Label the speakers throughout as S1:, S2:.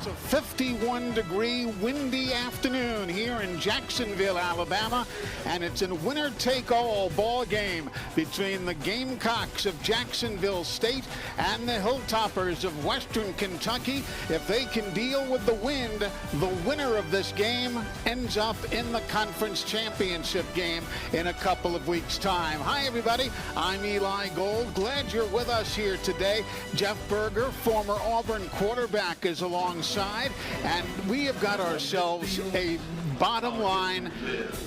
S1: It's a 51-degree windy afternoon here in Jacksonville, Alabama, and it's a winner-take-all ball game between the Gamecocks of Jacksonville State and the Hilltoppers of Western Kentucky. If they can deal with the wind, the winner of this game ends up in the conference championship game in a couple of weeks' time. Hi, everybody. I'm Eli Gold. Glad you're with us here today. Jeff Berger, former Auburn quarterback, is alongside, and we have got ourselves a bottom line,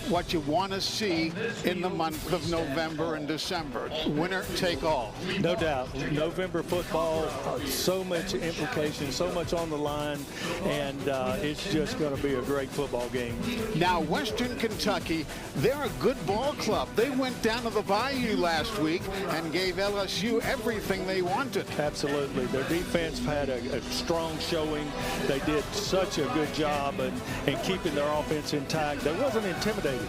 S1: what you want to see in the month of November and December. Winner take all.
S2: No doubt. November football, so much implication, so much on the line, and it's just going to be a great football game.
S1: Now, Western Kentucky, they're a good ball club. They went down to the Bayou last week and gave LSU everything they wanted.
S2: Absolutely. Their defense had a strong showing. They did such a good job in keeping their offense intact. They wasn't intimidated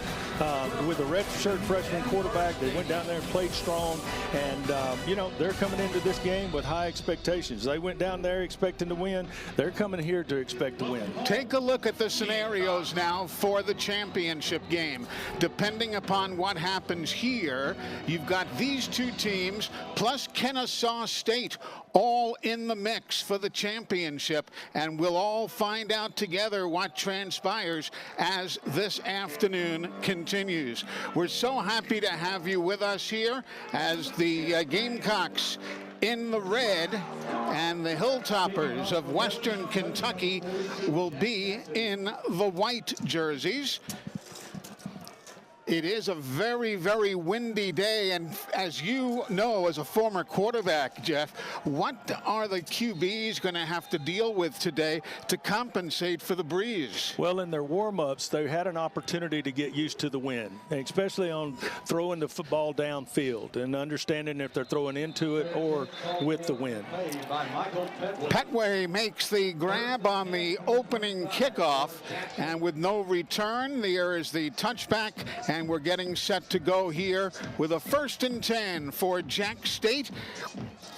S2: with a redshirt freshman quarterback. They went down there and played strong, and you know, they're coming into this game with high expectations. They went down there expecting to win. They're coming here to expect to win.
S1: Take a look at the scenarios now for the championship game. Depending upon what happens here, you've got these two teams plus Kennesaw State all in the mix for the championship, and we'll all find out together what transpires as this afternoon continues. We're so happy to have you with us here as the Gamecocks in the red and the Hilltoppers of Western Kentucky will be in the white jerseys. It is a very, very windy day, and as you know, as a former quarterback, Jeff, what are the QBs going to have to deal with today to compensate for the breeze?
S2: Well, in their warm-ups, they had an opportunity to get used to the wind, especially on throwing the football downfield and understanding if they're throwing into it or with the wind.
S1: Petway makes the grab on the opening kickoff, and with no return, there is the touchback, and we're getting set to go here with a 1st and 10 for Jack State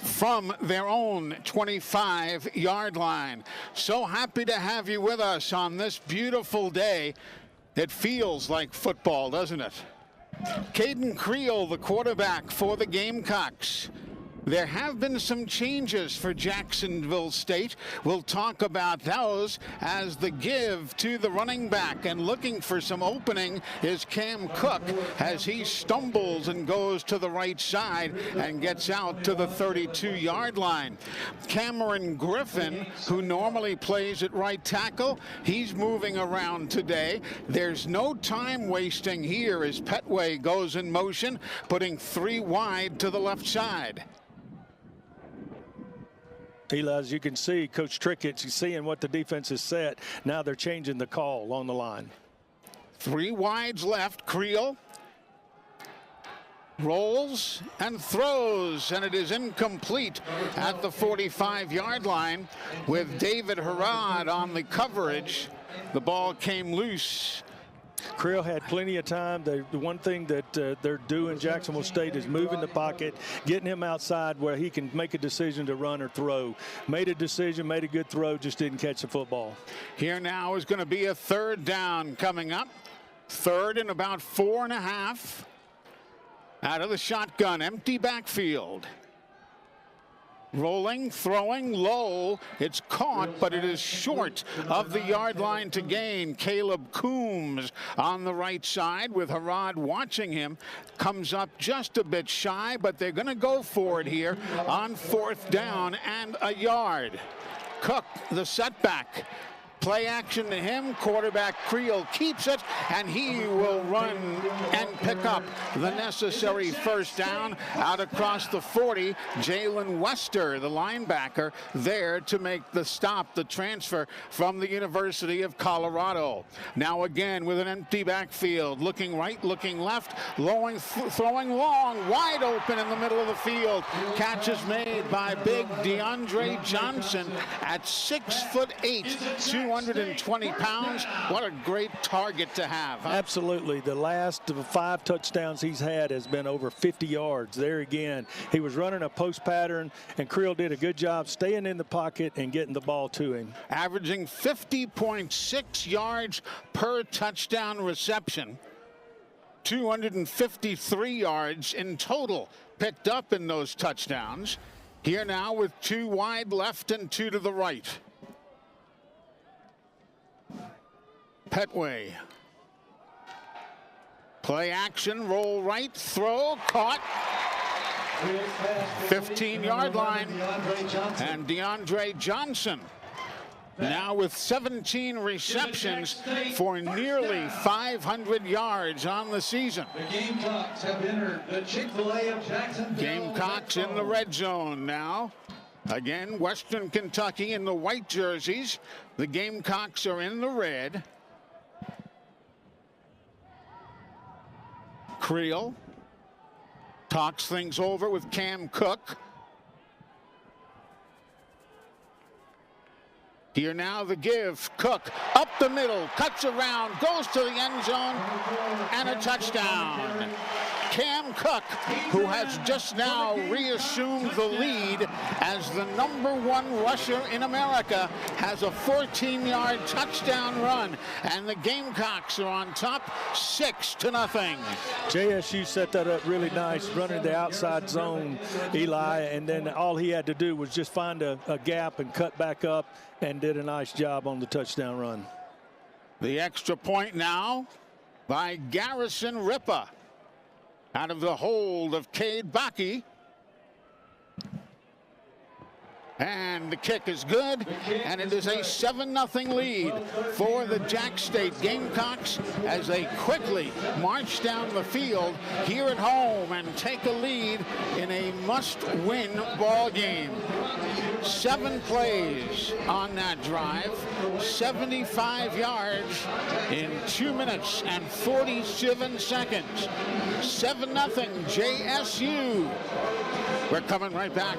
S1: from their own 25-yard line. So happy to have you with us on this beautiful day. It feels like football, doesn't it? Caden Creel, the quarterback for the Gamecocks. There have been some changes for Jacksonville State. We'll talk about those as the give to the running back, and looking for some opening is Cam Cook as he stumbles and goes to the right side and gets out to the 32-yard line. Cameron Griffin, who normally plays at right tackle, he's moving around today. There's no time wasting here as Petway goes in motion, putting 3 wide to the left side.
S2: Eli, as you can see, Coach Trickett's seeing what the defense has set. Now they're changing the call on the line.
S1: 3 wides left. Creel rolls and throws, and it is incomplete at the 45-yard line with David Harrod on the coverage. The ball came loose.
S2: Creel had plenty of time. The one thing that they're doing, Jacksonville State, is moving the pocket, getting him outside where he can make a decision to run or throw. Made a decision, made a good throw, just didn't catch the football.
S1: Here now is going to be a 3rd down coming up. 3rd and about 4.5. Out of the shotgun, empty backfield. Rolling, throwing, low. It's caught, but it is short of the yard line to gain. Caleb Coombs on the right side with Harrod watching him. Comes up just a bit shy, but they're going to go for it here on 4th down and a yard. Cook, the setback. Play action to him. Quarterback Creel keeps it, and he will run and pick up the necessary 1st down out across the 40. Jalen Wester, the linebacker, there to make the stop, the transfer from the University of Colorado. Now again with an empty backfield, looking right, looking left, throwing long, wide open in the middle of the field. Catch is made by big DeAndre Johnson at 6'8", 220 pounds. What a great target to have. Huh?
S2: Absolutely. The last 5 touchdowns he's had has been over 50 yards. There again, he was running a post pattern, and Creel did a good job staying in the pocket and getting the ball to him.
S1: Averaging 50.6 yards per touchdown reception. 253 yards in total picked up in those touchdowns. Here now with 2 wide left and 2 to the right. Petway. Play action, roll right, throw, caught. 15-yard line. And DeAndre Johnson now with 17 receptions for nearly 500 yards on the season.
S3: The Gamecocks have entered the Chick-fil-A of Jacksonville.
S1: Gamecocks in the red zone now. Again, Western Kentucky in the white jerseys. The Gamecocks are in the red. Creel talks things over with Cam Cook. Here now the give. Cook up the middle, cuts around, goes to the end zone, and a touchdown. Cam Cook, who has just now reassumed the lead as the #1 rusher in America, has a 14-yard touchdown run, and the Gamecocks are on top 6-0.
S2: JSU set that up really nice, running the outside zone, Eli, and then all he had to do was just find a gap and cut back up, and did a nice job on the touchdown run.
S1: The extra point now by Garrison Ripa out of the hold of Cade Bakke. And the kick is good, and it is a 7-0 lead for the Jack State Gamecocks as they quickly march down the field here at home and take a lead in a must-win ball game. 7 plays on that drive, 75 yards in 2 minutes and 47 seconds. 7-0 JSU. We're coming right back.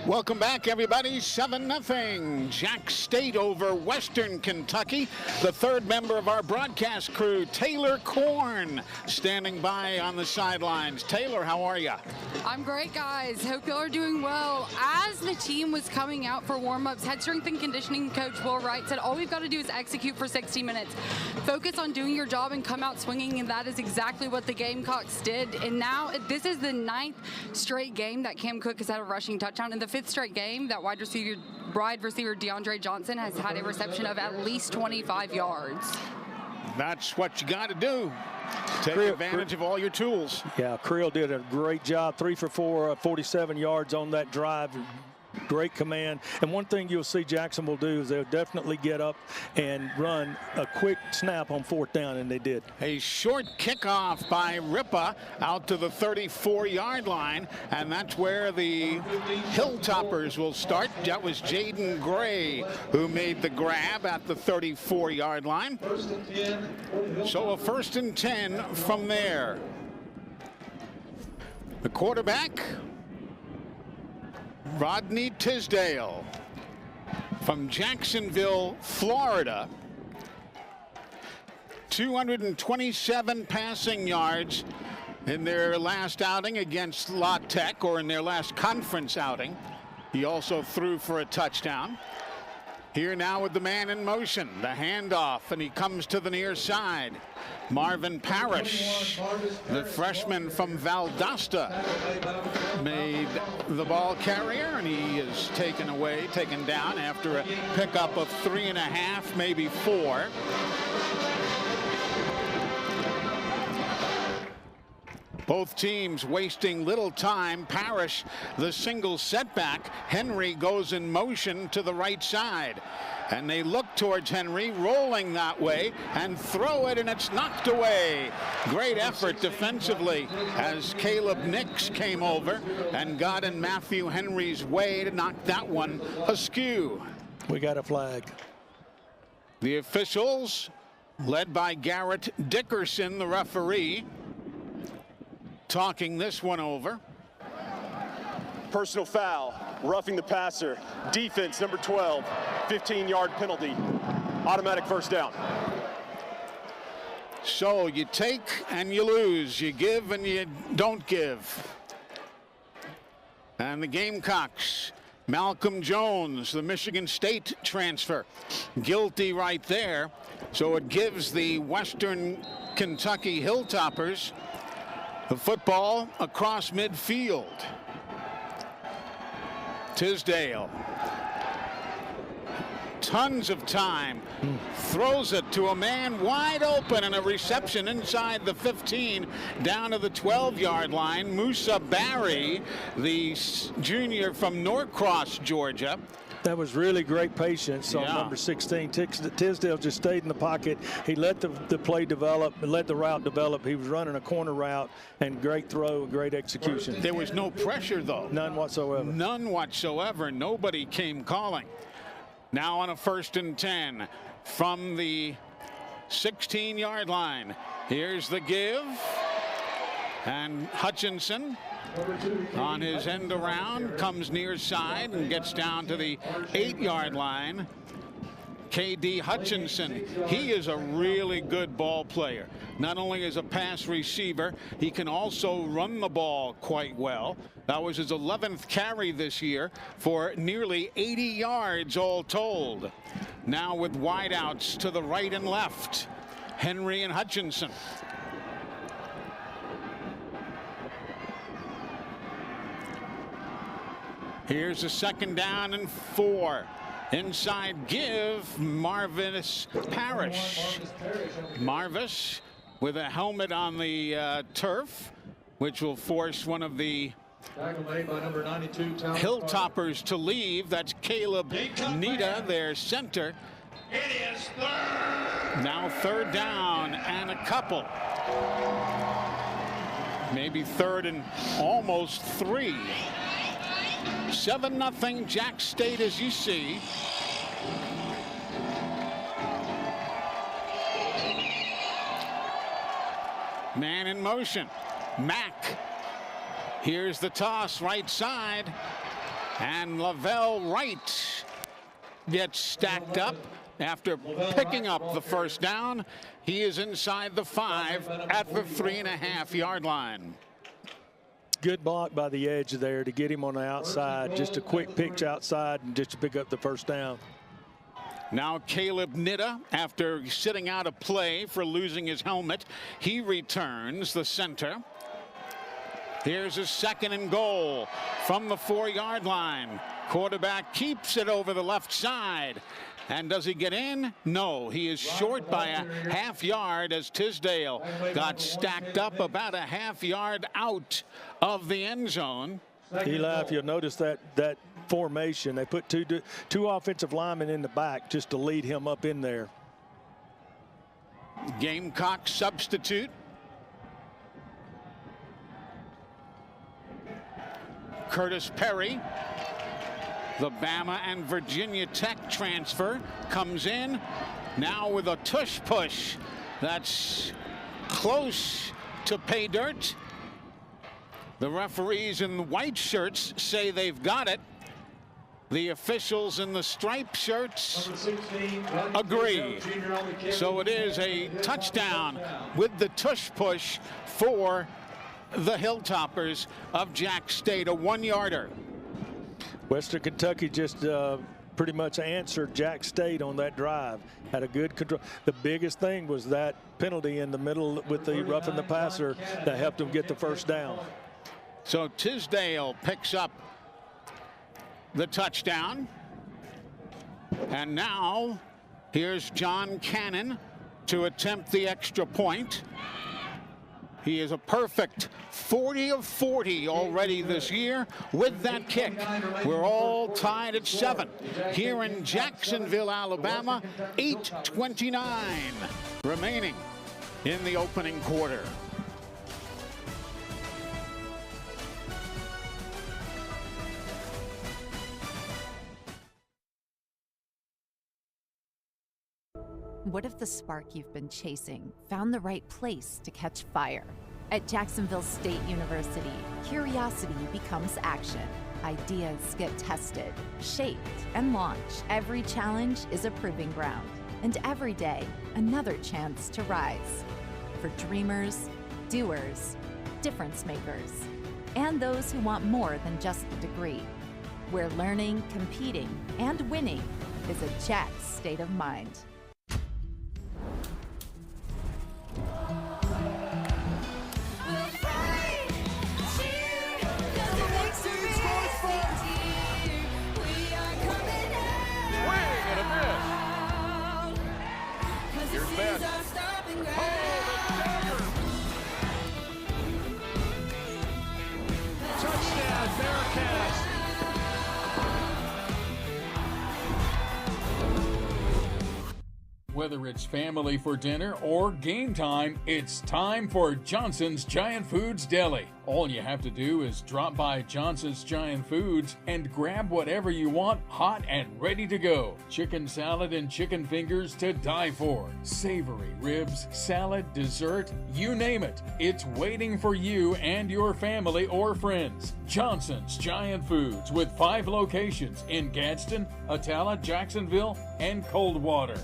S1: Welcome back, everybody. 7-0. Jack State over Western Kentucky. The third member of our broadcast crew, Taylor Korn, standing by on the sidelines. Taylor, how are you?
S4: I'm great, guys. Hope y'all are doing well. As the team was coming out for warm-ups, head strength and conditioning coach Will Wright said all we've got to do is execute for 60 minutes. Focus on doing your job and come out swinging, and that is exactly what the Gamecocks did. And now this is the 9th straight game that Cam Cook has had a rushing touchdown, and the 5th straight game that wide receiver DeAndre Johnson has had a reception of at least 25 yards.
S1: That's what you got to do. Take advantage of all your tools.
S2: Yeah, Creel did a great job. 3 for 4, 47 yards on that drive. Great command. And one thing you'll see Jacksonville do is they'll definitely get up and run a quick snap on 4th down, and they did.
S1: A short kickoff by Ripa out to the 34-yard line, and that's where the Hilltoppers will start. That was Jaden Gray who made the grab at the 34-yard line. So a 1st and 10 from there. The quarterback, Rodney Tisdale from Jacksonville, Florida. 227 passing yards in their last outing against La Tech, or in their last conference outing. He also threw for a touchdown. Here now with the man in motion, the handoff, and he comes to the near side. Marvin Parrish, the freshman from Valdosta, made the ball carrier, and he is taken down after a pickup of 3.5, maybe 4. Both teams wasting little time. Parrish, the single setback. Henry goes in motion to the right side. And they look towards Henry, rolling that way, and throw it, and it's knocked away. Great effort defensively as Caleb Nix came over and got in Matthew Henry's way to knock that one askew.
S2: We got a flag.
S1: The officials, led by Garrett Dickerson, the referee, talking this one over.
S5: Personal foul, roughing the passer, defense number 12, 15-yard penalty, automatic 1st down.
S1: So you take and you lose, you give and you don't give. And the Gamecocks, Malcolm Jones, the Michigan State transfer, guilty right there. So it gives the Western Kentucky Hilltoppers the football across midfield. Tisdale, tons of time, throws it to a man wide open, and a reception inside the 15 down to the 12-yard line. Musa Barry, the junior from Norcross, Georgia.
S2: That was really great patience on number 16. Tisdale just stayed in the pocket. He let the play develop, let the route develop. He was running a corner route, and great throw, great execution.
S1: There was no pressure, though.
S2: None whatsoever.
S1: None whatsoever. Nobody came calling. Now on a 1st and 10 from the 16-yard line. Here's the give. And Hutchinson, on his end around, comes near side and gets down to the 8-yard line. K.D. Hutchinson, he is a really good ball player. Not only as a pass receiver, he can also run the ball quite well. That was his 11th carry this year for nearly 80 yards all told. Now with wideouts to the right and left, Henry and Hutchinson. Here's a 2nd down and 4. Inside give, Marvis Parrish. Marvis with a helmet on the turf, which will force one of the Hilltoppers to leave. That's Caleb Nita, their center.
S3: It is 3rd.
S1: Now 3rd down and a couple. Maybe 3rd and almost 3. 7-0 Jack State, as you see. Man in motion. Mack. Here's the toss, right side. And Lavelle Wright gets stacked up after picking up the first down. He is inside the 5 at the 3.5-yard line.
S2: Good block by the edge there to get him on the outside. Just a quick pitch outside and just to pick up the first down.
S1: Now Caleb Nitta, after sitting out of play for losing his helmet, he returns the center. Here's a 2nd and goal from the 4-yard line. Quarterback keeps it over the left side. And does he get in? No, he is short by a half-yard as Tisdale got stacked up about a half-yard out of the end zone.
S2: Eli, if you'll notice that formation, they put two offensive linemen in the back just to lead him up in there.
S1: Gamecock substitute. Curtis Perry, the Bama and Virginia Tech transfer, comes in now with a tush push that's close to pay dirt. The referees in white shirts say they've got it. The officials in the striped shirts agree. So it is a touchdown with the tush push for the Hilltoppers of Jack State, a 1-yarder.
S2: Western Kentucky just pretty much answered Jack State on that drive. Had a good control. The biggest thing was that penalty in the middle with the roughing the passer that helped them get the first down.
S1: So Tisdale picks up the touchdown. And now here's John Cannon to attempt the extra point. He is a perfect 40 of 40 already this year with that kick. We're all tied at 7 here in Jacksonville, Alabama. 8:29 remaining in the opening quarter.
S6: What if the spark you've been chasing found the right place to catch fire? At Jacksonville State University, curiosity becomes action. Ideas get tested, shaped, and launched. Every challenge is a proving ground, and every day, another chance to rise. For dreamers, doers, difference makers, and those who want more than just the degree. Where learning, competing, and winning is a Jack state of mind.
S7: Whether it's family for dinner or game time, it's time for Johnson's Giant Foods Deli. All you have to do is drop by Johnson's Giant Foods and grab whatever you want, hot and ready to go. Chicken salad and chicken fingers to die for. Savory ribs, salad, dessert, you name it. It's waiting for you and your family or friends. Johnson's Giant Foods with 5 locations in Gadsden, Atala, Jacksonville, and Coldwater.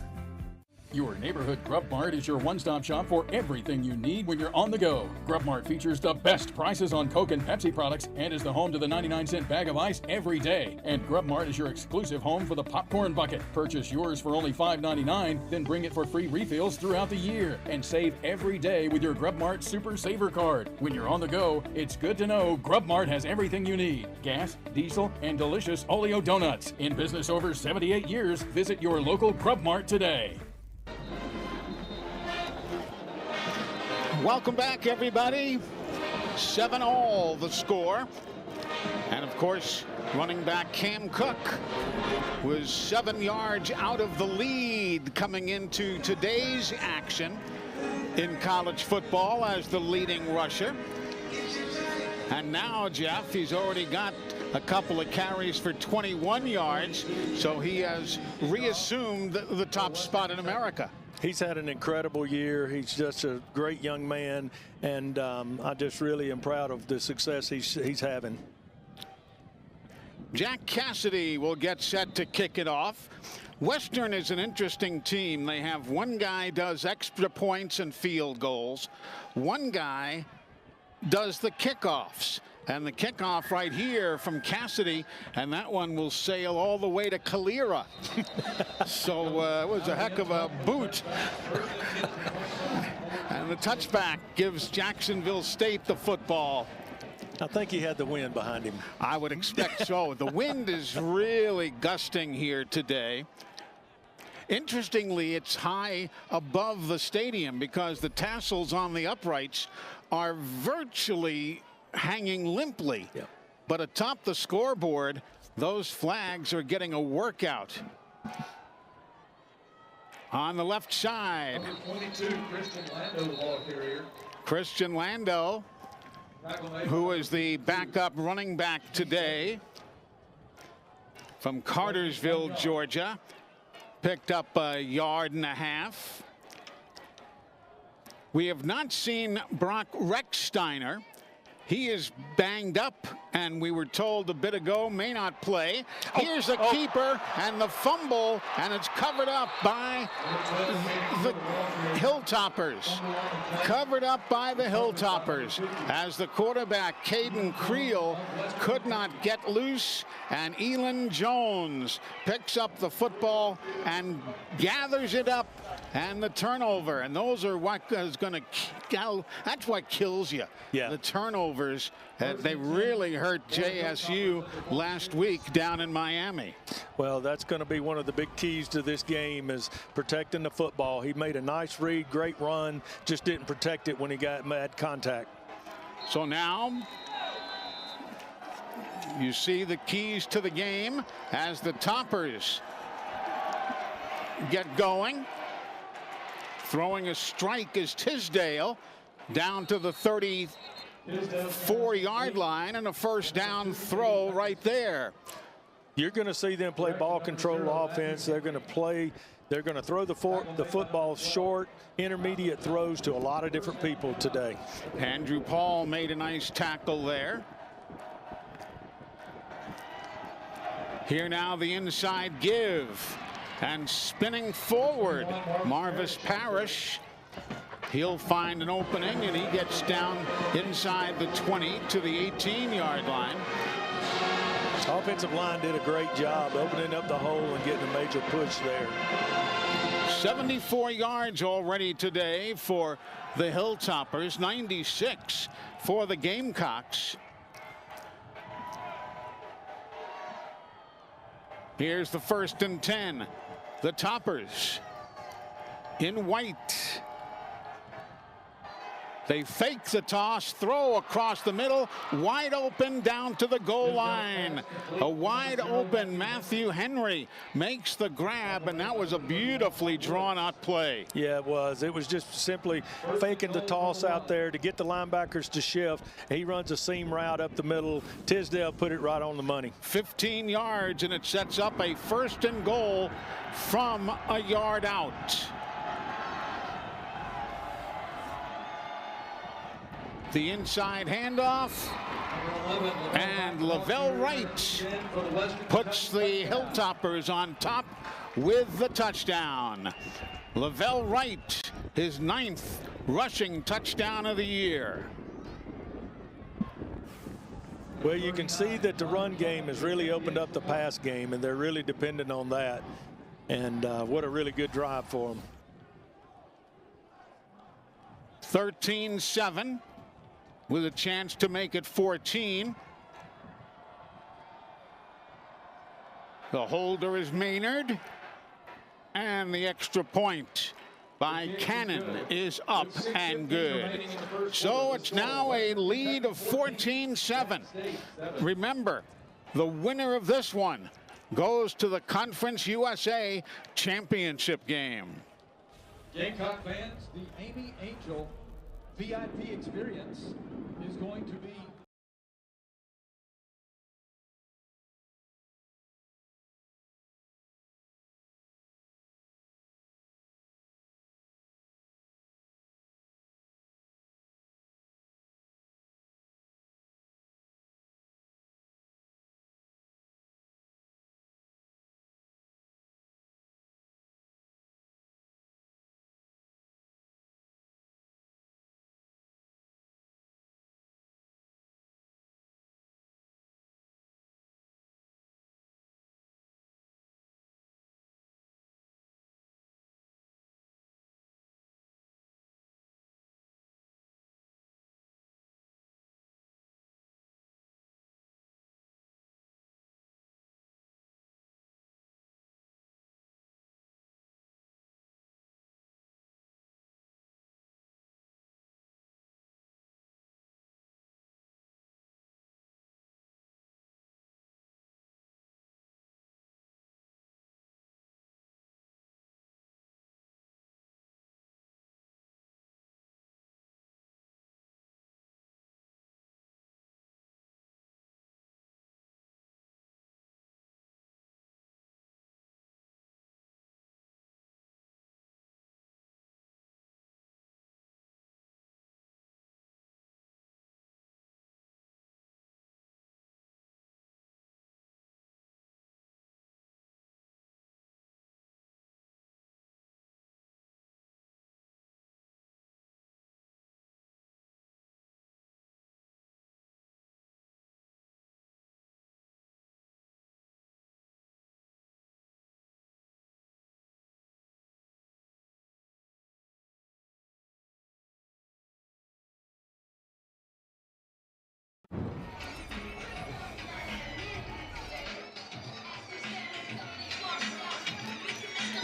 S7: Your neighborhood Grub Mart is your one-stop shop for everything you need when you're on the go. Grub Mart features the best prices on Coke and Pepsi products and is the home to the 99-cent bag of ice every day. And Grub Mart is your exclusive home for the popcorn bucket. Purchase yours for only $5.99, then bring it for free refills throughout the year. And save every day with your Grub Mart Super Saver card. When you're on the go, it's good to know Grub Mart has everything you need. Gas, diesel, and delicious Oleo donuts. In business over 78 years, visit your local Grub Mart today.
S1: Welcome back, everybody. 7-all the score. And of course, running back Cam Cook was 7 yards out of the lead coming into today's action in college football as the leading rusher. And now, Jeff, he's already got a couple of carries for 21 yards, so he has reassumed the top spot in America.
S2: He's had an incredible year. He's just a great young man, and I just really am proud of the success he's having.
S1: Jack Cassidy will get set to kick it off. Western is an interesting team. They have one guy does extra points and field goals. One guy does the kickoffs. And the kickoff right here from Cassidy, and that one will sail all the way to Calera. So it was a heck of a boot. And the touchback gives Jacksonville State the football.
S2: I think he had the wind behind him.
S1: I would expect so. The wind is really gusting here today. Interestingly, it's high above the stadium because the tassels on the uprights are virtually hanging limply.
S2: Yep.
S1: But atop the scoreboard, those flags are getting a workout. On the left side,
S3: Number 22, Christian Lando, the ball carrier.
S1: Christian Lando, who is the backup running back today from Cartersville, Georgia, picked up a yard and a half. We have not seen Brock Rechsteiner. He is banged up, and we were told a bit ago may not play. Here's the keeper and the fumble, and it's covered up by the Hilltoppers. Covered up by the Hilltoppers as the quarterback, Caden Creel, could not get loose, and Elon Jones picks up the football and gathers it up, and the turnover. And those are what is going to, that's what kills you.
S2: Yeah.
S1: The turnovers. They really hurt JSU last week down in Miami.
S2: Well, that's going to be one of the big keys to this game is protecting the football. He made a nice read, great run, just didn't protect it when he got mad contact.
S1: So now you see the keys to the game as the Toppers get going. Throwing a strike is Tisdale down to the 34-yard line, and a first down throw right there.
S2: You're going to see them play ball control offense. They're going to throw the football short, intermediate throws to a lot of different people today.
S1: Andrew Paul made a nice tackle there. Here now the inside give, and spinning forward, Marvis Parrish. He'll find an opening, and he gets down inside the 20 to the 18-yard line.
S2: Offensive line did a great job opening up the hole and getting a major push there.
S1: 74 yards already today for the Hilltoppers, 96 for the Gamecocks. Here's the 1st and 10. The Toppers in white. They fake the toss, throw across the middle, wide open down to the goal line. A wide open Matthew Henry makes the grab, and that was a beautifully drawn out play.
S2: Yeah, it was. It was just simply faking the toss out there to get the linebackers to shift. He runs a seam route up the middle. Tisdale put it right on the money.
S1: 15 yards, and it sets up a 1st and goal from a yard out. The inside handoff, and Lavelle Wright puts the Hilltoppers on top with the touchdown. Lavelle Wright, his 9th rushing touchdown of the year.
S2: Well, you can see that the run game has really opened up the pass game, and they're really dependent on that. And what a really good drive for them.
S1: 13-7. With a chance to make it 14. The holder is Maynard, and the extra point by Cannon is up and good. So it's now a lead of 14-7. Remember, the winner of this one goes to the Conference USA Championship game.
S3: Gamecock fans, the Amy Angel VIP experience is going to be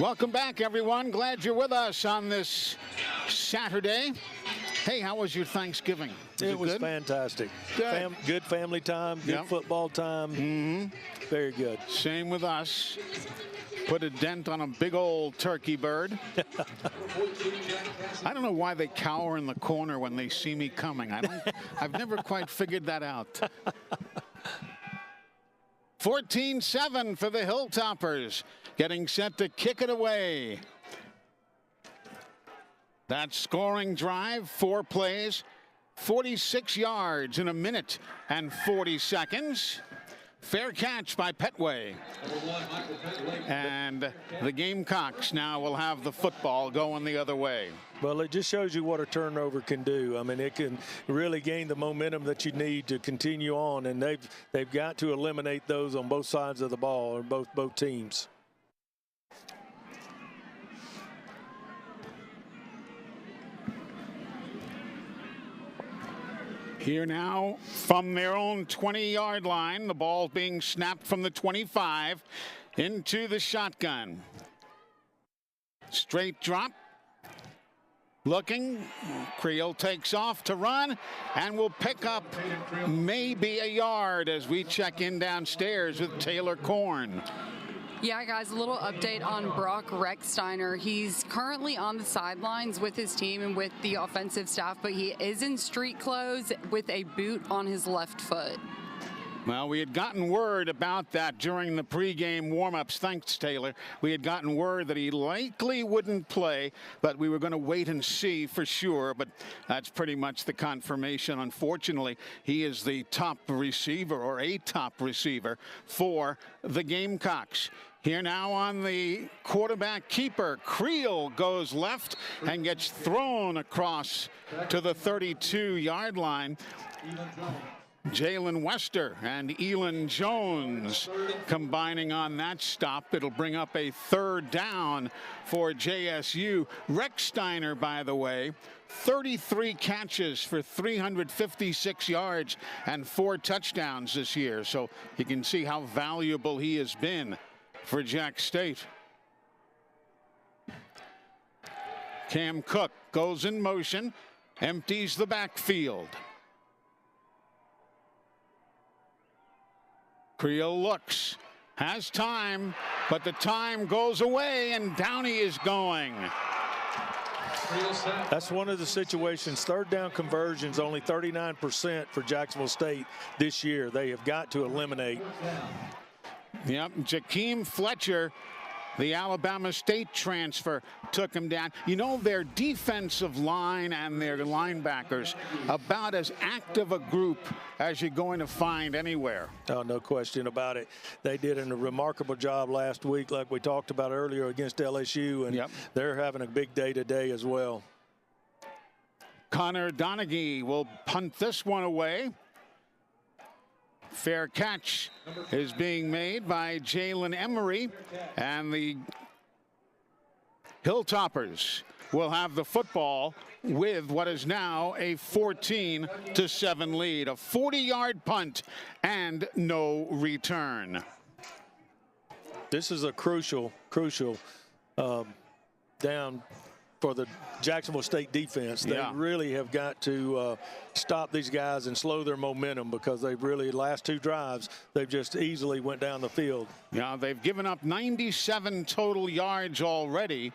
S1: Welcome back, everyone. Glad you're with us on this Saturday. Hey, how was your Thanksgiving?
S2: It was
S1: good?
S2: Fantastic.
S1: Good.
S2: Good family time, good football time. Very good.
S1: Same with us. Put a dent on a big old turkey bird. I don't know why they cower in the corner when they see me coming. I've never quite figured that out. 14-7 for the Hilltoppers, getting set to kick it away. That scoring drive, 4 plays, 46 yards in a minute and 40 seconds. Fair catch by Petway. And the Gamecocks now will have the football going the other way.
S2: Well, it just shows you what a turnover can do. I mean, it can really gain the momentum that you need to continue on, and they've got to eliminate those on both sides of the ball, or both teams.
S1: Here now from their own 20-yard line, the ball being snapped from the 25 into the shotgun. Straight drop. Looking, Creel takes off to run and will pick up maybe a yard as we check in downstairs with Taylor Korn.
S4: Yeah, guys, a little update on Brock Recksteiner. He's currently on the sidelines with his team and with the offensive staff, but he is in street clothes with a boot on his left foot.
S1: Well, we had gotten word about that during the pregame warm-ups. Thanks, Taylor. We had gotten word that he likely wouldn't play, but we were going to wait and see for sure. But that's pretty much the confirmation. Unfortunately, he is the top receiver, or a top receiver, for the Gamecocks. Here now on the quarterback keeper, Creel goes left and gets thrown across to the 32-yard line. Jalen Wester and Elon Jones combining on that stop. It'll bring up a 3rd down for JSU. Recksteiner, by the way, 33 catches for 356 yards and 4 touchdowns this year. So you can see how valuable he has been for Jack State. Cam Cook goes in motion, empties the backfield. Creel looks, has time, but the time goes away and down he is going.
S2: That's one of the situations. 3rd down conversions, only 39% for Jacksonville State this year. They have got to eliminate.
S1: Yep, Jakeem Fletcher, the Alabama State transfer, took him down. You know, their defensive line and their linebackers, about as active a group as you're going to find anywhere.
S2: Oh, no question about it. They did a remarkable job last week, like we talked about earlier, against LSU, and they're having a big day today as well.
S1: Connor Donaghy will punt this one away. Fair catch is being made by Jalen Emery, and the Hilltoppers will have the football with what is now a 14-7 lead. A 40-yard punt and no return.
S2: This is a crucial down for the Jacksonville State defense. They really have got to stop these guys and slow their momentum, because they've really, last 2 drives, they've just easily went down the field.
S1: Yeah, they've given up 97 total yards already.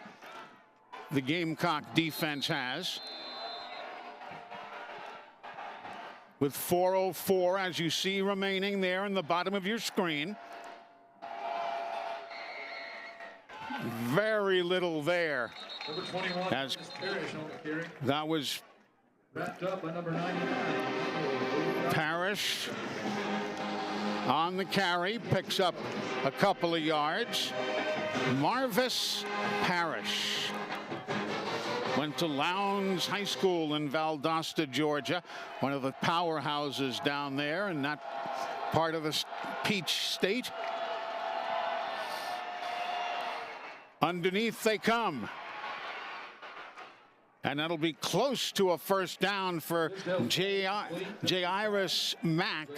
S1: The Gamecock defense has. With 4:04, as you see, remaining there in the bottom of your screen. Very little there.
S3: Number 21,
S1: as
S3: Parrish on the carry.
S1: That was
S3: Wrapped up by number 99.
S1: Parrish on the carry, picks up a couple of yards. Marvis Parrish went to Lowndes High School in Valdosta, Georgia, one of the powerhouses down there in that part of the Peach State. Underneath they come. And that'll be close to a 1st down for Jairus Mack.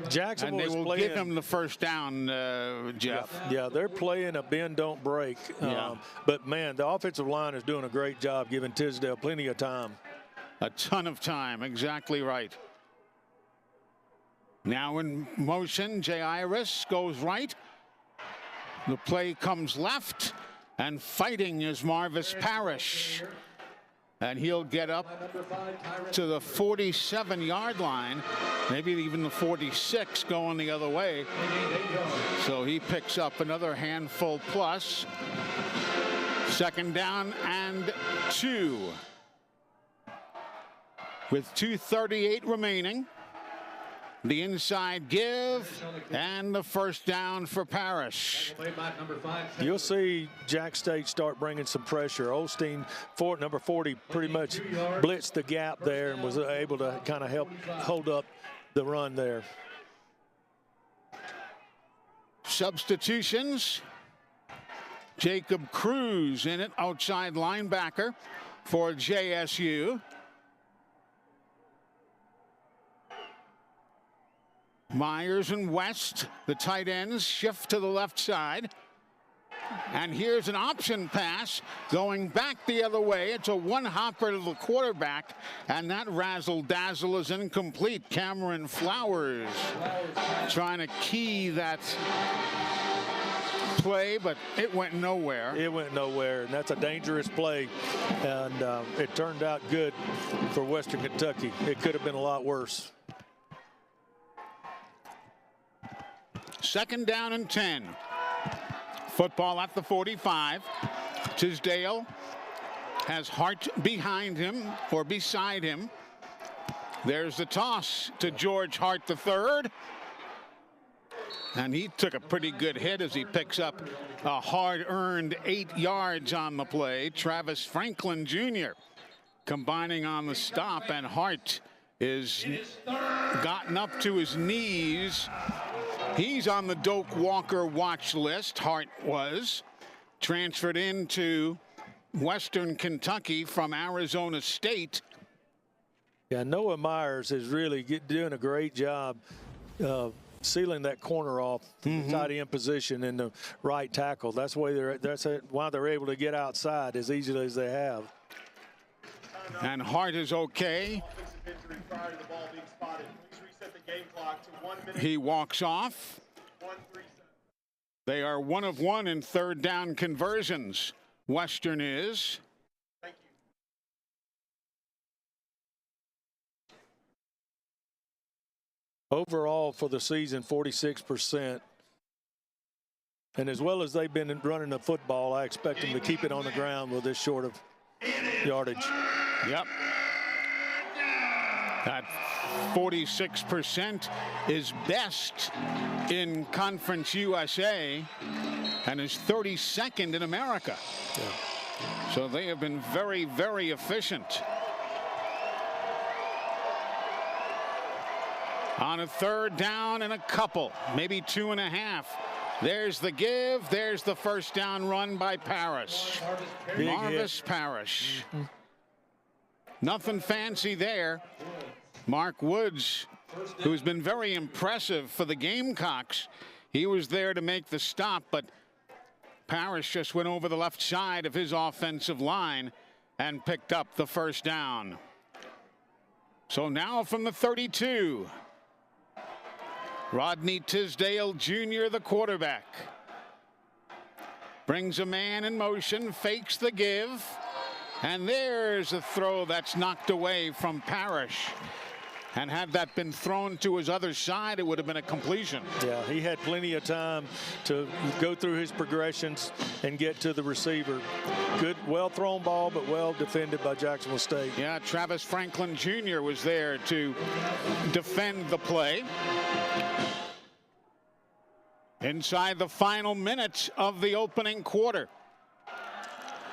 S2: Jacksonville
S1: And they will
S2: playing,
S1: give him the first down, Jeff.
S2: Yeah, they're playing a bend, don't break. But, man, the offensive line is doing a great job giving Tisdale plenty of time.
S1: A ton of time, exactly right. Now in motion, Jay Iris goes right. The play comes left, and fighting is Marvis Parrish. And he'll get up to the 47-yard line, maybe even the 46 going the other way. So he picks up another handful plus. Second down and 2. With 2:38 remaining. The inside give and the first down for Parrish.
S2: You'll see Jack State start bringing some pressure. Osteen, number 40, pretty much blitzed the gap there and was able to kind of help hold up the run there.
S1: Substitutions. Jacob Cruz in it, outside linebacker for JSU. Myers and West, the tight ends, shift to the left side. And here's an option pass going back the other way. It's a one-hopper to the quarterback, and that razzle-dazzle is incomplete. Cameron Flowers trying to key that play, but it went nowhere.
S2: It went nowhere, and that's a dangerous play, and it turned out good for Western Kentucky. It could have been a lot worse.
S1: Second down and 10. Football at the 45. Tisdale has Hart behind him or beside him. There's the toss to George Hart III. And he took a pretty good hit as he picks up a hard-earned 8 yards on the play. Travis Franklin Jr. combining on the stop, and Hart is gotten up to his knees. He's on the Doak Walker watch list. Hart was transferred into Western Kentucky from Arizona State.
S2: Yeah, Noah Myers is really doing a great job sealing that corner off the tight end position in the right tackle. That's why they're able to get outside as easily as they have.
S1: And Hart is okay. He walks off. They are 1 of 1 in third down conversions. Western is.
S2: Overall for the season, 46%. And as well as they've been running the football, I expect them to keep it on the ground with this short of yardage.
S1: Yep. That 46% is best in Conference USA and is 32nd in America. Yeah. So they have been very, very efficient. On a third down and a couple, maybe 2.5. There's the give. There's the first down run by Parrish. Marvis Parrish. Nothing fancy there. Mark Woods, who's been very impressive for the Gamecocks. He was there to make the stop, but Parrish just went over the left side of his offensive line and picked up the first down. So now from the 32, Rodney Tisdale Jr., the quarterback. Brings a man in motion, fakes the give, and there's a throw that's knocked away from Parrish. And had that been thrown to his other side, it would have been a completion.
S2: Yeah, he had plenty of time to go through his progressions and get to the receiver. Good, well thrown ball, but well defended by Jacksonville State.
S1: Yeah, Travis Franklin Jr. was there to defend the play. Inside the final minutes of the opening quarter.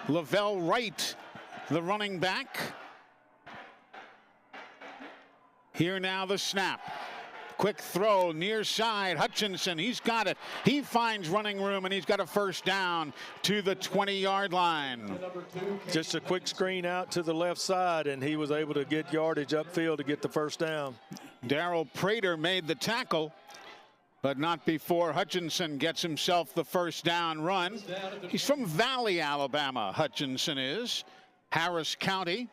S1: Lavelle Wright, the running back. Here now the snap. Quick throw near side. Hutchinson, he's got it. He finds running room, and he's got a first down to the 20-yard line.
S2: Just a quick screen out to the left side, and he was able to get yardage upfield to get the first down.
S1: Darrell Prater made the tackle, but not before Hutchinson gets himself the first down run. He's from Valley, Alabama, Hutchinson is. Harris County.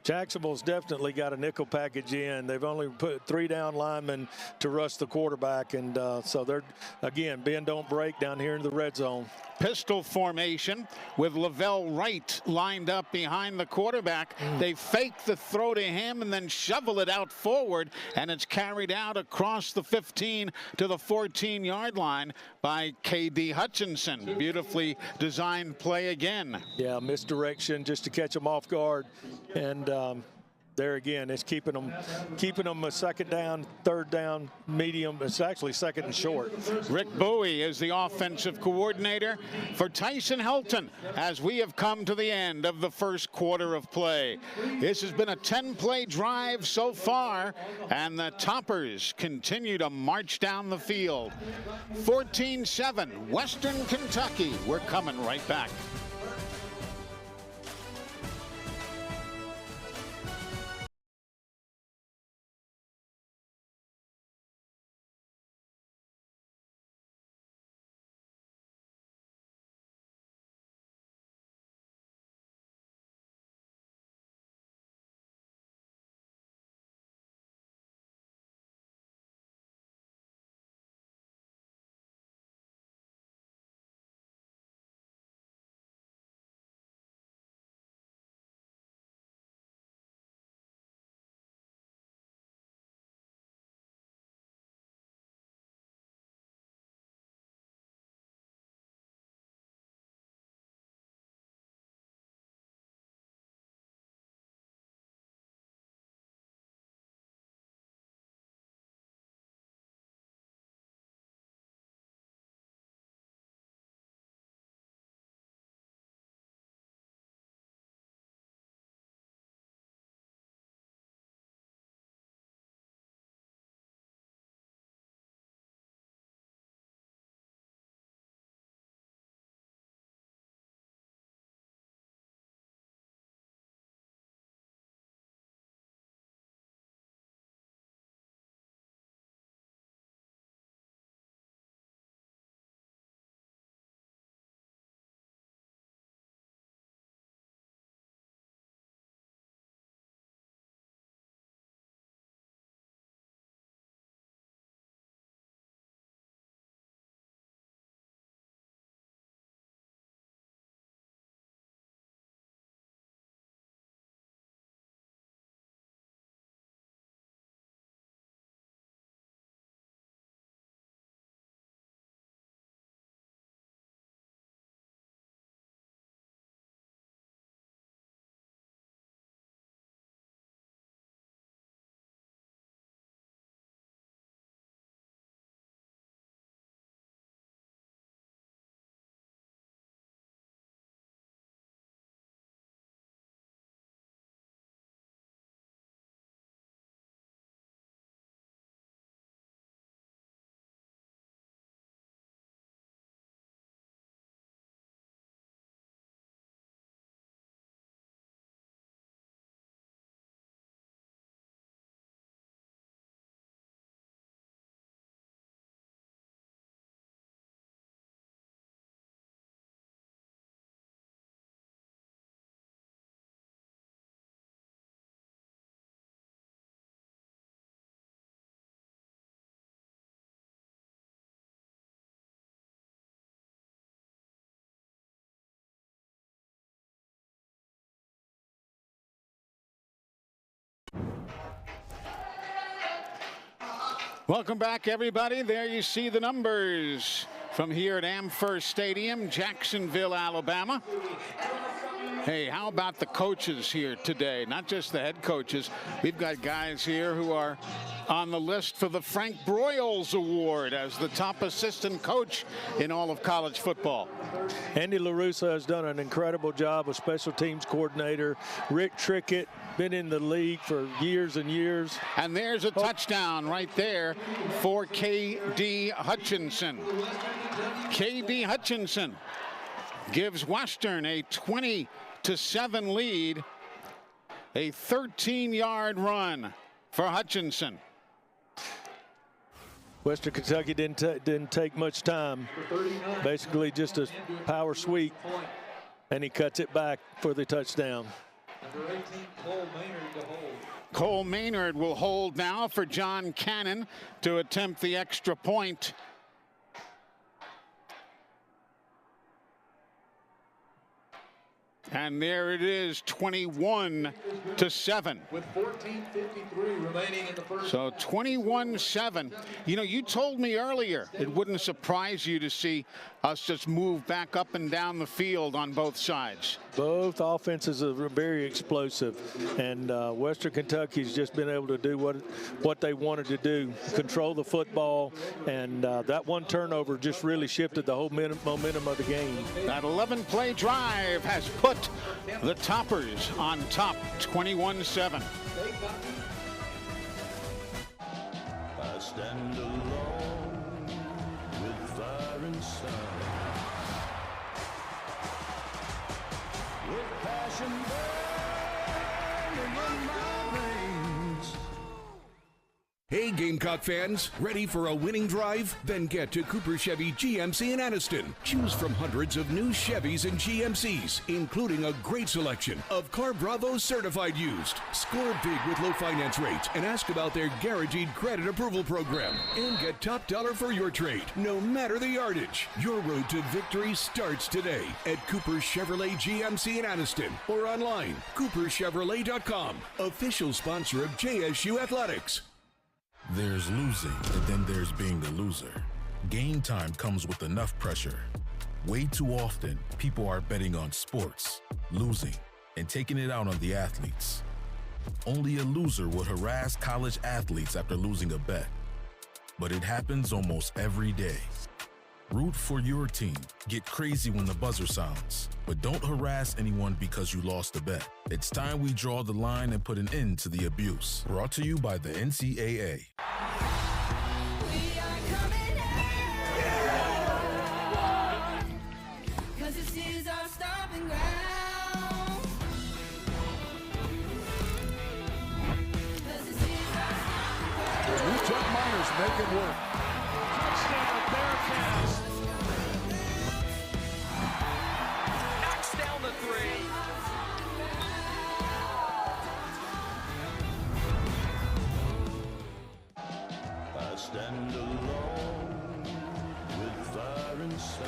S2: Jacksonville's definitely got a nickel package in. They've only put 3 down linemen to rush the quarterback, and so they're, again, bend don't break down here in the red zone.
S1: Pistol formation with Lavelle Wright lined up behind the quarterback. They fake the throw to him and then shovel it out forward, and it's carried out across the 15 to the 14-yard line by K.D. Hutchinson. Beautifully designed play again.
S2: Yeah, misdirection just to catch them off guard, and there again, it's keeping them a second down, third down, medium. It's actually second and short.
S1: Rick Bowie is the offensive coordinator for Tyson Helton as we have come to the end of the first quarter of play. This has been a 10-play drive so far, and the Toppers continue to march down the field. 14-7, Western Kentucky. We're coming right back. Welcome back, everybody. There you see the numbers from here at Amherst Stadium, Jacksonville, Alabama. Hey, how about the coaches here today? Not just the head coaches. We've got guys here who are on the list for the Frank Broyles Award as the top assistant coach in all of college football.
S2: Andy LaRussa has done an incredible job as special teams coordinator. Rick Trickett been in the league for years and years.
S1: And there's a touchdown right there for K.D. Hutchinson. K.D. Hutchinson gives Western a 20-7 lead. A 13-yard run for Hutchinson.
S2: Western Kentucky didn't take much time. Basically just a power sweep, and he cuts it back for the touchdown.
S3: Number 18, Cole Maynard to hold.
S1: Cole Maynard will hold now for John Cannon to attempt the extra point. And there it is, 21-7.
S3: With 14:53 remaining in the first.
S1: So 21-7. You know, you told me earlier it wouldn't surprise you to see us just move back up and down the field on both sides.
S2: Both offenses are very explosive, and Western Kentucky's just been able to do what they wanted to do, control the football, and that one turnover just really shifted the whole momentum of the game.
S1: That 11-play drive has put the Toppers on top, 21-7.
S8: I stand alone with fire inside, with passion burning in my veins.
S9: Hey Gamecock fans, ready for a winning drive? Then get to Cooper Chevy GMC in Anniston. Choose from hundreds of new Chevys and GMCs, including a great selection of Car Bravo certified used. Score big with low finance rates and ask about their guaranteed credit approval program. And get top dollar for your trade, no matter the yardage. Your road to victory starts today at Cooper Chevrolet GMC in Anniston or online, cooperchevrolet.com. Official sponsor of JSU Athletics.
S10: There's losing, and then there's being the loser. Game time comes with enough pressure. Way too often, people are betting on sports, losing, and taking it out on the athletes. Only a loser would harass college athletes after losing a bet. But it happens almost every day. Root for your team. Get crazy when the buzzer sounds. But don't harass anyone because you lost a bet. It's time we draw the line and put an end to the abuse. Brought to you by the NCAA.
S2: Chuck Miners make it work.
S3: Touchdown Bearcats. Knocks down the three.
S8: I stand alone with fire inside,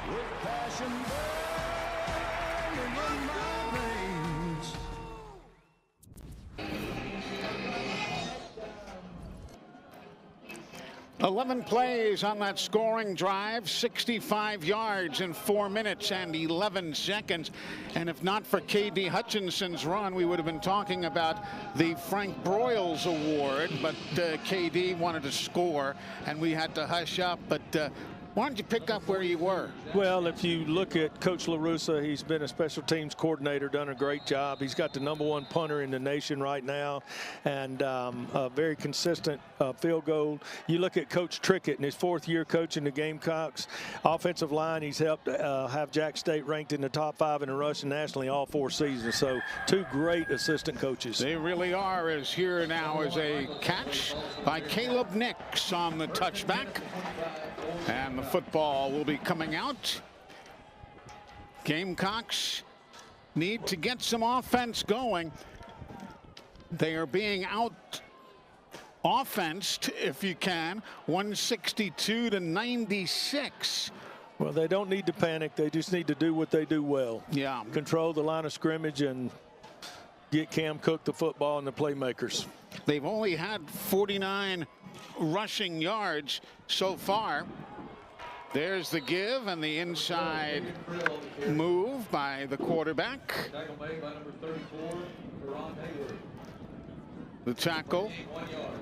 S8: with passion burning in my veins.
S1: 11 plays on that scoring drive, 65 yards in 4 minutes and 11 seconds. And if not for K.D. Hutchinson's run, we would have been talking about the Frank Broyles Award. But K.D. wanted to score, and we had to hush up. But why don't you pick up where you were?
S2: Well, if you look at Coach LaRussa, he's been a special teams coordinator, done a great job. He's got the #1 punter in the nation right now, and a very consistent field goal. You look at Coach Trickett in his 4th year coaching the Gamecocks. Offensive line, he's helped have Jack State ranked in the top 5 in the rushing nationally all 4 seasons. So 2 great assistant coaches.
S1: They really are. As here now is a catch by Caleb Nix on the touchback. And the football will be coming out. Gamecocks need to get some offense going. They are being out offensed, if you can, 162-96.
S2: Well, they don't need to panic. They just need to do what they do well.
S1: Yeah.
S2: Control the line of scrimmage and get Cam Cook the football and the playmakers.
S1: They've only had 49 rushing yards so far. There's the give and the inside move by the quarterback.
S3: Tackle made by number 34, Ron Hayward.
S1: The tackle
S3: 1 yard.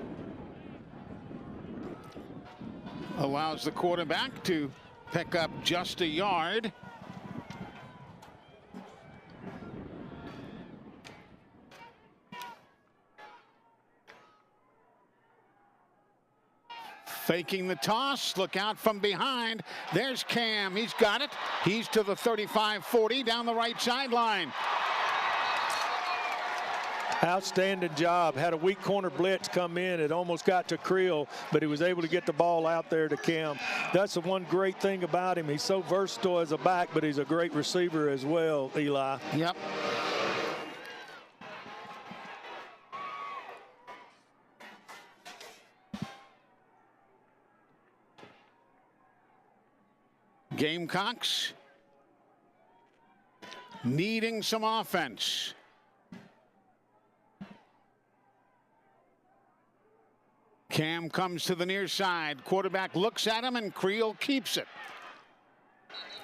S1: allows the quarterback to pick up just a yard. Faking the toss, look out from behind. There's Cam, he's got it. He's to the 35-40 down the right sideline.
S2: Outstanding job. Had a weak corner blitz come in. It almost got to Creel, but he was able to get the ball out there to Cam. That's the one great thing about him. He's so versatile as a back, but he's a great receiver as well, Eli.
S1: Yep. Gamecocks needing some offense. Cam comes to the near side. Quarterback looks at him, and Creel keeps it.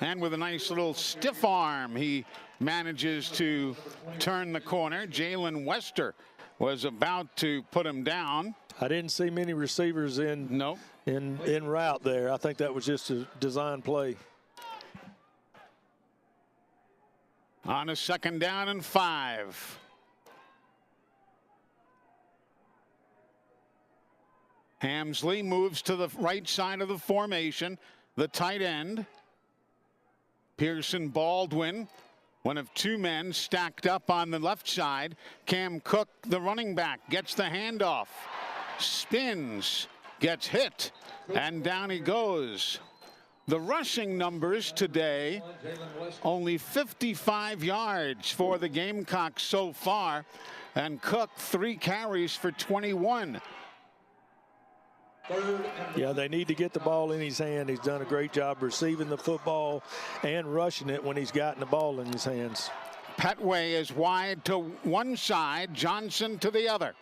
S1: And with a nice little stiff arm, he manages to turn the corner. Jalen Wester was about to put him down.
S2: I didn't see many receivers in route there. I think that was just a design play.
S1: On a 2nd down and 5. Hamsley moves to the right side of the formation. The tight end, Pearson Baldwin, one of 2 men stacked up on the left side. Cam Cook, the running back, gets the handoff, spins, gets hit, and down he goes. The rushing numbers today, only 55 yards for the Gamecocks so far, and Cook 3 carries for 21.
S2: Yeah, they need to get the ball in his hand. He's done a great job receiving the football and rushing it when he's gotten the ball in his hands.
S1: Petway is wide to one side, Johnson to the other.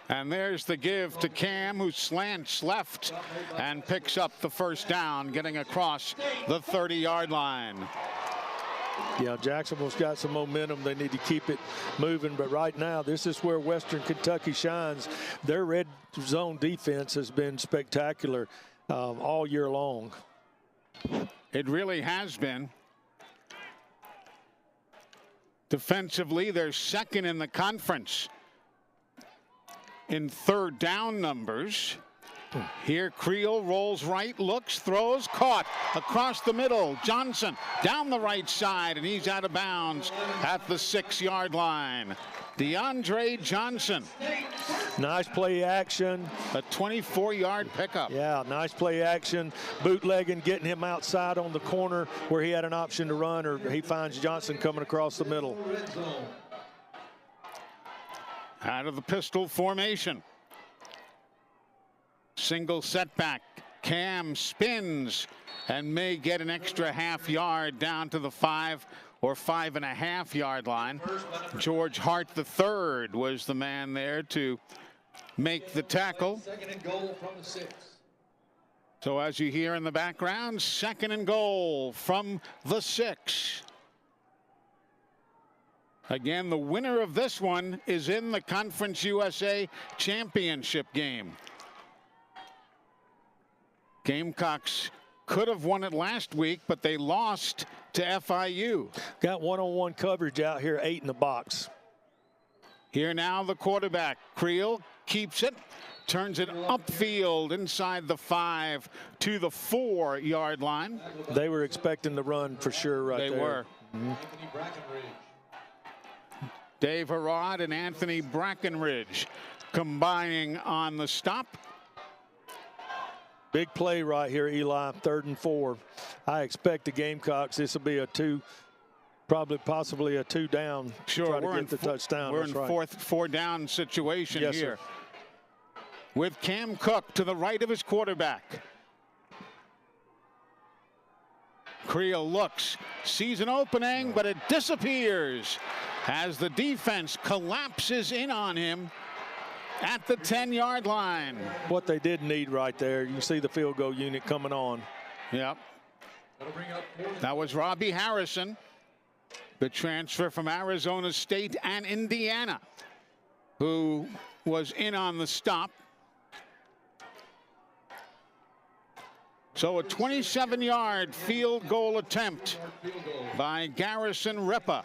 S1: And there's the give to Cam, who slants left and picks up the 1st down, getting across the 30-yard line.
S2: Yeah, Jacksonville's got some momentum. They need to keep it moving. But right now, this is where Western Kentucky shines. Their red zone defense has been spectacular all year long.
S1: It really has been. Defensively, they're 2nd in the conference in 3rd down numbers. Here Creel rolls right, looks, throws, caught across the middle. Johnson down the right side, and he's out of bounds at the 6-yard line. DeAndre Johnson.
S2: Nice play action.
S1: A 24-yard pickup.
S2: Yeah, nice play action. Bootlegging, getting him outside on the corner where he had an option to run, or he finds Johnson coming across the middle.
S1: Out of the pistol formation. Single setback. Cam spins and may get an extra half yard down to the 5 or 5.5 yard line. George Hart III was the man there to make the tackle.
S3: 2nd and goal from the 6.
S1: So as you hear in the background, 2nd and goal from the 6. Again, the winner of this one is in the Conference USA championship game. Gamecocks could have won it last week, but they lost to FIU.
S2: Got one-on-one coverage out here, 8 in the box.
S1: Here now the quarterback. Creel keeps it, turns it upfield inside the 5 to the 4-yard line.
S2: They were expecting the run for sure right there.
S1: They were. Dave Harrod and Anthony Brackenridge combining on the stop.
S2: Big play right here, Eli, 3rd and 4. I expect the Gamecocks, this will be a 2, possibly a 2 down.
S1: Sure,
S2: we're in the touchdown.
S1: We're in 4th down situation
S2: yes,
S1: here.
S2: Sir.
S1: With Cam Cook to the right of his quarterback. Creel looks, sees an opening, but it disappears as the defense collapses in on him at the 10-yard line.
S2: What they did need right there. You can see the field goal unit coming on.
S1: Yep. That was Robbie Harrison, the transfer from Arizona State and Indiana, who was in on the stop. So a 27-yard field goal attempt by Garrison Ripa.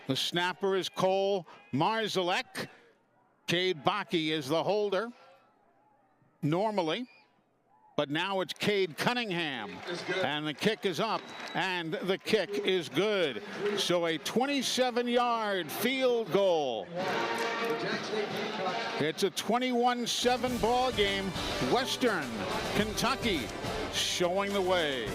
S1: The snapper is Cole Marzalek. Cade Bakke is the holder. normally. But now it's Cade Cunningham, and the kick is up, and the kick is good. So a 27-yard field goal. It's a 21-7 ball game. Western Kentucky showing the way.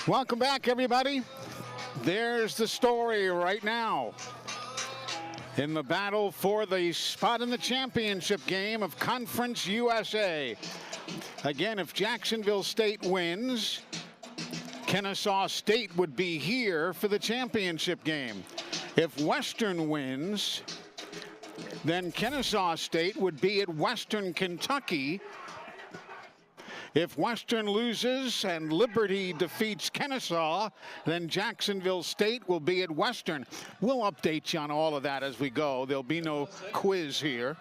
S1: Welcome back, everybody. There's the story right now. In the battle for the spot in the championship game of Conference USA. Again, if Jacksonville State wins, Kennesaw State would be here for the championship game. If Western wins, then Kennesaw State would be at Western Kentucky. If Western loses and Liberty defeats Kennesaw, then Jacksonville State will be at Western. We'll update you on all of that as we go. There'll be no quiz here.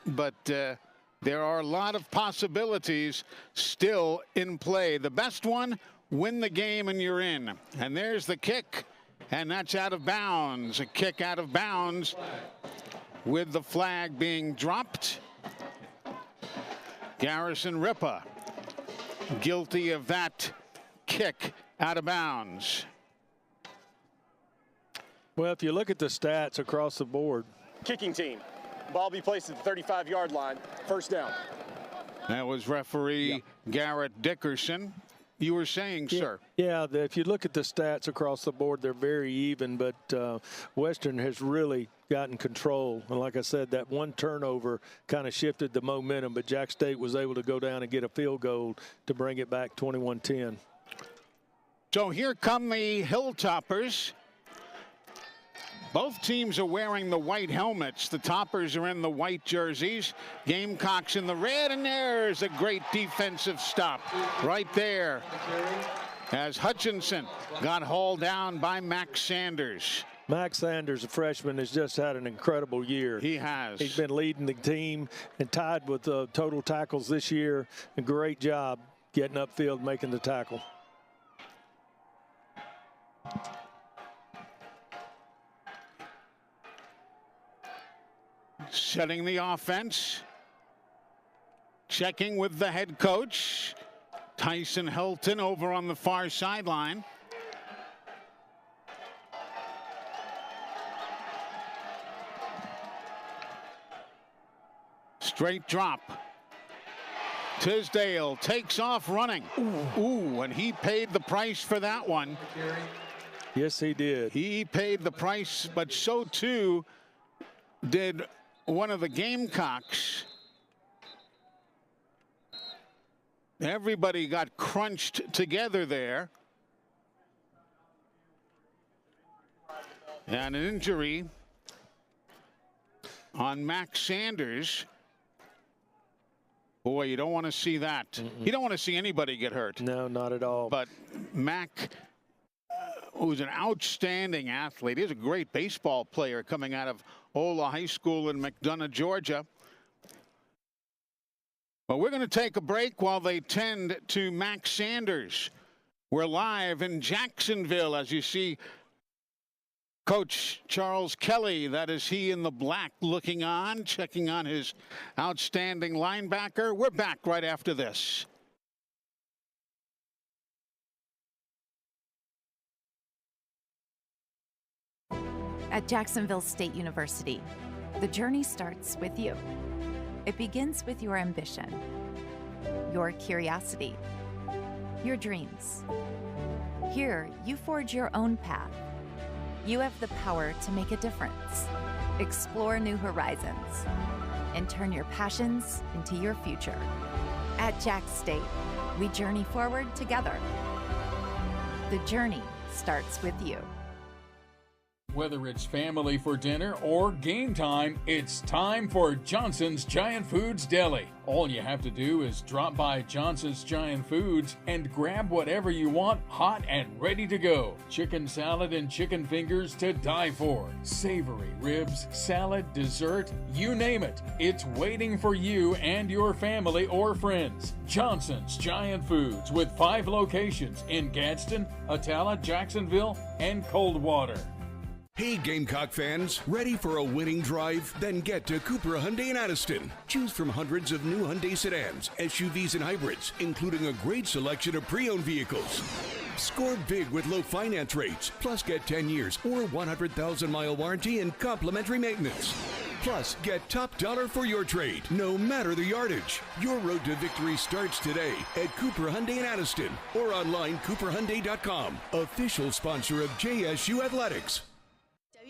S1: But there are a lot of possibilities still in play. The best one, win the game and you're in. And there's the kick, and that's out of bounds. A kick out of bounds with the flag being dropped. Garrison Ripa guilty of that kick out of bounds.
S2: Well, if you look at the stats across the board.
S5: Kicking team. Ball be placed at the 35-yard line. First down.
S1: That was referee Garrett Dickerson. You were saying, sir.
S2: Yeah, if you look at the stats across the board, they're very even, but Western has really gotten control. And like I said, that one turnover kind of shifted the momentum, but Jack State was able to go down and get a field goal to bring it back 21-10.
S1: So here come the Hilltoppers. Both teams are wearing the white helmets. The Toppers are in the white jerseys. Gamecocks in the red, and there's a great defensive stop right there as Hutchinson got hauled down by Max Sanders.
S2: Max Sanders, a freshman, has just had an incredible year.
S1: He has.
S2: He's been leading the team and tied with total tackles this year. A great job getting upfield, making the tackle.
S1: Setting the offense. Checking with the head coach. Tyson Helton over on the far sideline. Straight drop. Tisdale takes off running. Ooh, and he paid the price for that one.
S2: Yes, he did.
S1: He paid the price, but so too did one of the Gamecocks. Everybody got crunched together there. And an injury on Max Sanders. Boy, you don't want to see that. You don't want to see anybody get hurt.
S2: No, not at all.
S1: But Mac, who's an outstanding athlete, he's a great baseball player coming out of Ola High School in McDonough, Georgia. But we're going to take a break while they tend to Max Sanders. We're live in Jacksonville, as you see Coach Charles Kelly, that is he in the black, looking on, checking on his outstanding linebacker. We're back right after this.
S6: At Jacksonville State University, the journey starts with you. It begins with your ambition, your curiosity, your dreams. Here, you forge your own path. You have the power to make a difference, explore new horizons, and turn your passions into your future. At Jack State, we journey forward together. The journey starts with you.
S7: Whether it's family for dinner or game time, it's time for Johnson's Giant Foods Deli. All you have to do is drop by Johnson's Giant Foods and grab whatever you want hot and ready to go. Chicken salad and chicken fingers to die for. Savory ribs, salad, dessert, you name it. It's waiting for you and your family or friends. Johnson's Giant Foods with 5 locations in Gadsden, Atala, Jacksonville, and Coldwater.
S9: Hey Gamecock fans, ready for a winning drive? Then get to Cooper Hyundai in Addiston. Choose from hundreds of new Hyundai sedans, SUVs, and hybrids, including a great selection of pre-owned vehicles. Score big with low finance rates, plus get 10 years or 100,000-mile warranty and complimentary maintenance. Plus, get top dollar for your trade, no matter the yardage. Your road to victory starts today at Cooper Hyundai in Addiston or online cooperhyundai.com, official sponsor of JSU Athletics.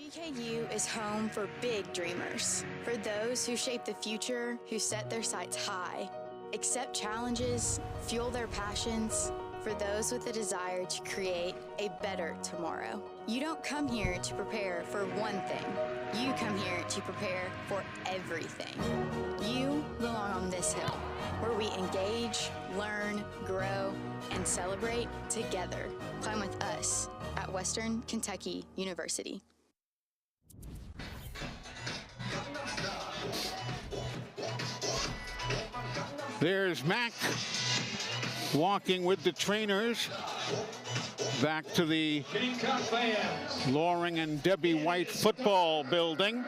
S11: WKU is home for big dreamers, for those who shape the future, who set their sights high, accept challenges, fuel their passions, for those with a desire to create a better tomorrow. You don't come here to prepare for one thing. You come here to prepare for everything. You belong on this hill, where we engage, learn, grow, and celebrate together. Climb with us at Western Kentucky University.
S1: There's Mac walking with the trainers back to the Loring and Debbie White football building.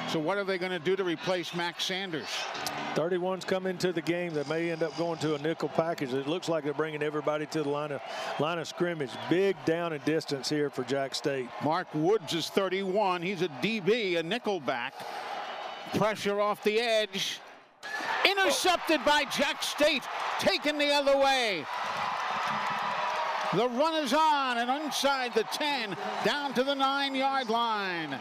S1: So what are they going to do to replace Max Sanders?
S2: 31's come into the game that may end up going to a nickel package. It looks like they're bringing everybody to the line of scrimmage. Big down and distance here for Jack State.
S1: Mark Woods is 31. He's a DB, a nickel back. Pressure off the edge. Intercepted by Jack State. Taken the other way. The run is on and inside the 10, down to the 9-yard line.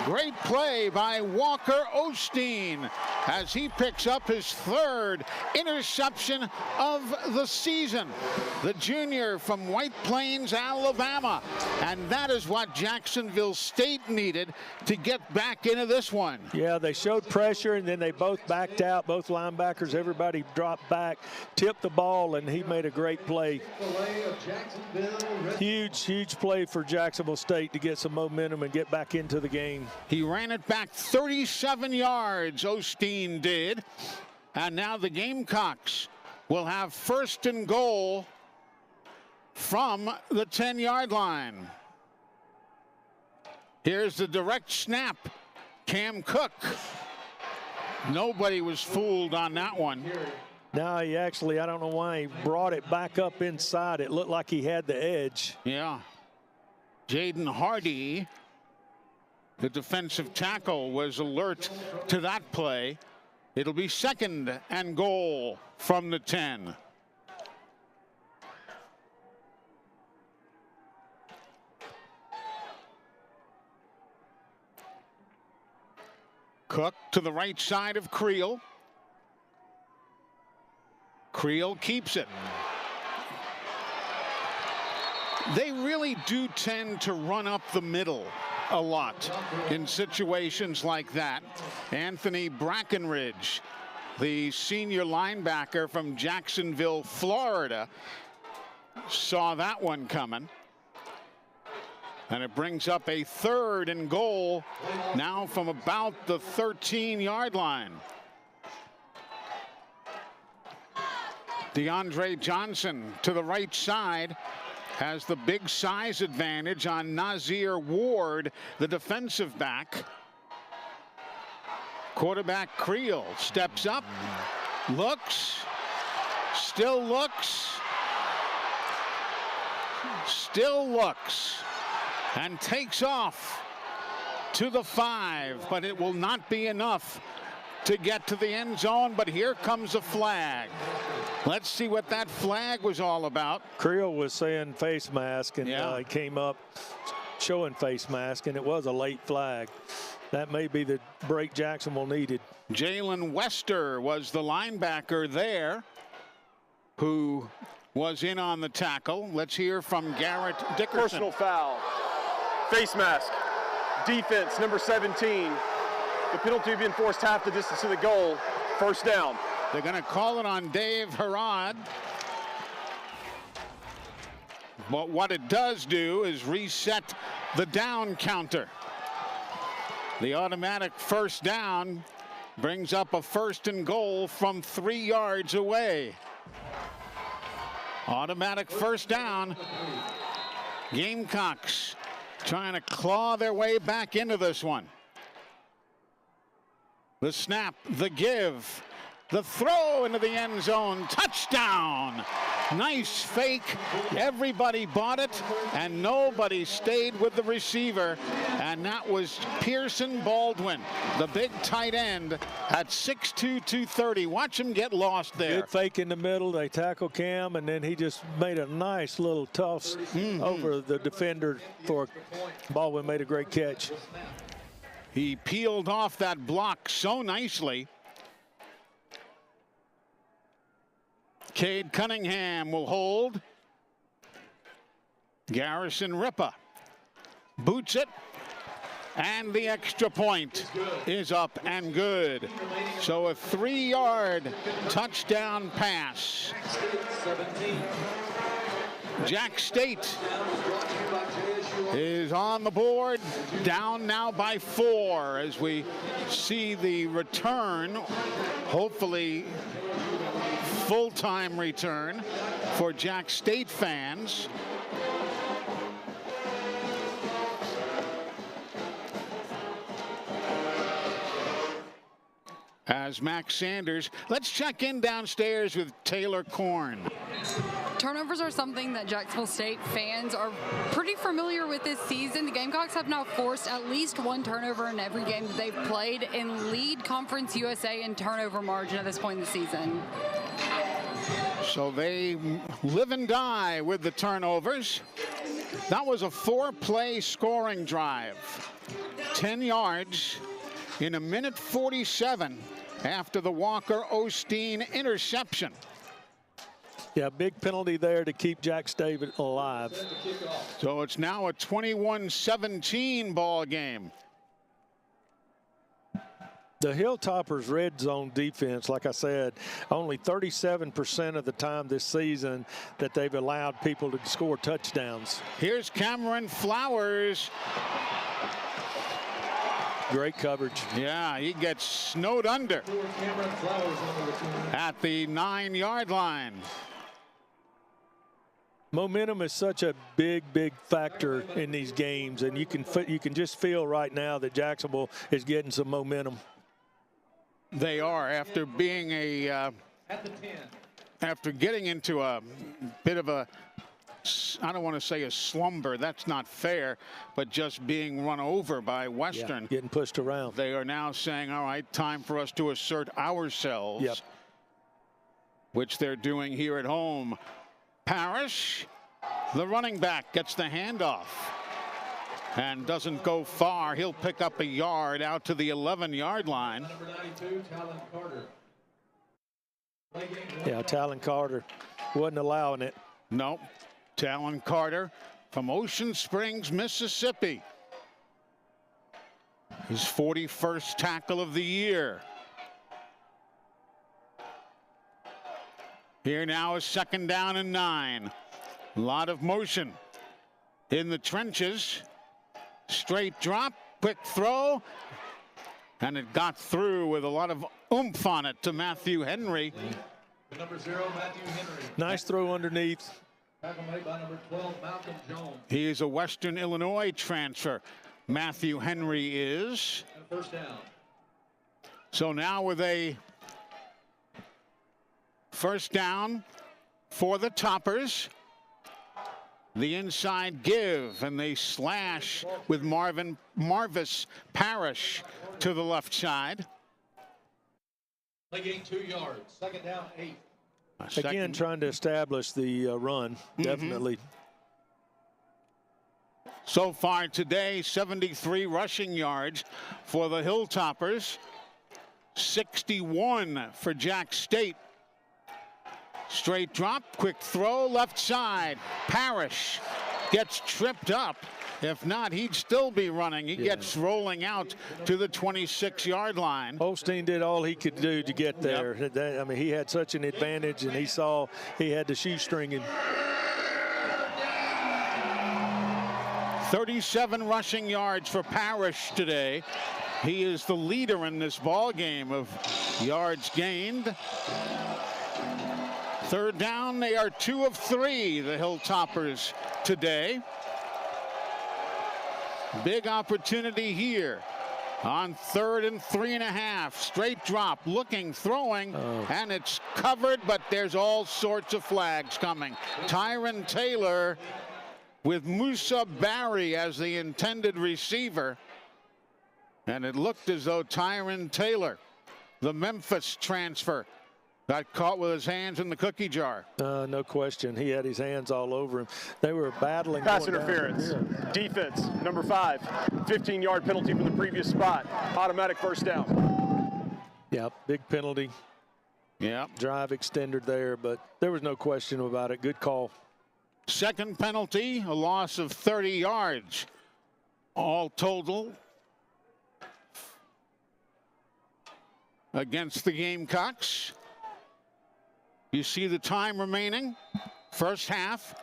S1: Great play by Walker Osteen as he picks up his 3rd interception of the season. The junior from White Plains, Alabama. And that is what Jacksonville State needed to get back into this one.
S2: Yeah, they showed pressure and then they both backed out. Both linebackers, everybody dropped back, tipped the ball, and he made a great play. Huge play for Jacksonville State to get some momentum and get back into the game.
S1: He ran it back 37 yards, Osteen did. And now the Gamecocks will have 1st and goal from the 10-yard line. Here's the direct snap. Cam Cook. Nobody was fooled on that one.
S2: Now he actually, I don't know why he brought it back up inside. It looked like he had the edge.
S1: Yeah. Jaden Hardy, the defensive tackle, was alert to that play. It'll be 2nd and goal from the 10. Cook to the right side of Creel. Creel keeps it. They really do tend to run up the middle a lot in situations like that. Anthony Brackenridge, the senior linebacker from Jacksonville, Florida, saw that one coming. And it brings up a 3rd and goal now from about the 13-yard line. DeAndre Johnson to the right side has the big size advantage on Nazir Ward, the defensive back. Quarterback Creel steps up, looks, still looks, and takes off to the 5, but it will not be enough to get to the end zone. But here comes a flag. Let's see what that flag was all about.
S2: Creel was saying face mask, and he came up showing face mask, and it was a late flag. That may be the break Jacksonville needed.
S1: Jalen Wester was the linebacker there who was in on the tackle. Let's hear from Garrett Dickerson.
S5: Personal foul. Face mask. Defense, number 17. The penalty being forced half the distance to the goal. First down.
S1: They're going to call it on Dave Harrod. But what it does do is reset the down counter. The automatic first down brings up a 1st and goal from 3 yards away. Automatic first down. Gamecocks trying to claw their way back into this one. The snap, the give, the throw into the end zone. Touchdown. Nice fake. Everybody bought it, and nobody stayed with the receiver. And that was Pearson Baldwin, the big tight end at 6'2", 230. Watch him get lost there.
S2: Good fake in the middle. They tackle Cam, and then he just made a nice little toss over the defender for Baldwin. Made a great catch.
S1: He peeled off that block so nicely. Cade Cunningham will hold. Garrison Ripa boots it, and the extra point is up and good. So a 3-yard touchdown pass. Jack State is on the board, down now by 4 as we see the return, hopefully full-time return for Jack State fans. As Max Sanders, let's check in downstairs with Taylor Korn.
S4: Turnovers are something that Jacksonville State fans are pretty familiar with this season. The Gamecocks have now forced at least 1 turnover in every game that they've played and lead Conference USA in turnover margin at this point in the season.
S1: So they live and die with the turnovers. That was a 4-play scoring drive. 10 yards in 1:47 after the Walker Osteen interception.
S2: Yeah, big penalty there to keep Jack State alive.
S1: So it's now a 21-17 ball game.
S2: The Hilltoppers' red zone defense, like I said, only 37% of the time this season that they've allowed people to score touchdowns.
S1: Here's Cameron Flowers.
S2: Great coverage.
S1: Yeah, he gets snowed under at the 9-yard line.
S2: Momentum is such a big factor in these games, and you can just feel right now that Jacksonville is getting some momentum.
S1: They are, after being after getting into a bit of a, I don't want to say a slumber, that's not fair, but just being run over by Western.
S2: Yeah, getting pushed around.
S1: They are now saying, all right, time for us to assert ourselves.
S2: Yep.
S1: Which they're doing here at home. Parrish, the running back, gets the handoff. and doesn't go far. He'll pick up a yard out to the 11-yard line.
S3: Number 92, Talon Carter.
S2: Yeah, Talon Carter wasn't allowing it.
S1: No, Talon Carter from Ocean Springs, Mississippi. His 41st tackle of the year. Here now is 2nd down and 9. A lot of motion in the trenches. Straight drop, quick throw, and it got through with a lot of oomph on it to Matthew Henry.
S3: Number 0, Matthew Henry.
S2: Nice throw underneath.
S3: Tackle made by number 12, Malcolm Jones.
S1: He is a Western Illinois transfer. Matthew Henry is.
S3: And 1st down.
S1: So now with a 1st down for the Toppers. The inside give, and they slash with Marvis Parrish to the left side.
S3: They gain 2 yards. 2nd down, 8.
S2: Again, trying to establish the run, definitely.
S1: So far today, 73 rushing yards for the Hilltoppers, 61 for Jack State. Straight drop, quick throw, left side. Parrish gets tripped up. If not, he'd still be running. He gets rolling out to the 26-yard line.
S2: Holstein did all he could do to get there. I mean, he had such an advantage, and he saw he had the shoestring him.
S1: 37 rushing yards for Parrish today. He is the leader in this ball game of yards gained. 3rd down, they are 2 of 3, the Hilltoppers today. Big opportunity here on 3rd and 3.5. Straight drop, looking, throwing, and it's covered, but there's all sorts of flags coming. Tyron Taylor with Musa Barry as the intended receiver. And it looked as though Tyron Taylor, the Memphis transfer, got caught with his hands in the cookie jar.
S2: No question. He had his hands all over him. They were battling.
S5: Pass interference. Defense, number 5. 15-yard penalty from the previous spot. Automatic 1st down.
S2: Yeah, big penalty.
S1: Yeah.
S2: Drive extender there, but there was no question about it. Good call.
S1: 2nd penalty, a loss of 30 yards. All total against the Gamecocks. You see the time remaining, 1st half.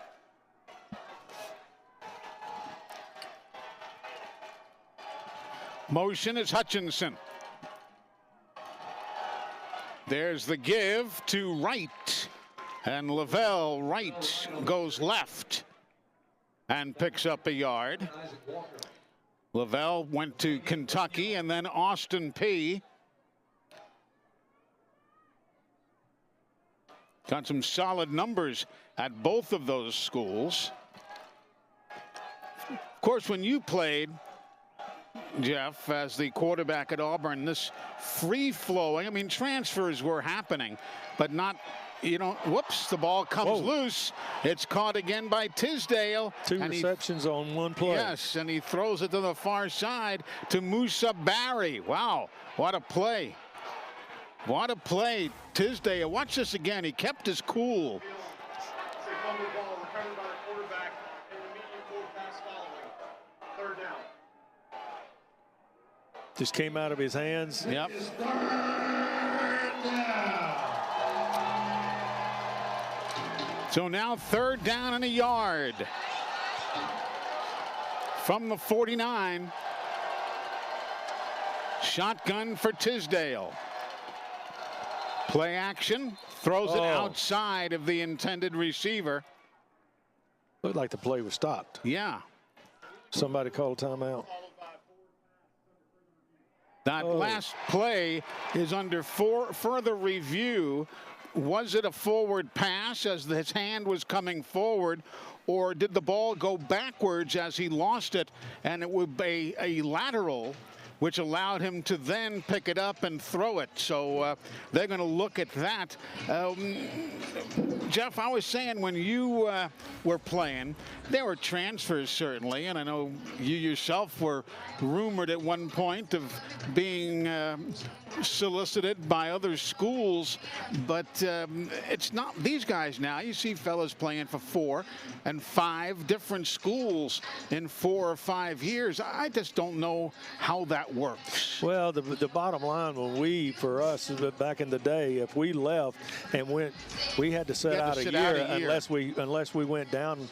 S1: Motion is Hutchinson. There's the give to Wright, and Lavelle Wright goes left and picks up a yard. Lavelle went to Kentucky, and then Austin Peay. Got some solid numbers at both of those schools. Of course, when you played, Jeff, as the quarterback at Auburn, this free-flowing, I mean, transfers were happening, but not, you know, whoops, the ball comes loose. It's caught again by Tisdale.
S2: 2 receptions on 1 play.
S1: Yes, and he throws it to the far side to Musa Barry. Wow, what a play. What a play, Tisdale. Watch this again. He kept his cool.
S2: Just came out of his hands.
S1: Yep. So now 3rd down and a yard from the 49. Shotgun for Tisdale. Play action, throws it outside of the intended receiver.
S2: Looked like the play was stopped.
S1: Yeah.
S2: Somebody called a timeout.
S1: That last play is under further review. Was it a forward pass as his hand was coming forward, or did the ball go backwards as he lost it and it would be a lateral which allowed him to then pick it up and throw it. So they're going to look at that. Jeff, I was saying when you were playing, there were transfers certainly, and I know you yourself were rumored at one point of being solicited by other schools, but it's not these guys now. You see fellas playing for 4 and 5 different schools in 4 or 5 years. I just don't know how that works.
S2: Well, the bottom line, for us back in the day, if we left and went, we had to sit out a year unless we went down,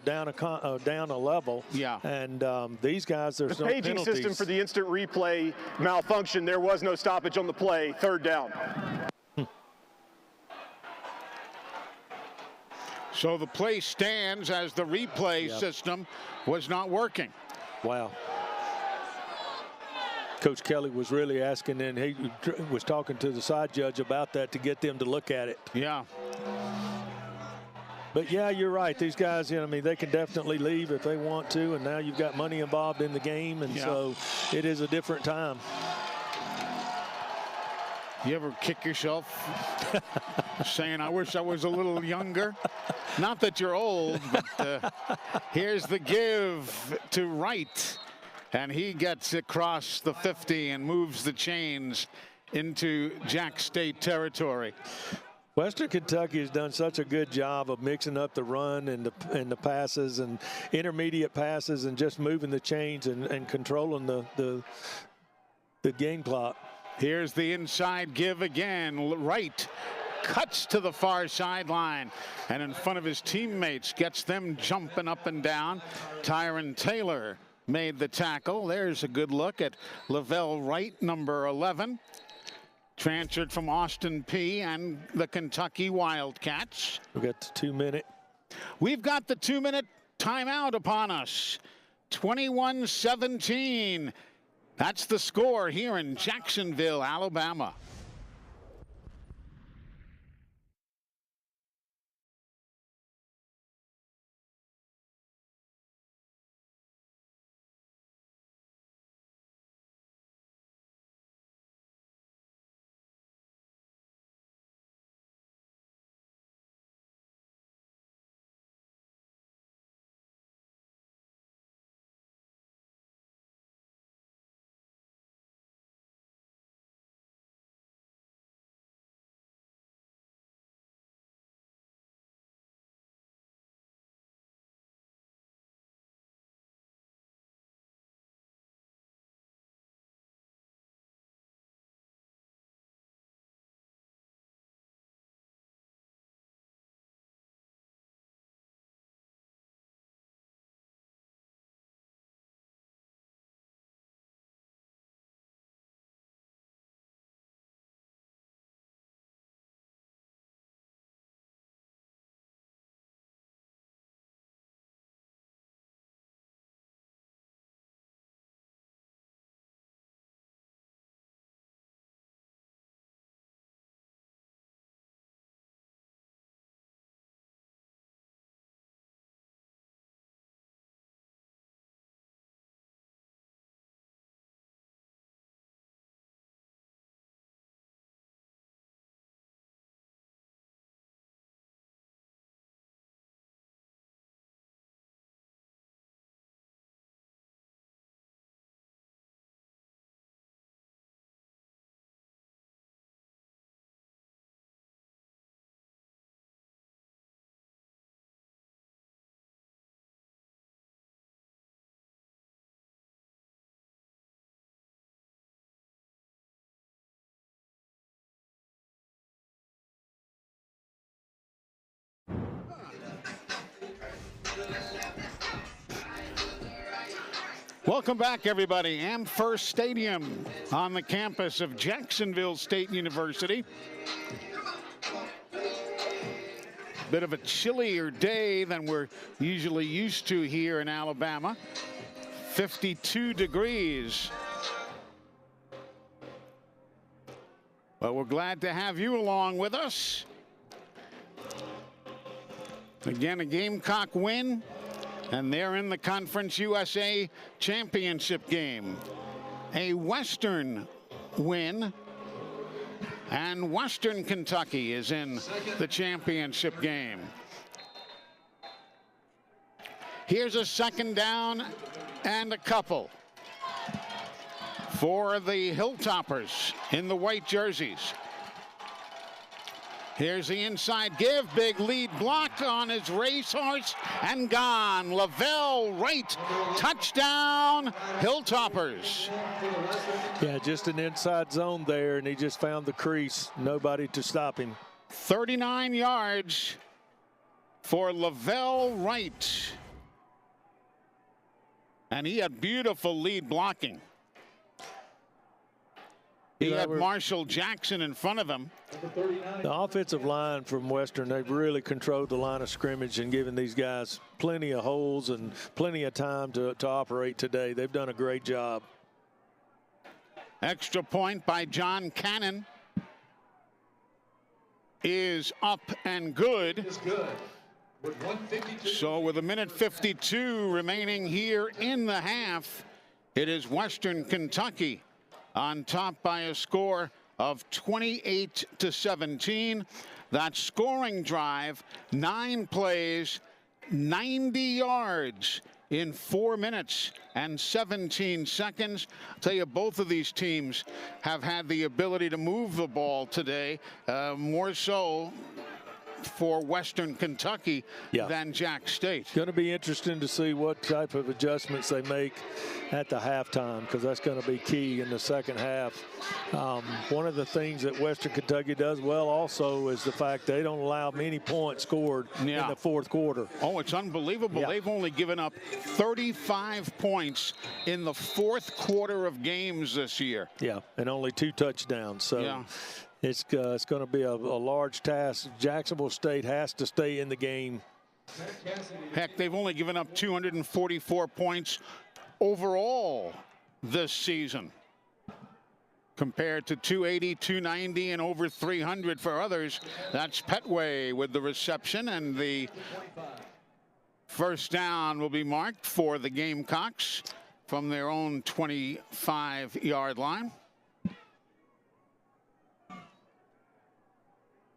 S2: down a level.
S1: Yeah.
S2: And these guys, there's
S5: the
S2: no
S5: paging
S2: penalties.
S5: system for the instant replay malfunction. There was no stoppage on the play. 3rd down.
S1: So the play stands as the replay system was not working.
S2: Wow. Coach Kelly was really asking, and he was talking to the side judge about that to get them to look at it.
S1: Yeah.
S2: But yeah, you're right. These guys, they can definitely leave if they want to, and now you've got money involved in the game, and so it is a different time.
S1: You ever kick yourself saying, I wish I was a little younger? Not that you're old, but here's the give to Wright. And he gets across the 50 and moves the chains into Jack State territory.
S2: Western Kentucky has done such a good job of mixing up the run and the passes and intermediate passes and just moving the chains and controlling the game clock.
S1: Here's the inside give again. Wright cuts to the far sideline and in front of his teammates gets them jumping up and down. Tyron Taylor made the tackle. There's a good look at Lavelle Wright, number 11. Transferred from Austin P and the Kentucky Wildcats.
S2: We've got the 2-minute.
S1: We've got the 2-minute timeout upon us. 21-17. That's the score here in Jacksonville, Alabama. Welcome back, everybody. Amherst Stadium on the campus of Jacksonville State University. Bit of a chillier day than we're usually used to here in Alabama. 52 degrees. Well, we're glad to have you along with us. Again, a Gamecock win, and they're in the Conference USA Championship game. a Western win, and Western Kentucky is in the championship game. Here's a second down and a couple for the Hilltoppers in the white jerseys. Here's the inside give, big lead block on his racehorse, and gone. Lavelle Wright, touchdown, Hilltoppers.
S2: Yeah, just an inside zone there, and he just found the crease. Nobody to stop him.
S1: 39 yards for Lavelle Wright. And he had beautiful lead blocking. He had Marshall Jackson in front of him.
S2: The offensive line from Western, they've really controlled the line of scrimmage and given these guys plenty of holes and plenty of time to operate today. They've done a great job.
S1: Extra point by John Cannon is up and good. So with 1:52 remaining here in the half, it is Western Kentucky on top by a score of 28-17. That scoring drive, 9 plays, 90 yards in 4 minutes and 17 seconds. I'll tell you, both of these teams have had the ability to move the ball today, more so for Western Kentucky than Jack State.
S2: It's going to be interesting to see what type of adjustments they make at the halftime, because that's going to be key in the second half. One of the things that Western Kentucky does well also is the fact they don't allow many points scored in the fourth quarter.
S1: Oh, it's unbelievable. They've only given up 35 points in the fourth quarter of games this year.
S2: Yeah, and only 2 touchdowns. So it's going to be a large task. Jacksonville State has to stay in the game.
S1: Heck, they've only given up 244 points overall this season, compared to 280, 290, and over 300 for others. That's Petway with the reception, and the first down will be marked for the Gamecocks from their own 25-yard line.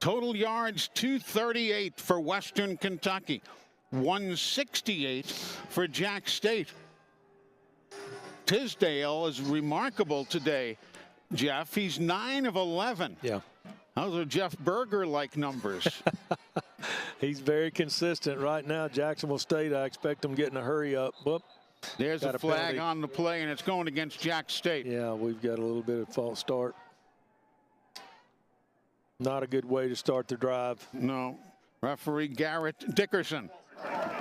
S1: Total yards 238 for Western Kentucky, 168 for Jack State. Tisdale is remarkable today, Jeff. He's 9 of 11.
S2: Yeah.
S1: Those are Jeff Berger-like numbers.
S2: He's very consistent right now. Jacksonville State, I expect them getting a hurry up. Whoop.
S1: There's a flag on the play, and it's going against Jack State.
S2: Yeah, we've got a little bit of false start. Not a good way to start the drive.
S1: No. Referee Garrett Dickerson.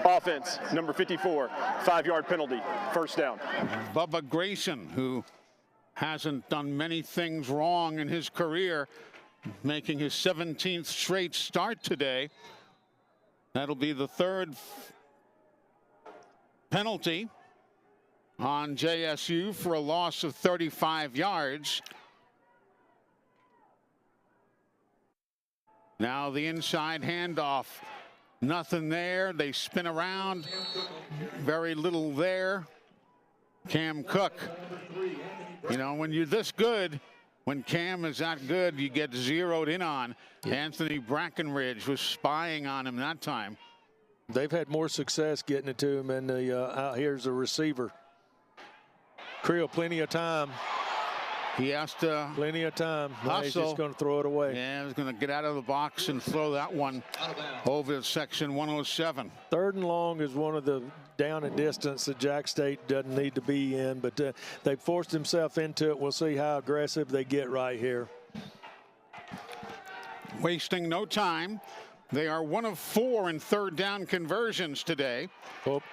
S5: Offense, number 54, 5-yard penalty, first down.
S1: Bubba Grayson, who hasn't done many things wrong in his career, making his 17th straight start today. That'll be the third penalty on JSU for a loss of 35 yards. Now the inside handoff. Nothing there. They spin around. Very little there. Cam Cook. You know, when you're this good, when Cam is that good, you get zeroed in on. Anthony Brackenridge was spying on him that time.
S2: They've had more success getting it to him, and out here's the receiver. Creel, plenty of time.
S1: He has to.
S2: Plenty of time. Now he's just going to throw it away.
S1: Yeah, he's going to get out of the box and throw that one over section 107.
S2: 3rd and long is one of the down and distance that Jack State doesn't need to be in, but they forced himself into it. We'll see how aggressive they get right here.
S1: Wasting no time. They are 1 of 4 in 3rd down conversions today.
S2: Oh.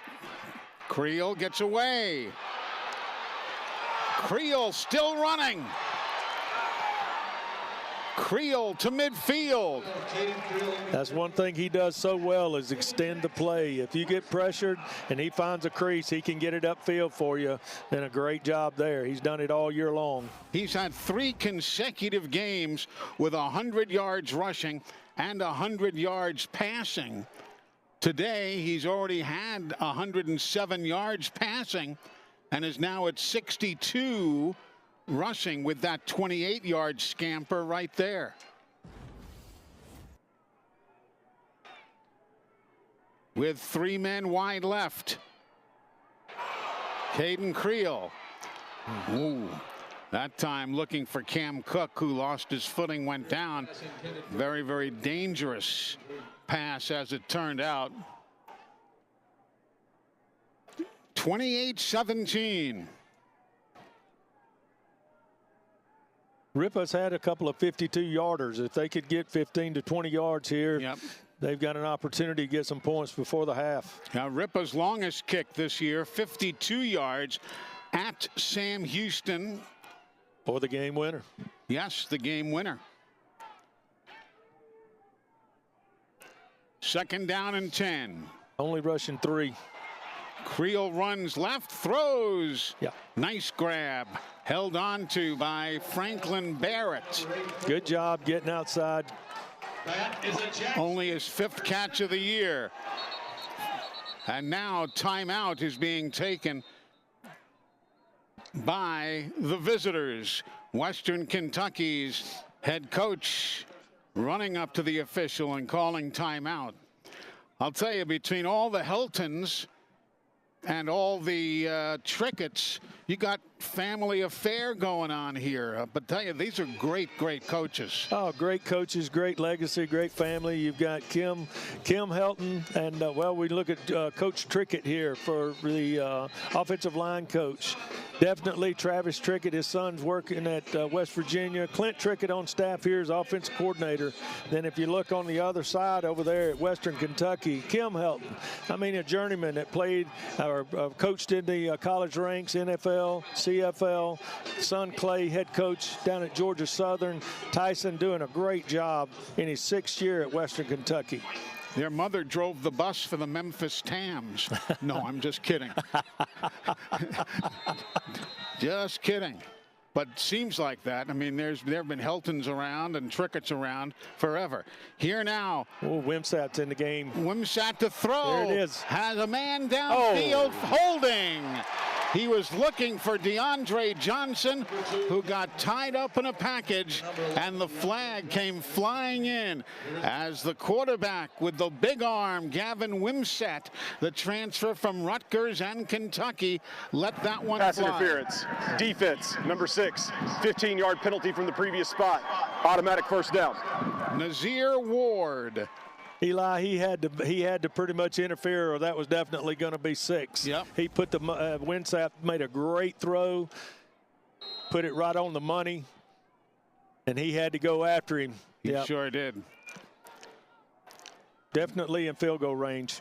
S1: Creel gets away. Creel still running. Creel to midfield.
S2: That's one thing he does so well, is extend the play. If you get pressured and he finds a crease, he can get it upfield for you. And a great job there. He's done it all year long.
S1: He's had 3 consecutive games with 100 yards rushing and 100 yards passing. Today, he's already had 107 yards passing and is now at 62 rushing with that 28-yard scamper right there. With 3 men wide left. Caden Creel. Ooh, that time looking for Cam Cook, who lost his footing, went down. Very, very dangerous pass as it turned out. 28-17.
S2: Ripa's had a couple of 52-yarders. If they could get 15 to 20 yards here, they've got an opportunity to get some points before the half.
S1: Now Ripa's longest kick this year, 52 yards at Sam Houston.
S2: Or the game winner.
S1: Yes, the game winner. 2nd down and 10.
S2: Only rushing 3.
S1: Creel runs left, throws.
S2: Yeah.
S1: Nice grab. Held on to by Franklin Barrett.
S2: Good job getting outside.
S1: Only his 5th catch of the year. And now timeout is being taken by the visitors. Western Kentucky's head coach running up to the official and calling timeout. I'll tell you, between all the Heltons and all the Tricketts, you got family affair going on here. But tell you, these are great, great coaches.
S2: Oh, great coaches, great legacy, great family. You've got Kim Helton, and well, we look at Coach Trickett here for the offensive line coach. Definitely Travis Trickett, his son's working at West Virginia. Clint Trickett on staff here as offensive coordinator. Then if you look on the other side over there at Western Kentucky, Kim Helton. I mean, a journeyman that played or coached in the college ranks, NFL, CFL. Son Clay, head coach down at Georgia Southern. Tyson doing a great job in his 6th year at Western Kentucky.
S1: Their mother drove the bus for the Memphis Tams. No, I'm just kidding. Just kidding. But seems like that. I mean, there have been Heltons around and Tricketts around forever. Here now.
S2: Oh, Wimsat's in the game.
S1: Wimsat to throw.
S2: There it is.
S1: Has a man downfield holding. He was looking for DeAndre Johnson, who got tied up in a package, and the flag came flying in as the quarterback with the big arm, Gavin Wimsat, the transfer from Rutgers and Kentucky, let that one
S5: Pass
S1: fly.
S5: interference. Defense, number 6. 15-yard penalty from the previous spot. Automatic 1st down.
S1: Nazir Ward.
S2: Eli, he had to pretty much interfere, or that was definitely going to be 6.
S1: Yep.
S2: He put the Winsap made a great throw, put it right on the money, and he had to go after him.
S1: He sure did.
S2: Definitely in field goal range.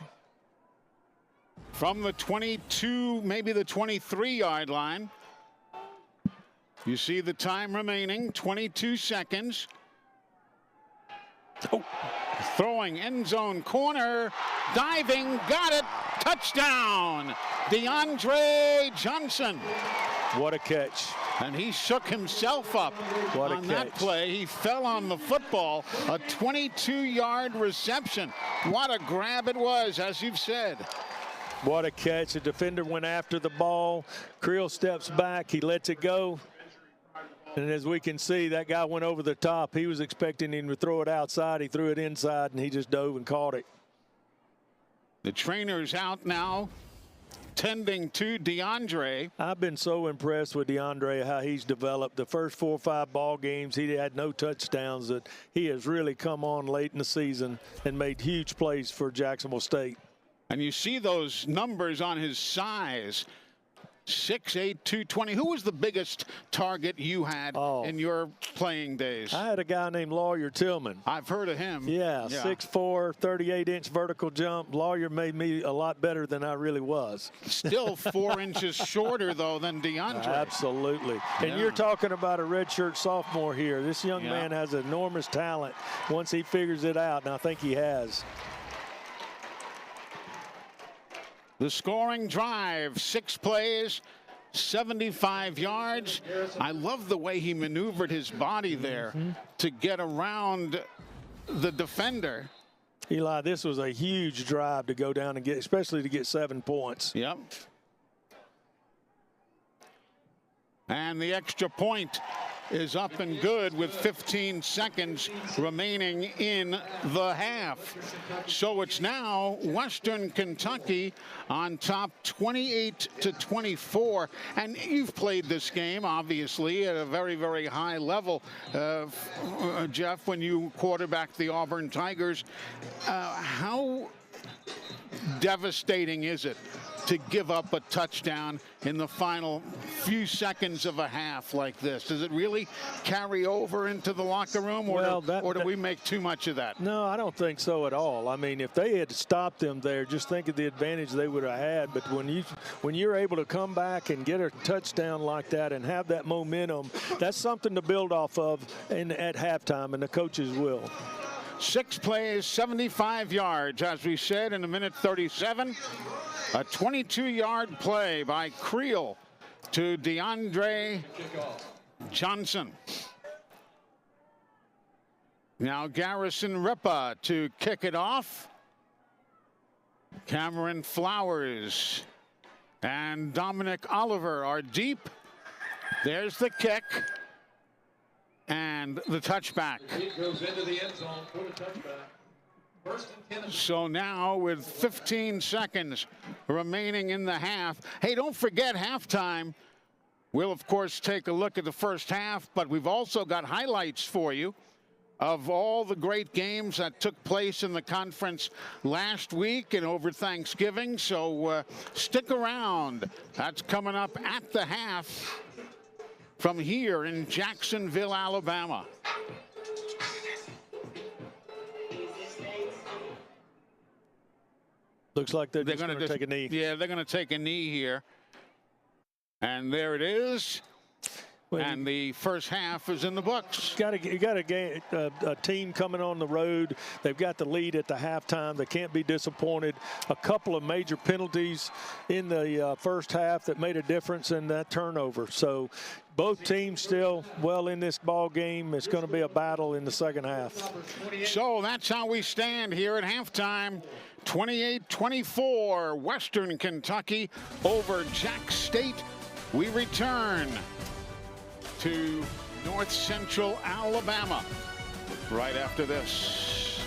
S1: From the 22, maybe the 23-yard line. You see the time remaining, 22 seconds. Oh. Throwing end zone corner, diving, got it, touchdown, DeAndre Johnson.
S2: What a catch.
S1: And he shook himself up on that play. He fell on the football, a 22-yard reception. What a grab it was, as you've said.
S2: What a catch. The defender went after the ball. Creel steps back, he lets it go. And as we can see, that guy went over the top. He was expecting him to throw it outside. He threw it inside, and he just dove and caught it.
S1: The trainer's out now, tending to DeAndre.
S2: I've been so impressed with DeAndre, how he's developed. The first 4 or 5 ball games, he had no touchdowns. That he has really come on late in the season and made huge plays for Jacksonville State.
S1: And you see those numbers on his size. 6'8", 220. Who was the biggest target you had in your playing days?
S2: I had a guy named Lawyer Tillman.
S1: I've heard of him.
S2: Yeah. 6'4", 38-inch vertical jump. Lawyer made me a lot better than I really was.
S1: Still 4 inches shorter, though, than DeAndre.
S2: Absolutely. And you're talking about a redshirt sophomore here. This young man has enormous talent once he figures it out, and I think he has.
S1: The scoring drive, 6 plays, 75 yards. I love the way he maneuvered his body there to get around the defender.
S2: Eli, this was a huge drive to go down and get, especially to get 7 points.
S1: Yep. And the extra point is up and good with 15 seconds remaining in the half. So it's now Western Kentucky on top 28-24. And you've played this game, obviously, at a very, very high level, Jeff, when you quarterback the Auburn Tigers. How devastating is it to give up a touchdown in the final few seconds of a half like this? Does it really carry over into the locker room, or, or do we make too much of that?
S2: No, I don't think so at all. I mean, if they had stopped them there, just think of the advantage they would have had. But when you're able to come back and get a touchdown like that and have that momentum, that's something to build off of at halftime, and the coaches will.
S1: 6 plays, 75 yards, as we said, in a minute 37. A 22-yard play by Creel to DeAndre Johnson. Now Garrison Ripa to kick it off. Cameron Flowers and Dominic Oliver are deep. There's the kick. And the touchback.
S3: It goes into the end zone for the touchback.
S1: So now with 15 seconds remaining in the half. Hey, don't forget halftime. We'll, of course, take a look at the first half, but we've also got highlights for you of all the great games that took place in the conference last week and over Thanksgiving. So stick around. That's coming up at the half from here in Jacksonville, Alabama.
S2: Looks like they're going to take a knee.
S1: Yeah, they're going to take a knee here. And there it is. And the first half is in the books.
S2: You got a team coming on the road. They've got the lead at the halftime. They can't be disappointed. A couple of major penalties in the first half that made a difference in that turnover. So both teams still well in this ball game. It's going to be a battle in the second half.
S1: So that's how we stand here at halftime. 28-24, Western Kentucky over Jack State. We return to North Central Alabama right after this.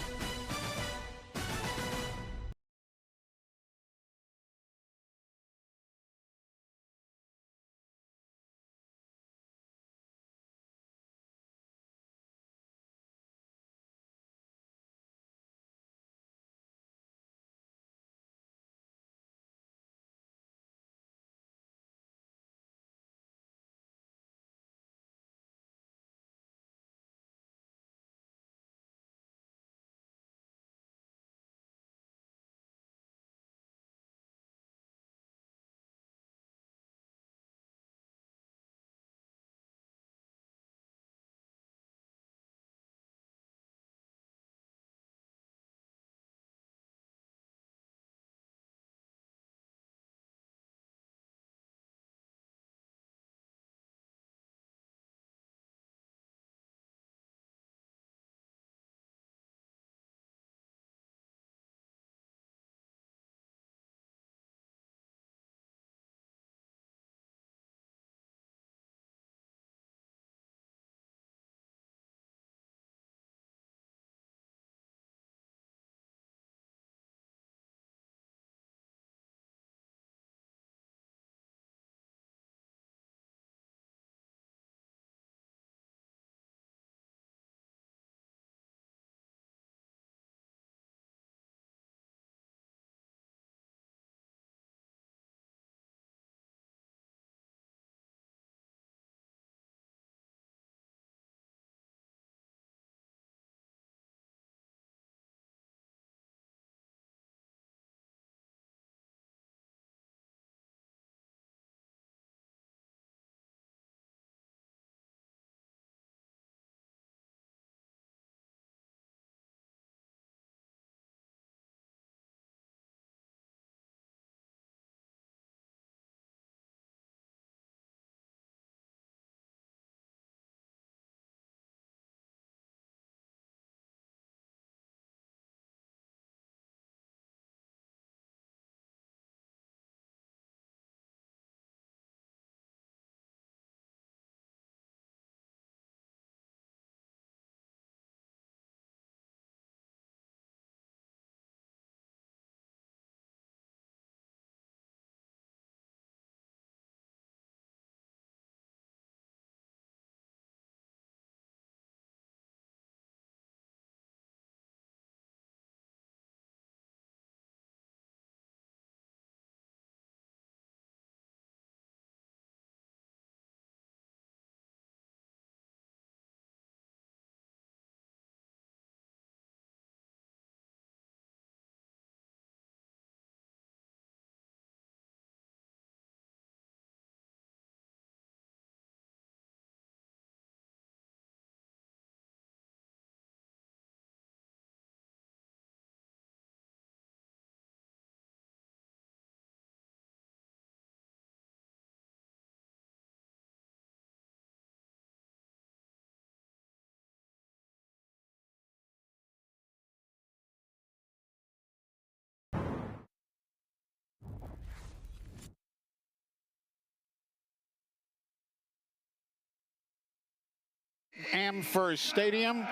S1: Amherst Stadium.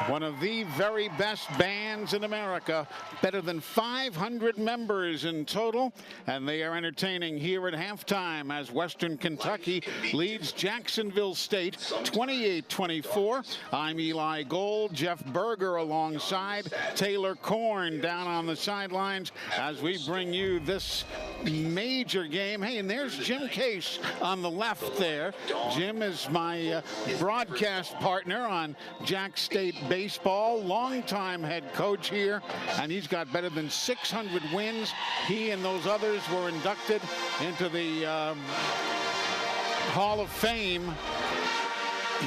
S1: One of the very best bands in America, better than 500 members in total, and they are entertaining here at halftime as Western Kentucky leads Jacksonville State 28-24. I'm Eli Gold, Jeff Berger alongside Taylor Korn down on the sidelines as we bring you this major game. Hey, and there's Jim Case on the left there. Jim is my broadcast partner on Jack State baseball, longtime head coach here, and he's got better than 600 wins. He and those others were inducted into the Hall of Fame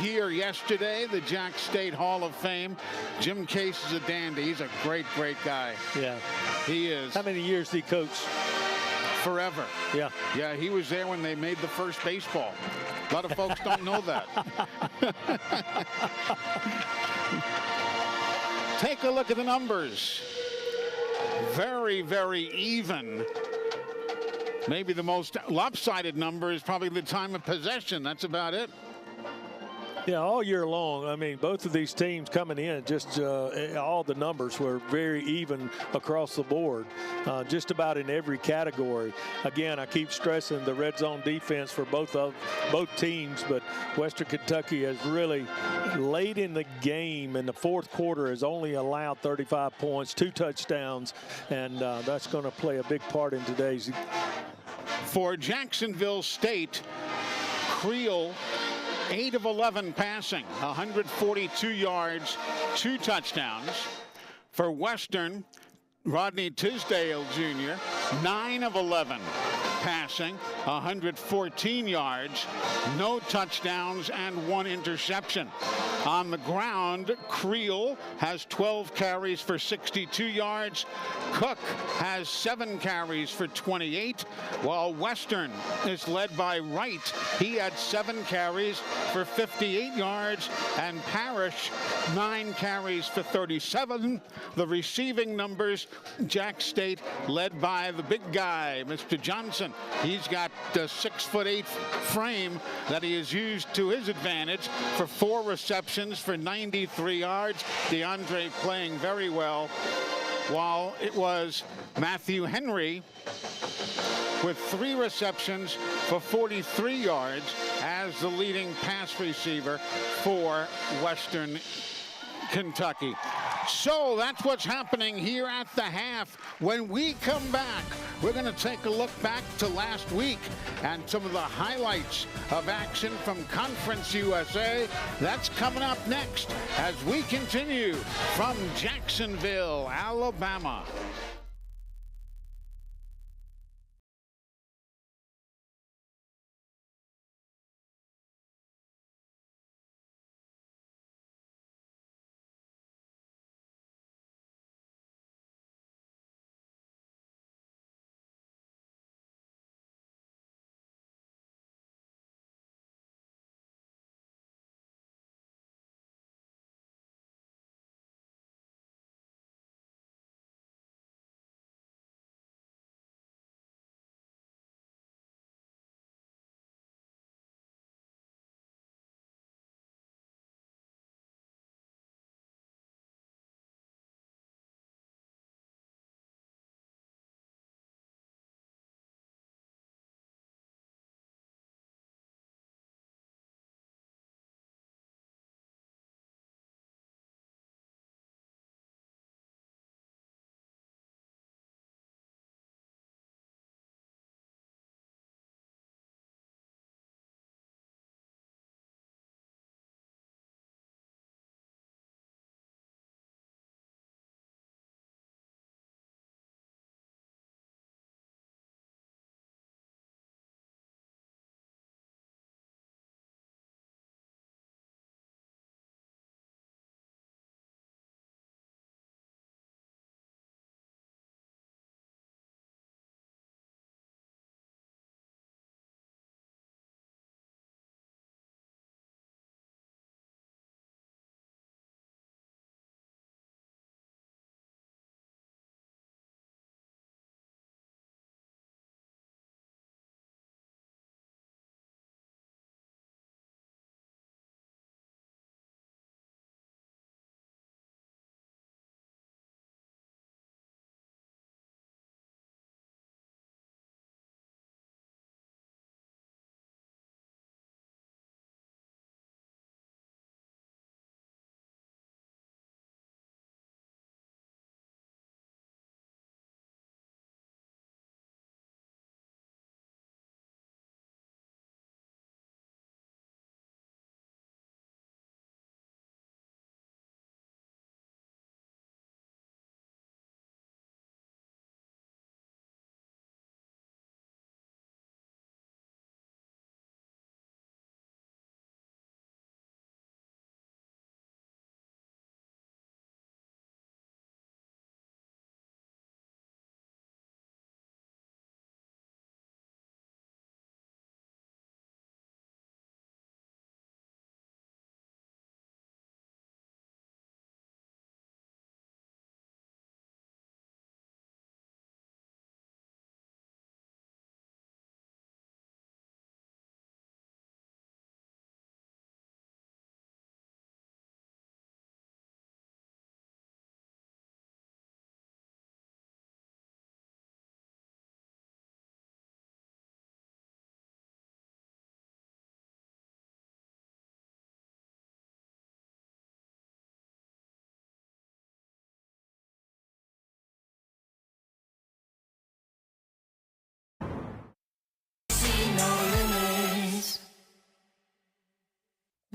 S1: here yesterday, the Jack State Hall of Fame. Jim Case is a dandy. He's a great, great guy.
S2: Yeah.
S1: He is.
S2: How many years did he coach?
S1: Forever.
S2: Yeah.
S1: Yeah, he was there when they made the first baseball. A lot of folks don't know that. Take a look at the numbers. Very, very even. Maybe the most lopsided number is probably the time of possession. That's about it.
S2: Yeah, all year long. I mean, both of these teams coming in, just all the numbers were very even across the board, just about in every category. Again, I keep stressing the red zone defense for both teams, but Western Kentucky has really late in the game in the fourth quarter has only allowed 35 points, 2 touchdowns, and that's going to play a big part in today's.
S1: For Jacksonville State, Creel 8 of 11 passing, 142 yards, 2 touchdowns. For Western, Rodney Tisdale Jr., 9 of 11 passing, 114 yards, no touchdowns, and 1 interception. On the ground, Creel has 12 carries for 62 yards. Cook has 7 carries for 28, while Western is led by Wright. He had 7 carries for 58 yards, and Parrish 9 carries for 37. The receiving numbers, Jack State led by the big guy, Mr. Johnson. He's got a 6'8" frame that he has used to his advantage for 4 receptions for 93 yards. DeAndre playing very well, while it was Matthew Henry with 3 receptions for 43 yards as the leading pass receiver for Western Kentucky. So that's what's happening here at the half. When we come back, we're going to take a look back to last week and some of the highlights of action from Conference USA. That's coming up next as we continue from Jacksonville, Alabama.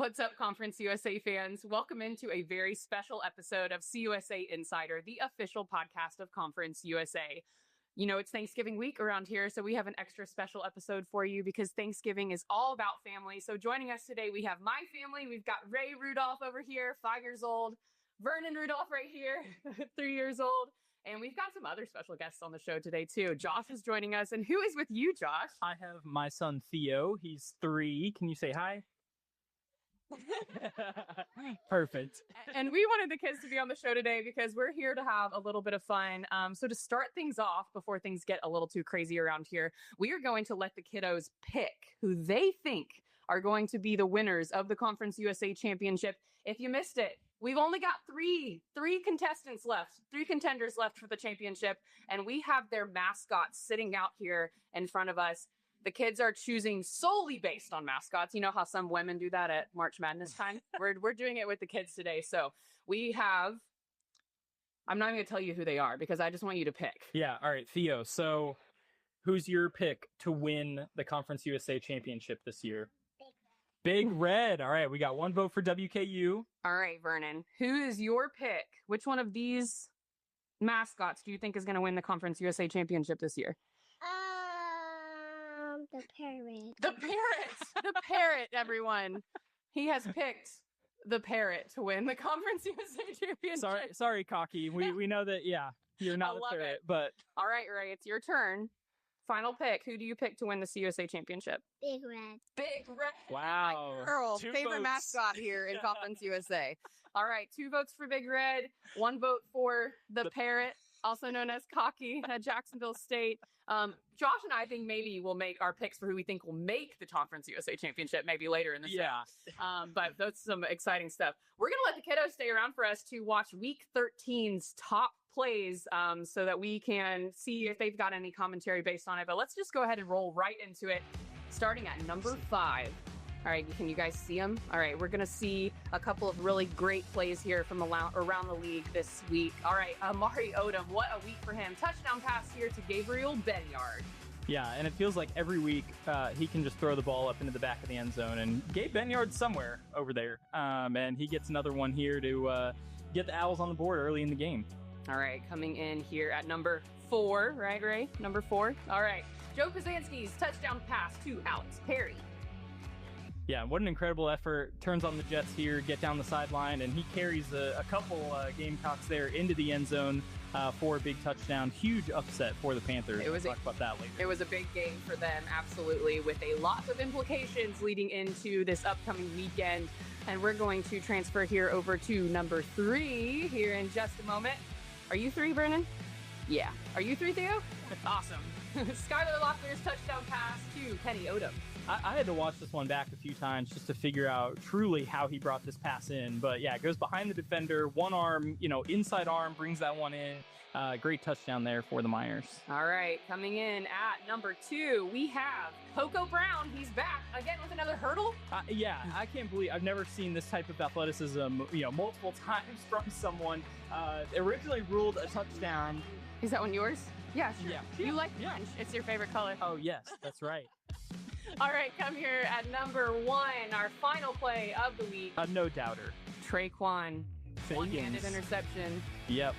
S12: What's up, Conference USA fans? Welcome into a very special episode of CUSA Insider, the official podcast of Conference USA. You know, it's Thanksgiving week around here, so we have an extra special episode for you because Thanksgiving is all about family. So joining us today, we have my family. We've got Ray Rudolph over here, 5 years old. Vernon Rudolph right here, 3 years old. And we've got some other special guests on the show today, too. Josh is joining us. And who is with you, Josh?
S13: I have my son, Theo. He's 3. Can you say hi? Perfect.
S12: And we wanted the kids to be on the show today because we're here to have a little bit of fun. So to start things off, before things get a little too crazy around here, we are going to let the kiddos pick who they think are going to be the winners of the Conference USA Championship. If you missed it, we've only got three contestants left, 3 contenders left for the championship, and we have their mascots sitting out here in front of us. The kids are choosing solely based on mascots. You know how some women do that at March Madness time? We're doing it with the kids today. So we have, I'm not even going to tell you who they are because I just want you to pick.
S13: Yeah, all right, Theo. So who's your pick to win the Conference USA Championship this year? Big Red. All right, we got 1 vote for WKU.
S12: All right, Vernon. Who is your pick? Which one of these mascots do you think is going to win the Conference USA Championship this year?
S14: The parrot.
S12: The parrot. The parrot, everyone. He has picked the parrot to win the Conference USA Championship.
S13: Sorry, Cocky. We know that, yeah, you're not the parrot, but...
S12: All right, Ray, it's your turn. Final pick. Who do you pick to win the CUSA Championship?
S14: Big Red.
S12: Big Red.
S13: Wow.
S12: My girl,
S13: 2
S12: favorite
S13: votes.
S12: mascot here in Conference USA. All right, 2 votes for Big Red, 1 vote for the parrot, also known as Cocky at Jacksonville State. Josh and I think maybe we'll make our picks for who we think will make the Conference USA Championship maybe later in the show.
S13: Yeah.
S12: But that's some exciting stuff. We're going to let the kiddos stay around for us to watch Week 13's top plays so that we can see if they've got any commentary based on it. But let's just go ahead and roll right into it, starting at number 5. All right, can you guys see them? All right, we're going to see a couple of really great plays here from around the league this week. All right, Amari Odom, what a week for him. Touchdown pass here to Gabriel Benyard.
S13: Yeah, and it feels like every week he can just throw the ball up into the back of the end zone. And Gabe Benyard's somewhere over there. And he gets another one here to get the Owls on the board early in the game.
S12: All right, coming in here at number 4, right, Ray? Number 4. All right, Joe Krasinski's touchdown pass to Alex Perry.
S13: Yeah, what an incredible effort. Turns on the Jets here, get down the sideline, and he carries a couple Gamecocks there into the end zone for a big touchdown. Huge upset for the Panthers. We'll talk about that later.
S12: It was a big game for them, absolutely, with a lot of implications leading into this upcoming weekend. And we're going to transfer here over to number 3 here in just a moment. Are you 3, Brennan? Yeah. Are you 3, Theo? Awesome. Skylar Loeffler's touchdown pass to Kenny Odom.
S13: I had to watch this one back a few times just to figure out truly how he brought this pass in. But yeah, it goes behind the defender, one arm, inside arm, brings that one in. Great touchdown there for the Miners.
S12: All right, coming in at number 2, we have Coco Brown. He's back again with another hurdle.
S13: Yeah, I can't believe I've never seen this type of athleticism, multiple times from someone. Originally ruled a touchdown.
S12: Is that one yours? Yeah, sure.
S13: Yeah.
S12: You like orange. It's your favorite color.
S13: Oh, yes, that's right.
S12: All right, come here at number 1, our final play of the week.
S13: No doubter.
S12: Traquan, one-handed interception.
S13: Yep.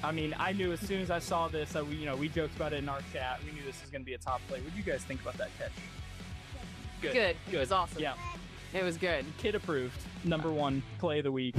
S13: I mean, I knew as soon as I saw this, we joked about it in our chat. We knew this was going to be a top play. What did you guys think about that catch?
S12: Good. It was awesome.
S13: Yeah.
S12: It was good.
S13: Kid approved. Number 1 play of the week.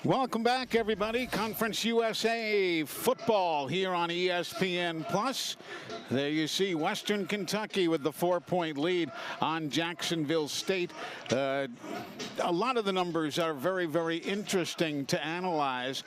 S1: Welcome back, everybody. Conference USA football here on ESPN Plus. There you see Western Kentucky with the 4-point lead on Jacksonville State. A lot of the numbers are very, very interesting to analyze,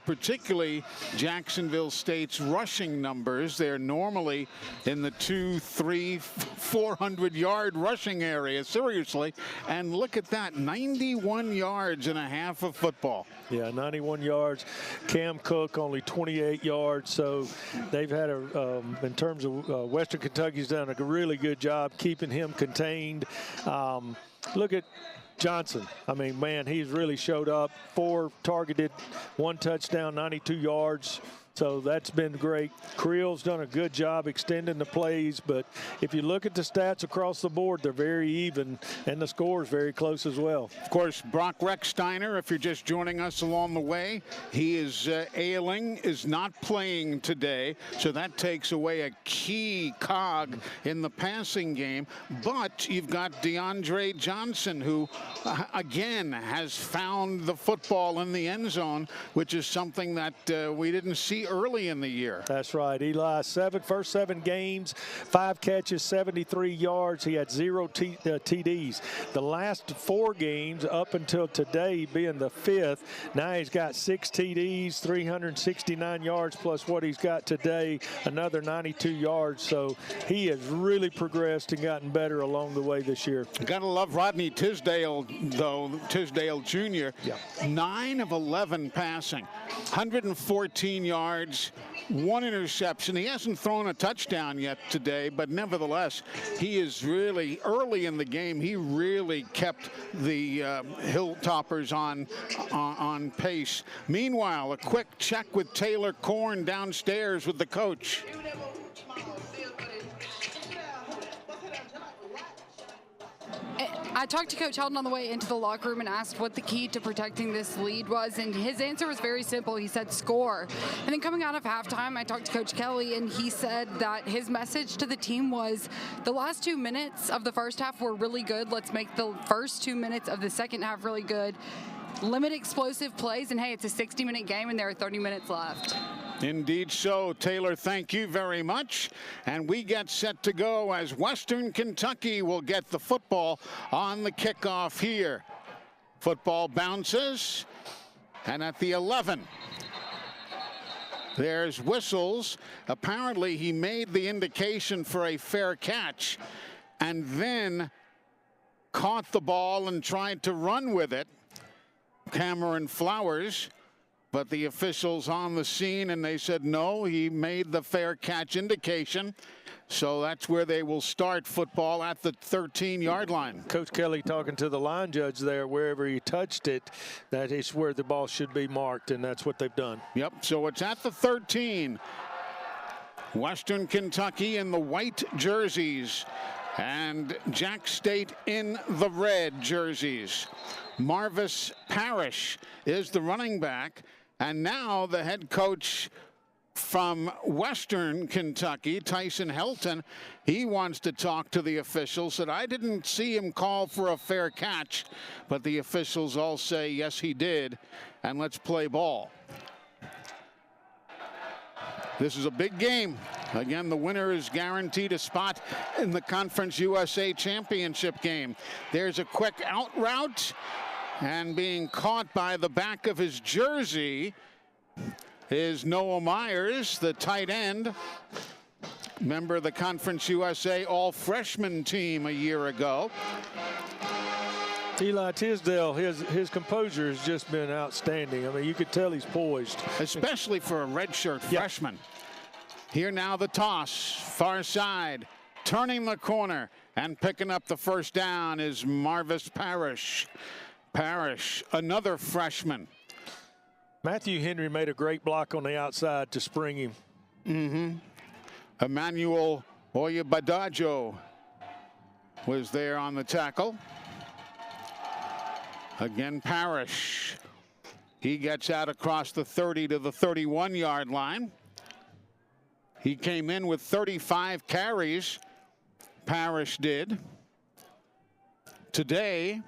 S1: particularly Jacksonville State's rushing numbers. They're normally in the 400-yard rushing area, seriously. And look at that, 91 yards and a half of football.
S2: Yeah, 91 yards. Cam Cook only 28 yards. So they've had in terms of Western Kentucky's done a really good job keeping him contained. Look at Johnson. I mean, man, he's really showed up. 4 targeted, 1 touchdown, 92 yards. So that's been great. Creel's done a good job extending the plays, but if you look at the stats across the board, they're very even, and the score is very close as well.
S1: Of course, Brock Rechsteiner, if you're just joining us along the way, he is ailing, is not playing today, so that takes away a key cog in the passing game. But you've got DeAndre Johnson, who, again, has found the football in the end zone, which is something that we didn't see early in the year.
S2: That's right. Eli, first 7 games, 5 catches, 73 yards. He had 0 TDs. The last 4 games up until today being the 5th, now he's got 6 TDs, 369 yards plus what he's got today, another 92 yards. So he has really progressed and gotten better along the way this year.
S1: Gotta love Rodney Tisdale, though, Tisdale Jr.
S2: Yeah.
S1: 9 of 11 passing, 114 yards. 1 interception. He hasn't thrown a touchdown yet today, but nevertheless, he is really early in the game. He really kept the Hilltoppers on pace. Meanwhile, a quick check with Taylor Korn downstairs with the coach.
S4: I talked to Coach Helton on the way into the locker room and asked what the key to protecting this lead was, and his answer was very simple. He said score. And then coming out of halftime, I talked to Coach Kelly, and he said that his message to the team was the last 2 minutes of the first half were really good. Let's make the first 2 minutes of the second half really good. Limit explosive plays, and hey, it's a 60-minute game, and there are 30 minutes left.
S1: Indeed so. Taylor, thank you very much. And we get set to go as Western Kentucky will get the football on the kickoff here. Football bounces, and at the 11, there's whistles. Apparently, he made the indication for a fair catch and then caught the ball and tried to run with it. Cameron Flowers. But the officials on the scene, and they said no, he made the fair catch indication. So that's where they will start football at the 13-yard line.
S2: Coach Kelly talking to the line judge there, wherever he touched it, that is where the ball should be marked, and that's what they've done.
S1: Yep, so it's at the 13. Western Kentucky in the white jerseys and Jack State in the red jerseys. Marvis Parrish is the running back. And now the head coach from Western Kentucky, Tyson Helton, he wants to talk to the officials. Said, I didn't see him call for a fair catch, but the officials all say, yes, he did, and let's play ball. This is a big game. Again, the winner is guaranteed a spot in the Conference USA Championship game. There's a quick out route. And being caught by the back of his jersey is Noah Myers, the tight end. Member of the Conference USA All-Freshman team a year ago.
S2: Eli Tisdale, his composure has just been outstanding. I mean, you could tell he's poised.
S1: Especially for a redshirt freshman. Here now the toss, far side, turning the corner, and picking up the first down is Marvis Parrish. Parrish, another freshman.
S2: Matthew Henry made a great block on the outside to spring him.
S1: Emmanuel Oyebadajo was there on the tackle. Again, Parrish. He gets out across the 30 to the 31-yard line. He came in with 35 carries. Parrish did. Today,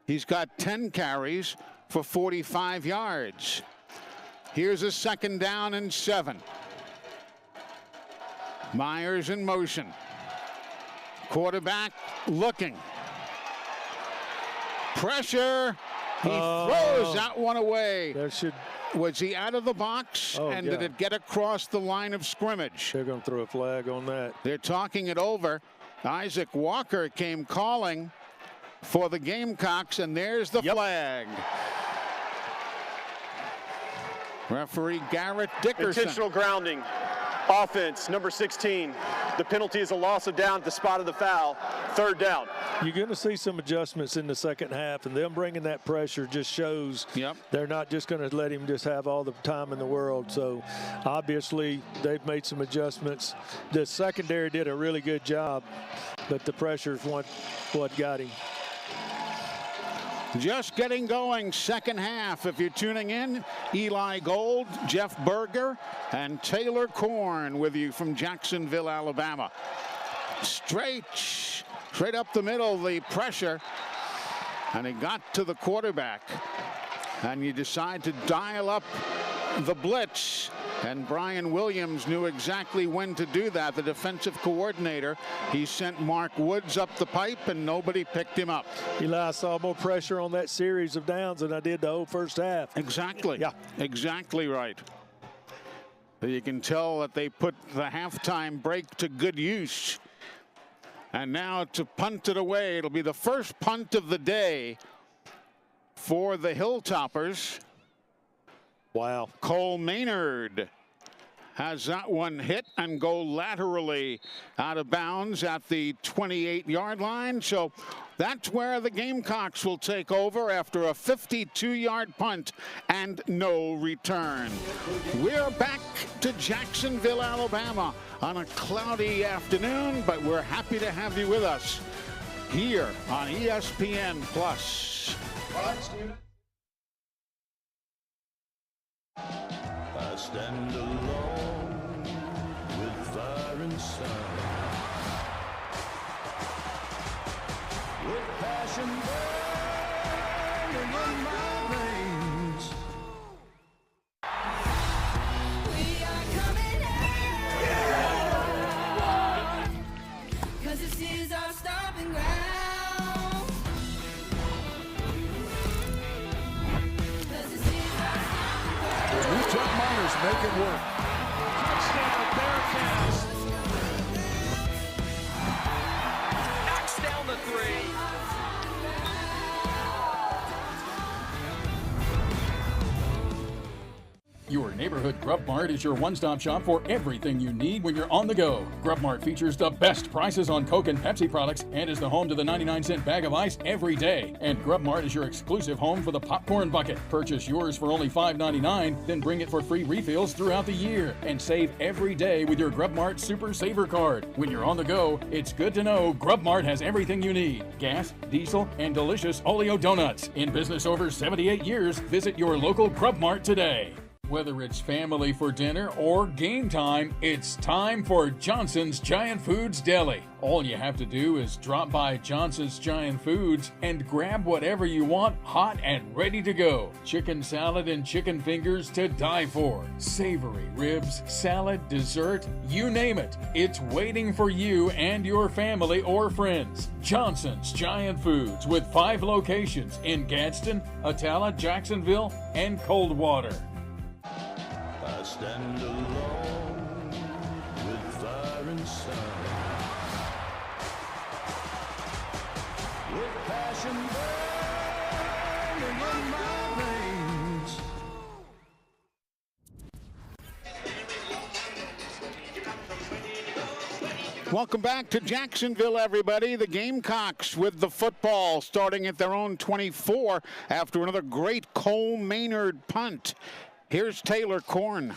S1: he's got 10 carries for 45 yards. Here's a 2nd down and 7. Myers in motion. Quarterback looking. Pressure. He throws that one away. Was he out of the box? And did it get across the line of scrimmage?
S2: They're going to throw a flag on that.
S1: They're talking it over. Isaac Walker came calling for the Gamecocks, and there's the flag. Referee Garrett Dickerson.
S5: Intentional grounding. Offense, number 16. The penalty is a loss of down at the spot of the foul. 3rd down.
S2: You're going to see some adjustments in the second half, and them bringing that pressure just shows they're not just going to let him just have all the time in the world. So obviously they've made some adjustments. The secondary did a really good job, but the pressure is what got him.
S1: Just getting going, second half. If you're tuning in, Eli Gold, Jeff Berger, and Taylor Korn with you from Jacksonville, Alabama. Straight up the middle, the pressure. And he got to the quarterback. And you decide to dial up the blitz. And Brian Williams knew exactly when to do that, the defensive coordinator. He sent Mark Woods up the pipe, and nobody picked him up.
S2: Eli, I saw more pressure on that series of downs than I did the whole first half.
S1: Exactly. Yeah. Exactly right. You can tell that they put the halftime break to good use. And now to punt it away. It'll be the first punt of the day for the Hilltoppers.
S2: Wow.
S1: Cole Maynard has that one hit and go laterally out of bounds at the 28-yard line. So that's where the Gamecocks will take over after a 52-yard punt and no return. We're back to Jacksonville, Alabama on a cloudy afternoon, but we're happy to have you with us here on ESPN+.
S8: I stand alone with fire inside, with passion burning in my veins. We are coming out, 'cause this is our stomping ground.
S1: Chuck Myers make it work.
S3: Touchdown, Bearcats. Knocks down the 3.
S7: Your neighborhood Grub Mart is your one-stop shop for everything you need when you're on the go. Grub Mart features the best prices on Coke and Pepsi products and is the home to the 99-cent bag of ice every day. And Grub Mart is your exclusive home for the popcorn bucket. Purchase yours for only $5.99, then bring it for free refills throughout the year. And save every day with your Grub Mart Super Saver card. When you're on the go, it's good to know Grub Mart has everything you need. Gas, diesel, and delicious Oleo donuts. In business over 78 years, visit your local Grub Mart today. Whether it's family for dinner or game time, it's time for Johnson's Giant Foods Deli. All you have to do is drop by Johnson's Giant Foods and grab whatever you want hot and ready to go. Chicken salad and chicken fingers to die for. Savory ribs, salad, dessert, you name it. It's waiting for you and your family or friends. Johnson's Giant Foods with 5 locations in Gadsden, Atala, Jacksonville, and Coldwater.
S8: I stand alone with fire inside, with passion burning in my veins.
S1: Welcome back to Jacksonville, everybody. The Gamecocks with the football starting at their own 24 after another great Cole Maynard punt. Here's Taylor Korn.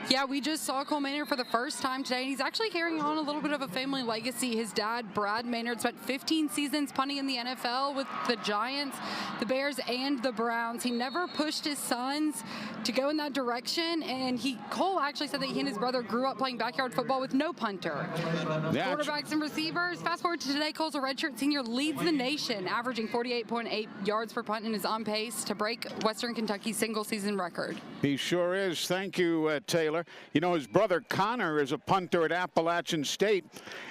S4: Yeah, we just saw Cole Maynard for the first time today, and he's actually carrying on a little bit of a family legacy. His dad, Brad Maynard, spent 15 seasons punting in the NFL with the Giants, the Bears, and the Browns. He never pushed his sons to go in that direction, and Cole actually said that he and his brother grew up playing backyard football with no punter.
S1: Yeah.
S4: Quarterbacks and receivers. Fast forward to today, Cole's a redshirt senior, leads the nation, averaging 48.8 yards per punt, and is on pace to break Western Kentucky's single-season record.
S1: He sure is. Thank you, Taylor. You know, his brother Connor is a punter at Appalachian State,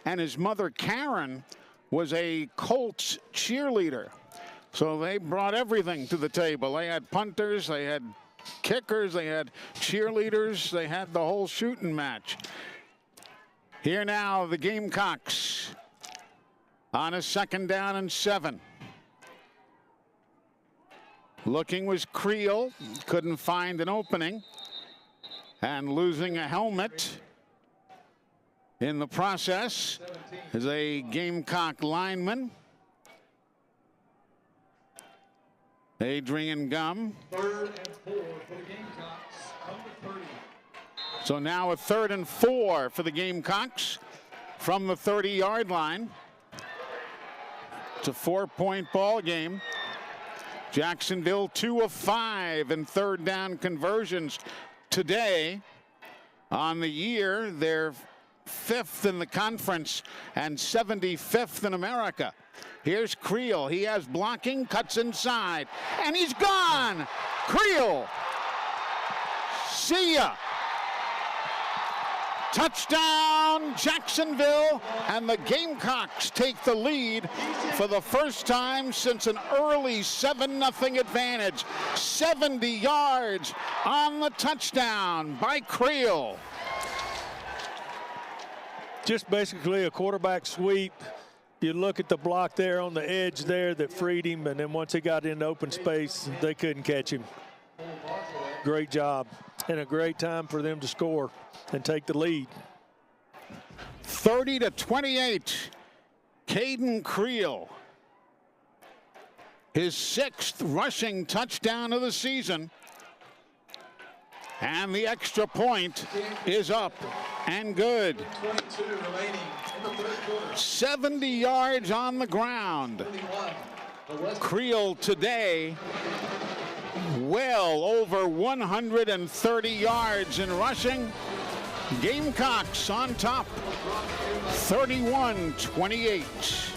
S1: and his mother Karen was a Colts cheerleader. So they brought everything to the table. They had punters, they had kickers, they had cheerleaders, they had the whole shooting match. Here now, the Gamecocks on a 2nd down and 7. Looking was Creel, couldn't find an opening, and losing a helmet in the process is a Gamecock lineman, Adrian Gum.
S3: 3rd and 4 for the Gamecocks from the 30.
S1: So now a 3rd and 4 for the Gamecocks from the 30-yard line. It's a 4-point ball game. Jacksonville 2 of 5 in 3rd down conversions today. On the year, they're 5th in the conference and 75th in America. Here's Creel. He has blocking, cuts inside, and he's gone. Creel. See ya. Touchdown, Jacksonville, and the Gamecocks take the lead for the first time since an early 7-0 advantage. 70 yards on the touchdown by Creel.
S2: Just basically a quarterback sweep. You look at the block there on the edge there that freed him, and then once he got into open space, they couldn't catch him. Great job, and a great time for them to score and take the lead.
S1: 30-28, Caden Creel. His 6th rushing touchdown of the season. And the extra point is up and good.
S3: 22 remaining in the 3rd quarter.
S1: 70 yards on the ground. Creel today well over 130 yards in rushing. Gamecocks on top, 31-28.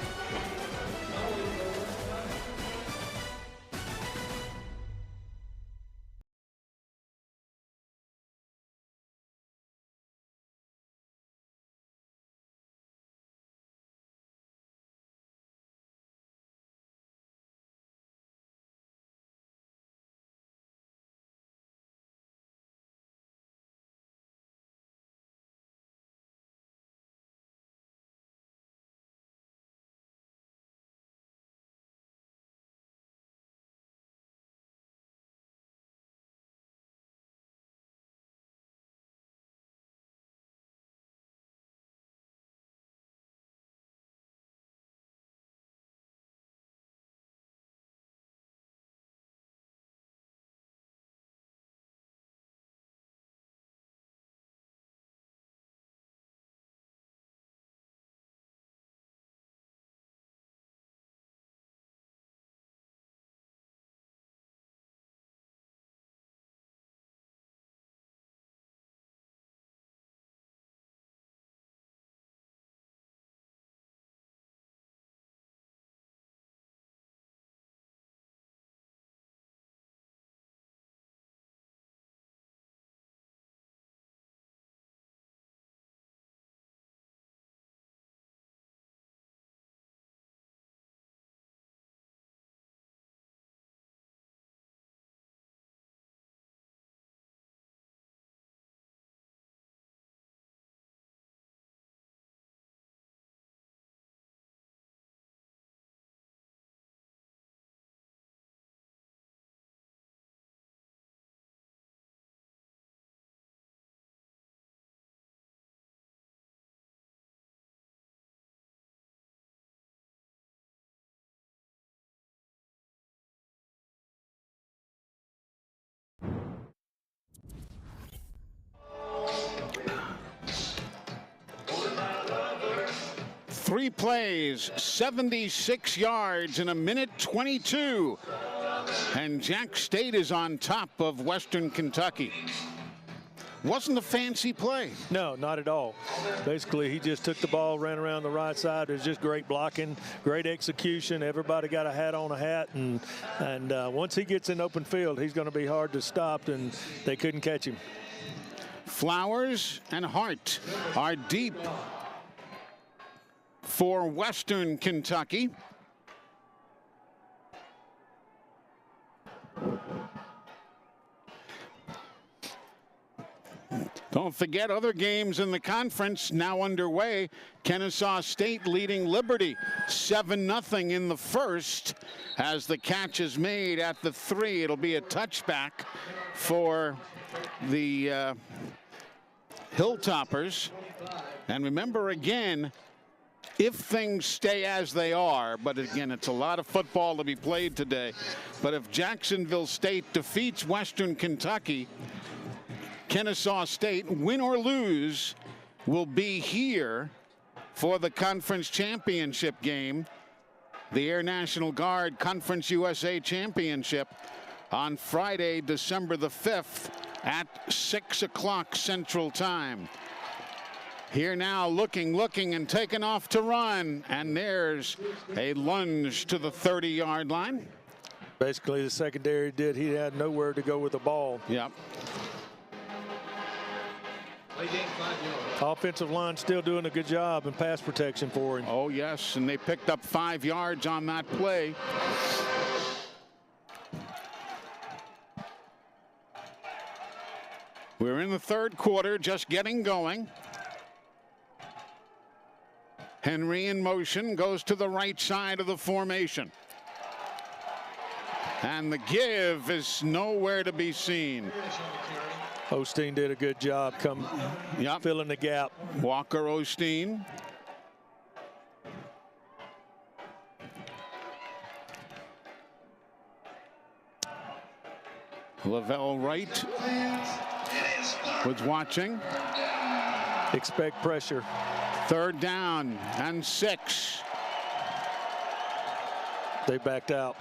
S1: 3 plays, 76 yards in a minute 22. And Jack State is on top of Western Kentucky. Wasn't a fancy play.
S2: No, not at all. Basically, he just took the ball, ran around the right side. It was just great blocking, great execution. Everybody got a hat on a hat. And once he gets in open field, he's going to be hard to stop, and they couldn't catch him.
S1: Flowers and Hart are deep for Western Kentucky. Don't forget other games in the conference now underway. Kennesaw State leading Liberty 7-0 in the first as the catch is made at the 3. It'll be a touchback for the Hilltoppers. And remember again, if things stay as they are, but again, it's a lot of football to be played today. But if Jacksonville State defeats Western Kentucky, Kennesaw State, win or lose, will be here for the conference championship game, the Air National Guard Conference USA Championship, on Friday, December the 5th at 6 o'clock Central Time. Here now, looking, and taking off to run. And there's a lunge to the 30-yard line.
S2: Basically, the secondary did. He had nowhere to go with the ball.
S1: Yep.
S2: Offensive line still doing a good job in pass protection for him.
S1: Oh, yes, and they picked up 5 yards on that play. We're in the third quarter, just getting going. Henry in motion, goes to the right side of the formation. And the give is nowhere to be seen.
S2: Osteen did a good job filling the gap.
S1: Walker Osteen. Lavelle Wright was watching.
S2: Expect pressure.
S1: 3rd down and 6.
S2: They backed out.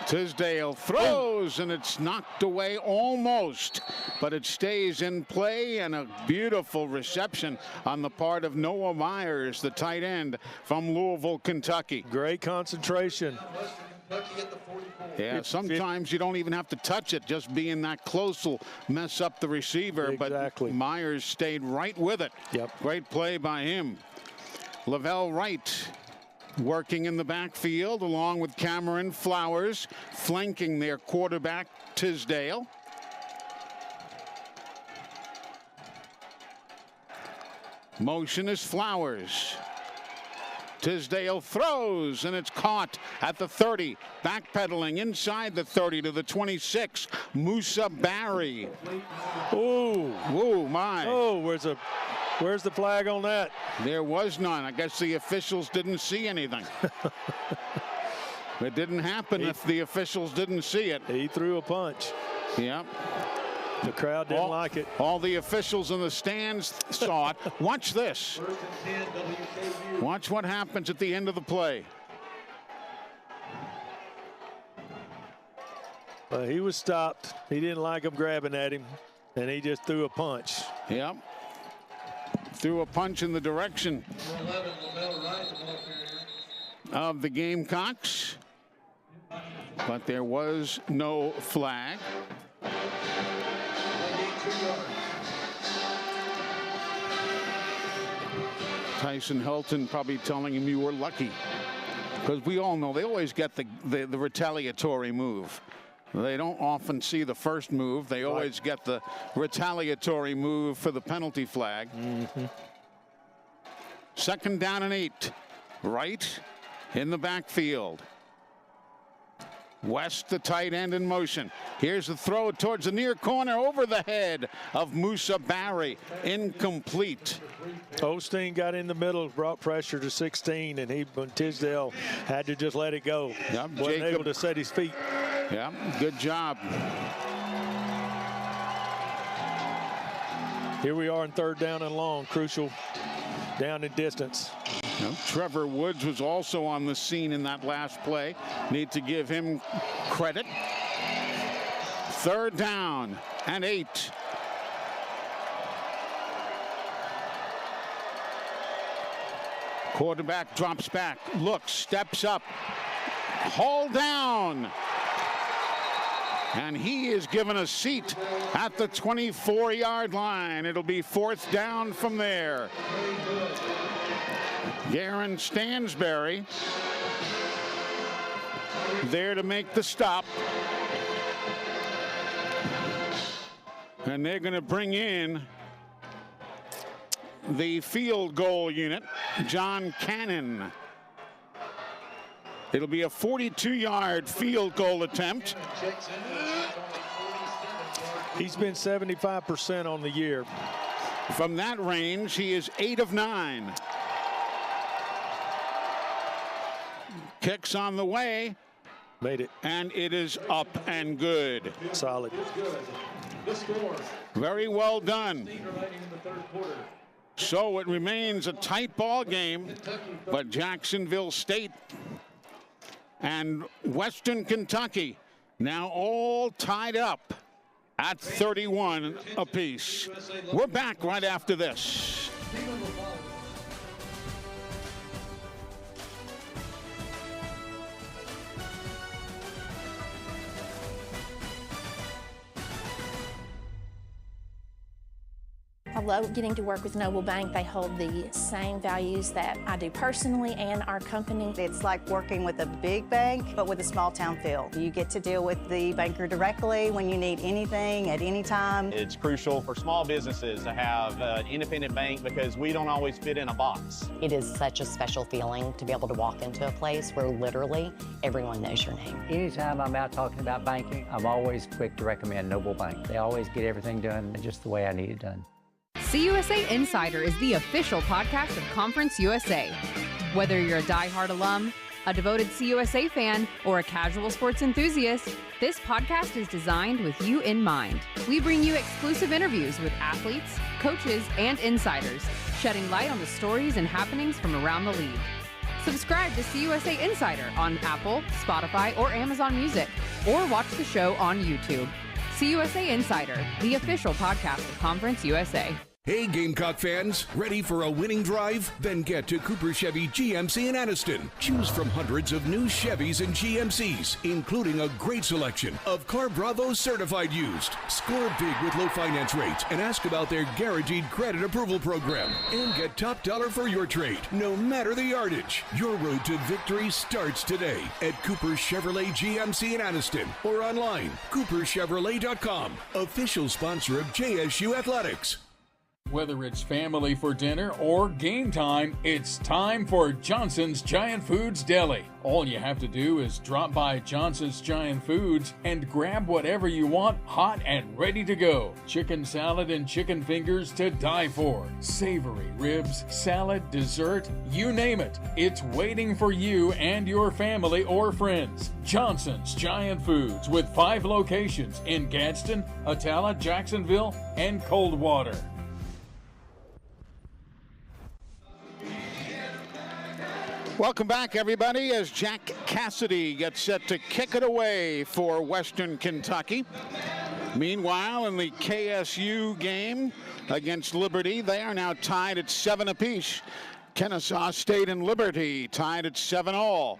S1: Tisdale throws, and it's knocked away almost, but it stays in play, and a beautiful reception on the part of Noah Myers, the tight end from Louisville, Kentucky.
S2: Great concentration.
S1: Yeah, sometimes you don't even have to touch it. Just being that close will mess up the receiver.
S2: Exactly.
S1: But Myers stayed right with it.
S2: Yep.
S1: Great play by him. Lavelle Wright working in the backfield along with Cameron Flowers, flanking their quarterback Tisdale. Motion is Flowers. Tisdale throws, and it's caught at the 30. Backpedaling inside the 30 to the 26. Musa Barry. Oh my.
S2: Oh, where's the flag on that?
S1: There was none. I guess the officials didn't see anything. It didn't happen if the officials didn't see it.
S2: He threw a punch.
S1: Yep.
S2: The crowd didn't like it.
S1: All the officials in the stands saw it. Watch this. Watch what happens at the end of the play.
S2: He was stopped. He didn't like him grabbing at him, and he just threw a punch.
S1: Yep. Threw a punch in the direction of the Gamecocks, but there was no flag. Tyson Helton probably telling him you were lucky, because we all know they always get the retaliatory move. They don't often see the first move. They always get the retaliatory move for the penalty flag. 2nd down and 8. Wright in the backfield. West, the tight end, in motion. Here's the throw towards the near corner over the head of Musa Barry. Incomplete.
S2: Osteen got in the middle, brought pressure to 16, and Tisdale had to just let it go.
S1: Yep,
S2: wasn't able to set his feet.
S1: Yeah, good job.
S2: Here we are in 3rd down and long, crucial down in distance.
S1: Well, Trevor Woods was also on the scene in that last play. Need to give him credit. 3rd down and 8. Quarterback drops back, looks, steps up, hauled down. And he is given a seat at the 24-yard line. It'll be 4th down from there. Garen Stansberry there to make the stop. And they're going to bring in the field goal unit, John Cannon. It'll be a 42-yard field goal attempt.
S2: He's been 75% on the year.
S1: From that range, he is 8 of 9. Kicks on the way.
S2: Made it.
S1: And it is up and good.
S2: Solid.
S1: Very well done. So it remains a tight ball game, but Jacksonville State and Western Kentucky now all tied up at 31 apiece. We're back right after this.
S14: I love getting to work with Noble Bank. They hold the same values that I do personally and our company.
S15: It's like working with a big bank, but with a small town feel. You get to deal with the banker directly when you need anything at any time.
S16: It's crucial for small businesses to have an independent bank because we don't always fit in a box.
S17: It is such a special feeling to be able to walk into a place where literally everyone knows your name.
S18: Anytime I'm out talking about banking, I'm always quick to recommend Noble Bank. They always get everything done just the way I need it done.
S19: CUSA Insider is the official podcast of Conference USA. Whether you're a diehard alum, a devoted CUSA fan, or a casual sports enthusiast, this podcast is designed with you in mind. We bring you exclusive interviews with athletes, coaches, and insiders, shedding light on the stories and happenings from around the league. Subscribe to CUSA Insider on Apple, Spotify, or Amazon Music, or watch the show on YouTube. CUSA Insider, the official podcast of Conference USA.
S9: Hey, Gamecock fans, ready for a winning drive? Then get to Cooper Chevy GMC in Anniston. Choose from hundreds of new Chevys and GMCs, including a great selection of Car Bravo certified used. Score big with low finance rates and ask about their guaranteed credit approval program. And get top dollar for your trade, no matter the yardage. Your road to victory starts today at Cooper Chevrolet GMC in Anniston or online, cooperchevrolet.com. Official sponsor of JSU Athletics.
S7: Whether it's family for dinner or game time, it's time for Johnson's Giant Foods Deli. All you have to do is drop by Johnson's Giant Foods and grab whatever you want hot and ready to go. Chicken salad and chicken fingers to die for. Savory ribs, salad, dessert, you name it. It's waiting for you and your family or friends. Johnson's Giant Foods with 5 locations in Gadsden, Atala, Jacksonville, and Coldwater.
S1: Welcome back, everybody, as Jack Cassidy gets set to kick it away for Western Kentucky. Meanwhile, in the KSU game against Liberty, they are now tied at 7 apiece. Kennesaw State and Liberty tied at 7-all.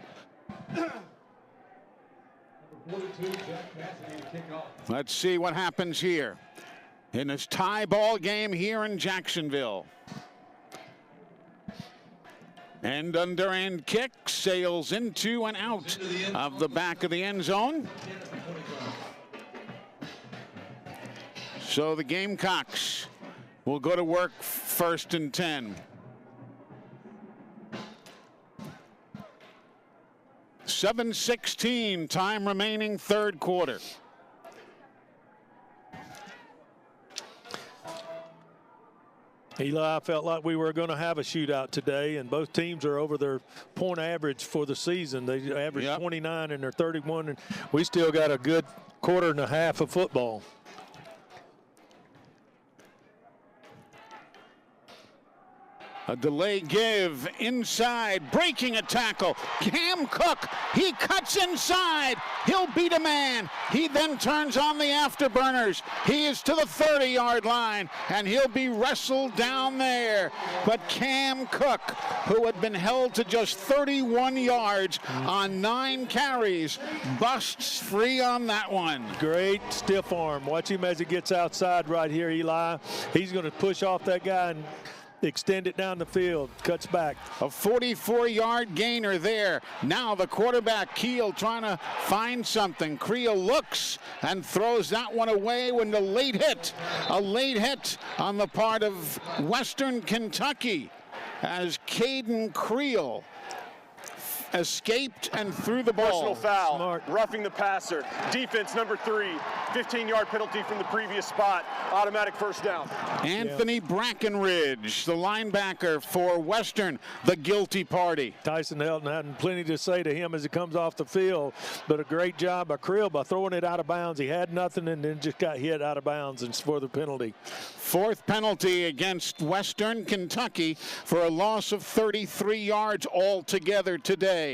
S1: Let's see what happens here in this tie ball game here in Jacksonville. End under end kick, sails into and out of the back of the end zone. So the Gamecocks will go to work 1st and 10. 7:16 time remaining, 3rd quarter.
S2: Eli, I felt like we were going to have a shootout today, and both teams are over their point average for the season. They average 29 and they're 31, and we still got a good quarter and a half of football.
S1: A delay give inside, breaking a tackle. Cam Cook, he cuts inside. He'll beat a man. He then turns on the afterburners. He is to the 30-yard line, and he'll be wrestled down there. But Cam Cook, who had been held to just 31 yards on 9 carries, busts free on that one.
S2: Great stiff arm. Watch him as he gets outside right here, Eli. He's going to push off that guy and extend it down the field, cuts back.
S1: A 44-yard gainer there. Now the quarterback, Keel, trying to find something. Creel looks and throws that one away when the late hit. A late hit on the part of Western Kentucky as Caden Creel escaped and threw the ball.
S5: Personal foul,
S2: Smart.
S5: roughing the passer. Defense number 3, 15-yard penalty from the previous spot. Automatic first down.
S1: Anthony Brackenridge, the linebacker for Western, the guilty party.
S2: Tyson Helton had plenty to say to him as he comes off the field, but a great job by Creel by throwing it out of bounds. He had nothing and then just got hit out of bounds and for the penalty.
S1: 4th penalty against Western Kentucky for a loss of 33 yards altogether today.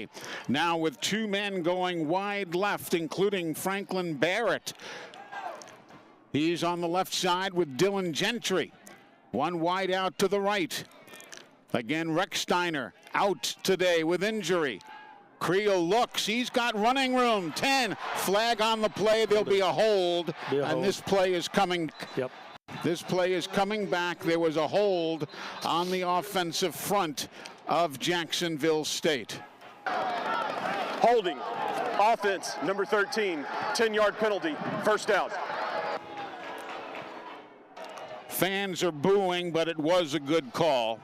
S1: Now with 2 men going wide left, including Franklin Barrett. He's on the left side with Dylan Gentry. 1 wide out to the right. Again, Rex Steiner out today with injury. Creel looks, he's got running room. 10, flag on the play, there'll be a hold. And this play is coming.
S2: Yep.
S1: This play is coming back. There was a hold on the offensive front of Jacksonville State.
S5: Holding. Offense, number 13, 10-yard penalty, first down.
S1: Fans are booing, but it was a good call.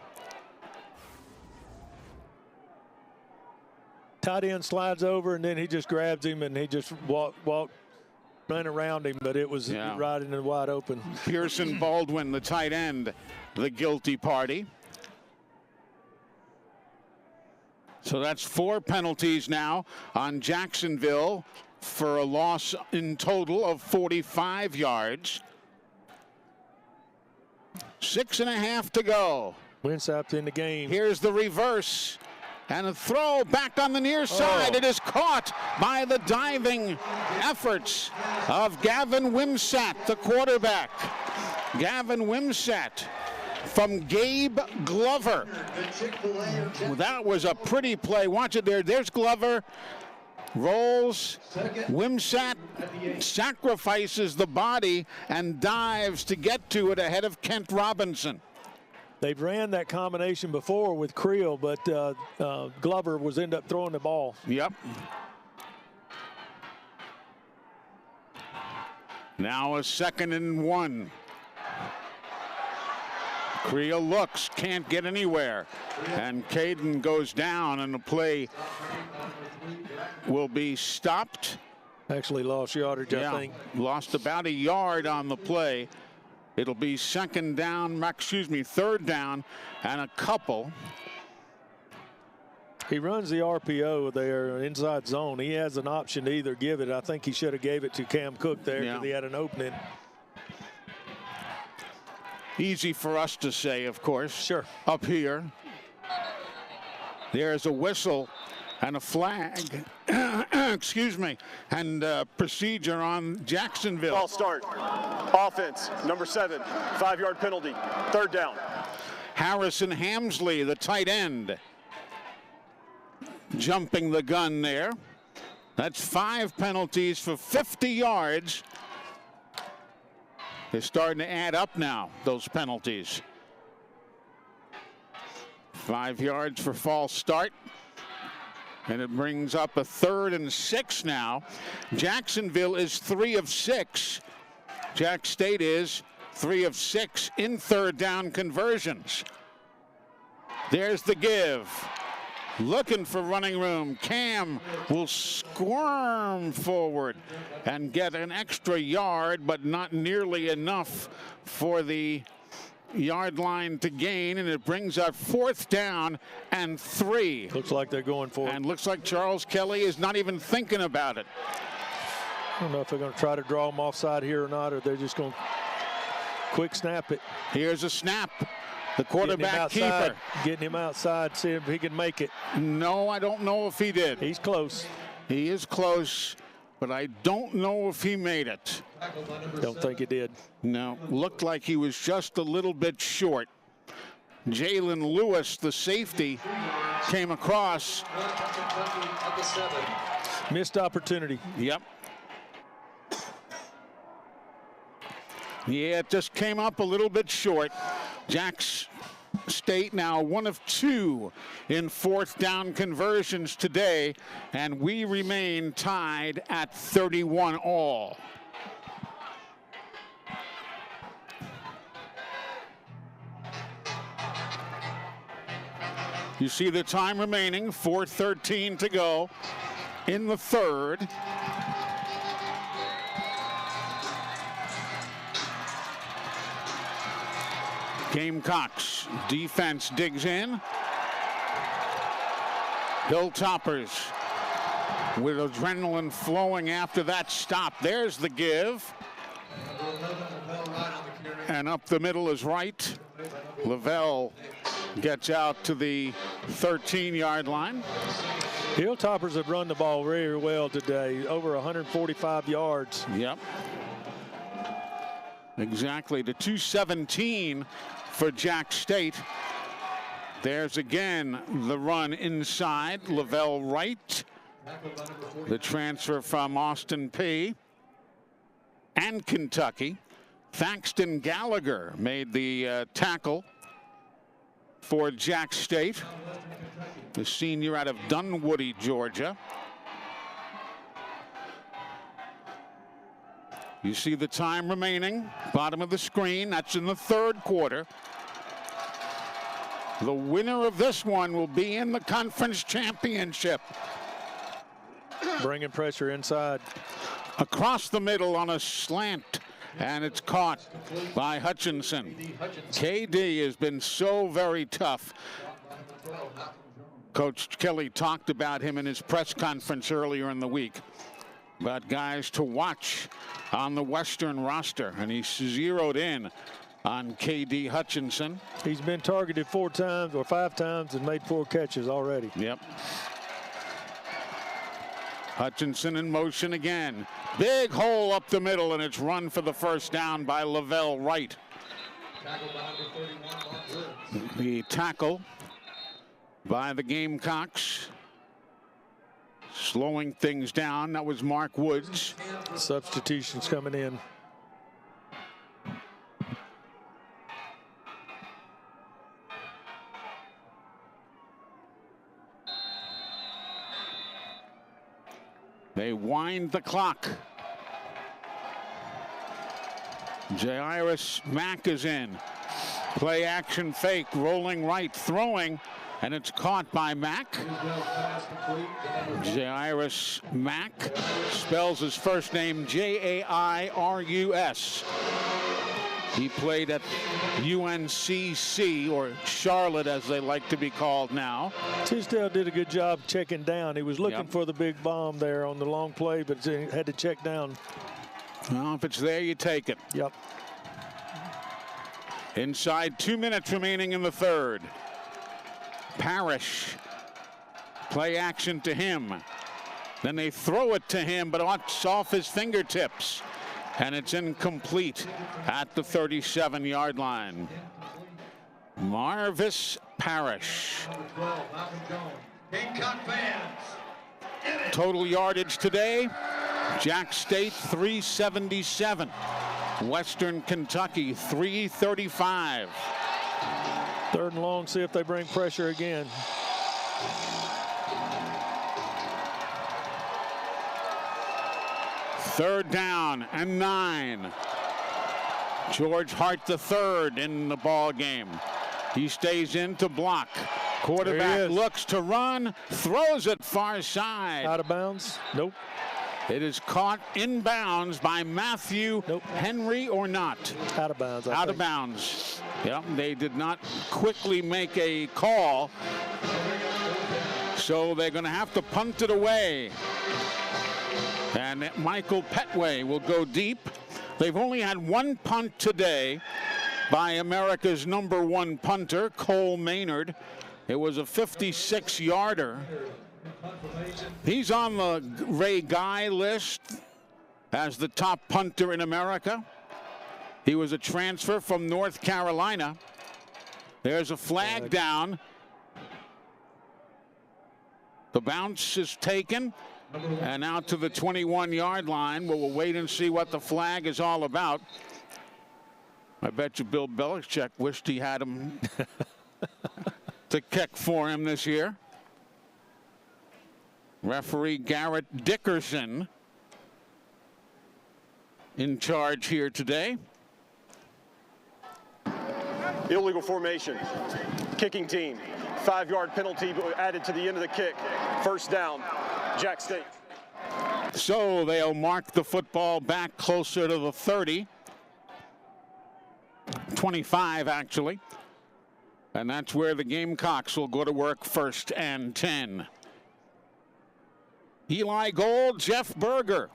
S2: Tight end slides over, and then he just grabs him, and he just ran around him, but it was right in the wide open.
S1: Pearson Baldwin, the tight end, the guilty party. So that's 4 penalties now on Jacksonville for a loss in total of 45 yards. 6.5 to go.
S2: Winsap's in the game.
S1: Here's the reverse. And a throw back on the near side. It is caught by the diving efforts of Gavin Wimsatt, the quarterback. Gavin Wimsatt from Gabe Glover. That was a pretty play. Watch it there. There's Glover. Rolls. Wimsatt sacrifices the body and dives to get to it ahead of Kent Robinson.
S2: They've ran that combination before with Creel, but Glover was end up throwing the ball.
S1: Yep. Now a 2nd and 1. Creel looks, can't get anywhere. And Caden goes down, and the play will be stopped.
S2: Actually lost yardage, I think.
S1: Lost about a yard on the play. It'll be 3rd down and a couple.
S2: He runs the RPO there, inside zone. He has an option to either give it. I think he should have gave it to Cam Cook there because he had an opening.
S1: Easy for us to say, of course.
S2: Sure.
S1: Up here. There's a whistle and a flag. Excuse me. And procedure on Jacksonville.
S5: Ball start. Offense, number 7, 5-yard penalty, 3rd down.
S1: Harrison Hamsley, the tight end, jumping the gun there. That's 5 penalties for 50 yards. They're starting to add up now, those penalties. 5 yards for false start. And it brings up a 3rd and 6 now. Jacksonville is 3 of 6. Jack State is 3 of 6 in 3rd down conversions. There's the give. Looking for running room. Cam will squirm forward and get an extra yard, but not nearly enough for the yard line to gain, and it brings up 4th down and 3.
S2: Looks like they're going for it.
S1: And looks like Charles Kelly is not even thinking about it.
S2: I don't know if they're going to try to draw him offside here or not, or they're just going to quick snap it.
S1: Here's a snap. The quarterback keeper.
S2: Getting him outside, see if he can make it.
S1: No, I don't know if he did.
S2: He's close.
S1: He is close, but I don't know if he made it.
S2: Don't think he did.
S1: No, looked like he was just a little bit short. Jalen Lewis, the safety, came across.
S2: Missed opportunity.
S1: Yep. Yeah, it just came up a little bit short. Jack's State now 1 of 2 in 4th down conversions today, and we remain tied at 31 all. You see the time remaining, 4:13 to go in the third. Gamecocks defense digs in. Hilltoppers with adrenaline flowing after that stop. There's the give. And up the middle is right. Lavelle gets out to the 13-yard line.
S2: Hilltoppers have run the ball very well today, over 145 yards.
S1: Yep. Exactly, to 217 for Jack State. There's again the run inside. Lavelle Wright, the transfer from Austin Peay and Kentucky. Thaxton Gallagher made the tackle for Jack State, the senior out of Dunwoody, Georgia. You see the time remaining, bottom of the screen. That's in the third quarter. The winner of this one will be in the conference championship.
S2: Bringing pressure inside.
S1: Across the middle on a slant, and it's caught by Hutchinson. KD has been so very tough. Coach Kelly talked about him in his press conference earlier in the week. But guys to watch on the Western roster, and he zeroed in on KD Hutchinson.
S2: He's been targeted 4 times or 5 times and made 4 catches already.
S1: Yep. Hutchinson in motion again. Big hole up the middle, and it's run for the first down by Lavelle Wright. The tackle by the Gamecocks. Slowing things down, that was Mark Woods.
S2: Substitutions coming in.
S1: They wind the clock. Jairus Mack is in. Play action fake, rolling right, throwing, and it's caught by Mack. Jairus Mack spells his first name Jairus. He played at UNCC, or Charlotte as they like to be called now.
S2: Tisdale did a good job checking down. He was looking for the big bomb there on the long play, but he had to check down.
S1: Well, if it's there, you take it.
S2: Yep.
S1: Inside 2 minutes remaining in the third. Parrish, play action to him. Then they throw it to him, but it's off his fingertips. And it's incomplete at the 37-yard line. Marvis Parrish. Total yardage today, Jack State 377. Western Kentucky 335.
S2: 3rd and long, see if they bring pressure again.
S1: Third down and 9. George Hart III in the ball game. He stays in to block. Quarterback looks to run, throws it far side.
S2: Out of bounds? Nope.
S1: It is caught in bounds by Matthew Henry or not?
S2: Out of bounds.
S1: Out of bounds. Yep, they did not quickly make a call, so they're going to have to punt it away. And Michael Petway will go deep. They've only had 1 punt today, by America's #1 punter, Cole Maynard. It was a 56-yarder. He's on the Ray Guy list as the top punter in America. He was a transfer from North Carolina. There's a flag down. The bounce is taken and out to the 21-yard line. We'll wait and see what the flag is all about. I bet you Bill Belichick wished he had him to kick for him this year. Referee Garrett Dickerson in charge here today.
S5: Illegal formation. Kicking team. 5-yard penalty added to the end of the kick. First down, Jack State.
S1: So they'll mark the football back closer to the 30. 25 actually. And that's where the Gamecocks will go to work, 1st and 10. Eli Gold, Jeff Berger,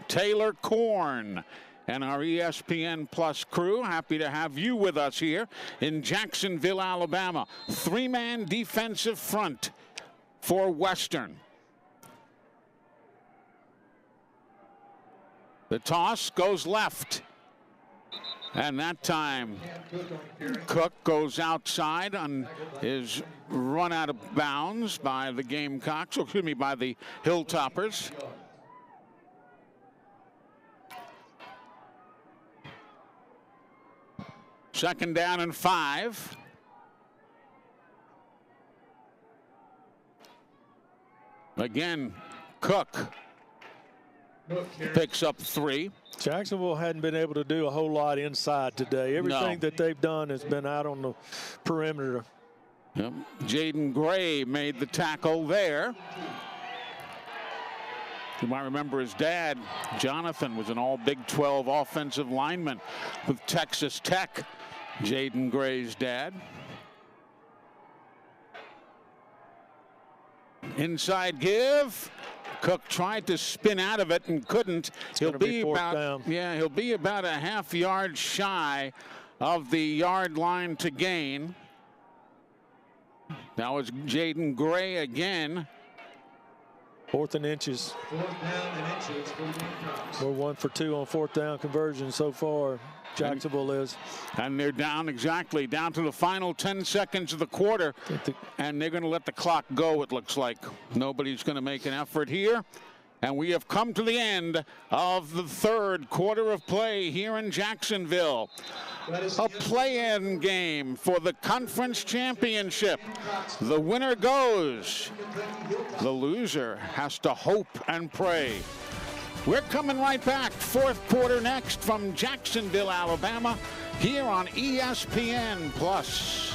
S1: Taylor Korn, and our ESPN Plus crew. Happy to have you with us here in Jacksonville, Alabama. 3-man defensive front for Western. The toss goes left. And that time, Cook goes outside and is run out of bounds by the Gamecocks, excuse me, by the Hilltoppers. Second down and 5. Again, Cook picks up 3.
S2: Jacksonville hadn't been able to do a whole lot inside today. Everything that they've done has been out on the perimeter.
S1: Yep. Jaden Gray made the tackle there. You might remember his dad, Jonathan, was an all Big 12 offensive lineman with Texas Tech. Jaden Gray's dad. Inside give. Cook tried to spin out of it and couldn't. He'll be about a half yard shy of the yard line to gain. Now it's Jaden Gray again.
S2: 4th and inches.
S3: 4th down and inches.
S2: We're 1 for 2 on 4th down conversion so far. Jacksonville is.
S1: And they're down down to the final 10 seconds of the quarter. And they're going to let the clock go, it looks like. Nobody's going to make an effort here. And we have come to the end of the 3rd quarter of play here in Jacksonville. A play-in game for the conference championship. The winner goes. The loser has to hope and pray. We're coming right back. 4th quarter next from Jacksonville, Alabama, here on ESPN Plus.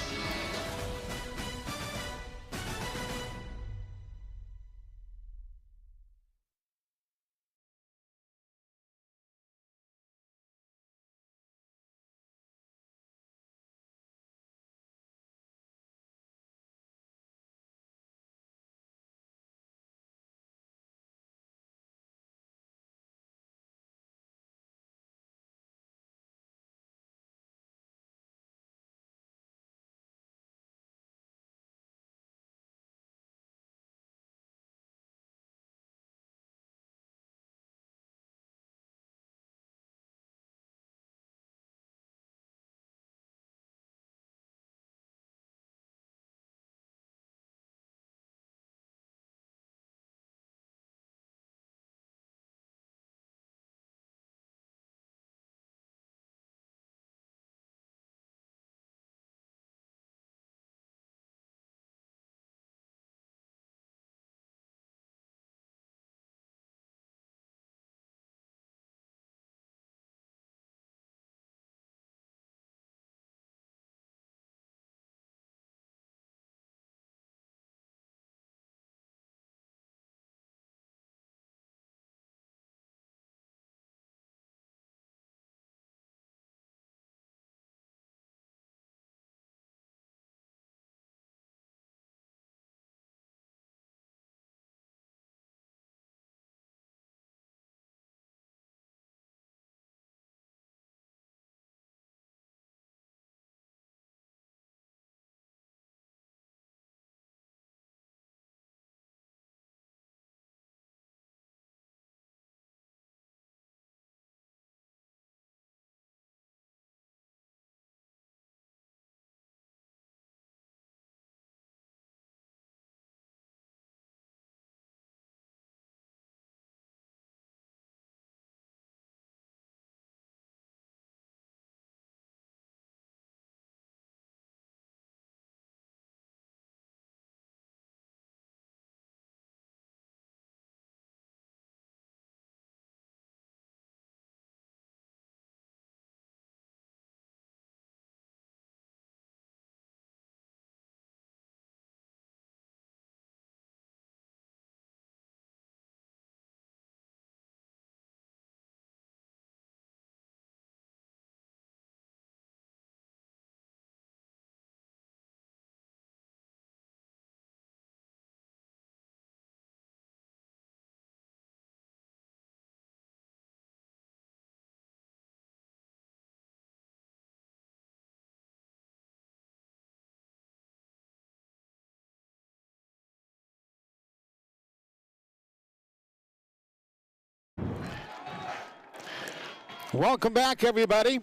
S1: Welcome back, everybody.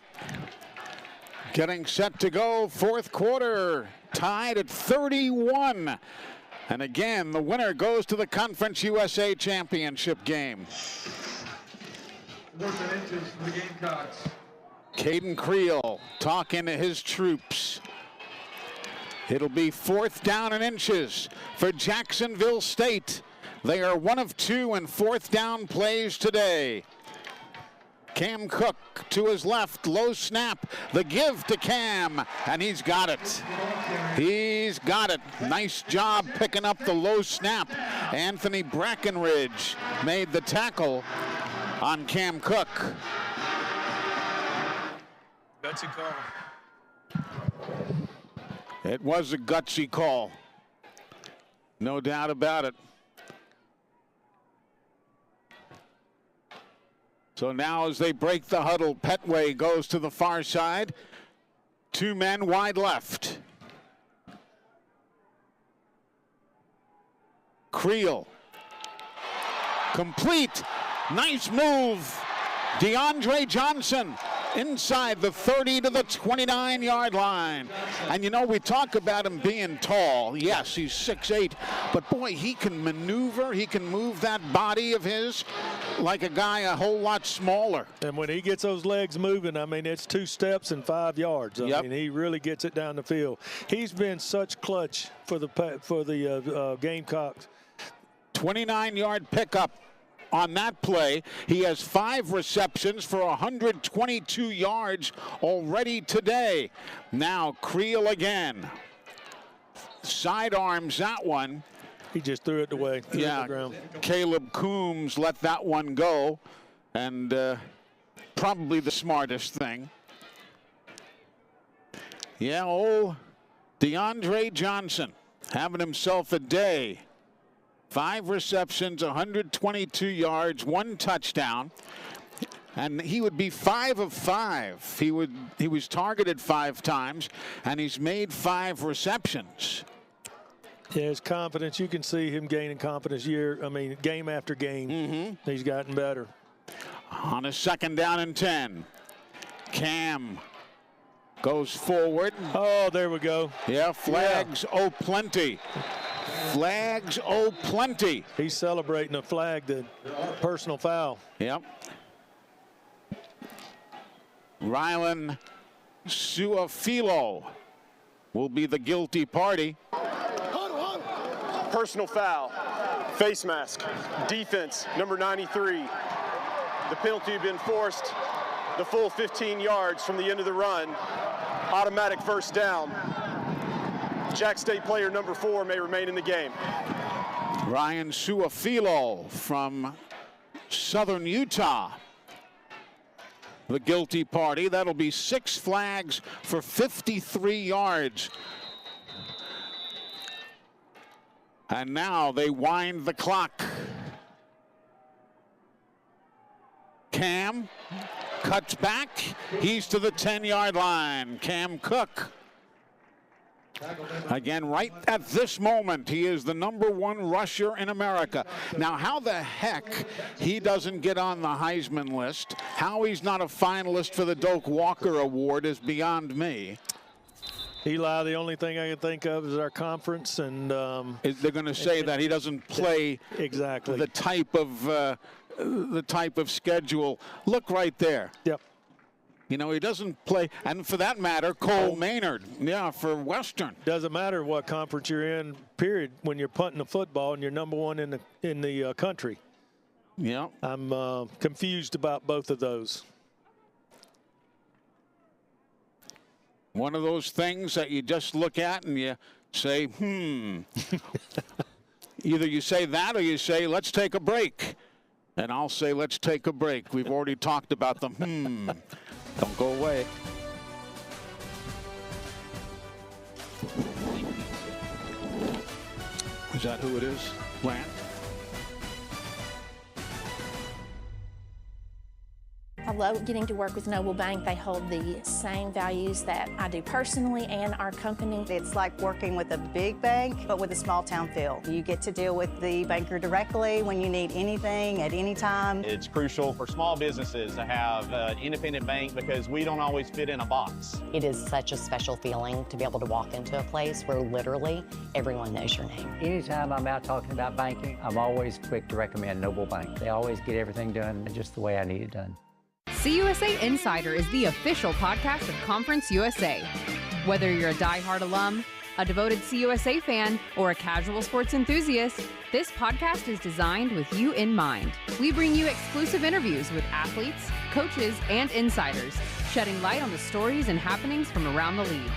S1: Getting set to go, fourth quarter, tied at 31. And again, the winner goes to the Conference USA Championship game.
S3: Worth an inches for the Gamecocks.
S1: Caden Creel talking to his troops. It'll be 4th down and inches for Jacksonville State. They are 1 of 2 in 4th down plays today. Cam Cook to his left, low snap, the give to Cam, and he's got it. He's got it. Nice job picking up the low snap. Anthony Brackenridge made the tackle on Cam Cook.
S2: Gutsy call.
S1: It was a gutsy call. No doubt about it. So now as they break the huddle, Petway goes to the far side. 2 men wide left. Creel. Complete. Nice move. DeAndre Johnson inside the 30 to the 29-yard line. And you know, we talk about him being tall. Yes, he's 6'8", but boy, he can maneuver. He can move that body of his like a guy a whole lot smaller.
S2: And when he gets those legs moving, I mean, it's 2 steps and 5 yards. I mean, he really gets it down the field. He's been such clutch for the Gamecocks.
S1: 29-yard pickup on that play. He has 5 receptions for 122 yards already today. Now Creel again. Sidearms that one.
S2: He just threw it away.
S1: Yeah, Caleb Coombs let that one go, and probably the smartest thing. Yeah, old DeAndre Johnson having himself a day. 5 receptions, 122 yards, 1 touchdown. And he would be 5 of 5. He was targeted 5 times, and he's made 5 receptions.
S2: Yeah, his confidence, you can see him gaining confidence game after game. He's gotten better.
S1: On a 2nd down and 10. Cam goes forward.
S2: Oh, there we go.
S1: Yeah, flags, oh plenty. Flags, oh plenty.
S2: He's celebrating a flag, the personal foul.
S1: Yep. Rylan Suafilo will be the guilty party.
S5: Personal foul, face mask, defense, number 93. The penalty had been forced the full 15 yards from the end of the run. Automatic 1st down. Jack State player number 4 may remain in the game.
S1: Ryan Suafilo from Southern Utah. The guilty party. That'll be 6 flags for 53 yards. And now they wind the clock. Cam cuts back. He's to the 10-yard line. Cam Cook. Again, right at this moment, he is the #1 rusher in America. Now, how the heck he doesn't get on the Heisman list, how he's not a finalist for the Doak Walker Award is beyond me.
S2: Eli, the only thing I can think of is our conference, and
S1: they're going to say that he doesn't play
S2: exactly
S1: the type of schedule. Look right there.
S2: Yep.
S1: You know, he doesn't play, and for that matter, Cole Maynard, for Western.
S2: Doesn't matter what conference you're in, period, when you're punting the football and you're #1 in the country.
S1: Yeah.
S2: I'm confused about both of those.
S1: One of those things that you just look at and you say, Either you say that or you say, let's take a break. And I'll say, let's take a break. We've already talked about the Don't go away. Is that who it is, Lance?
S14: I love getting to work with Noble Bank. They hold the same values that I do personally and our company.
S15: It's like working with a big bank, but with a small town feel. You get to deal with the banker directly when you need anything at any time.
S16: It's crucial for small businesses to have an independent bank because we don't always fit in a box.
S17: It is such a special feeling to be able to walk into a place where literally everyone knows your name.
S18: Anytime I'm out talking about banking, I'm always quick to recommend Noble Bank. They always get everything done just the way I need it done.
S19: CUSA Insider is the official podcast of Conference USA. Whether you're a diehard alum, a devoted CUSA fan, or a casual sports enthusiast, this podcast is designed with you in mind. We bring you exclusive interviews with athletes, coaches, and insiders, shedding light on the stories and happenings from around the league.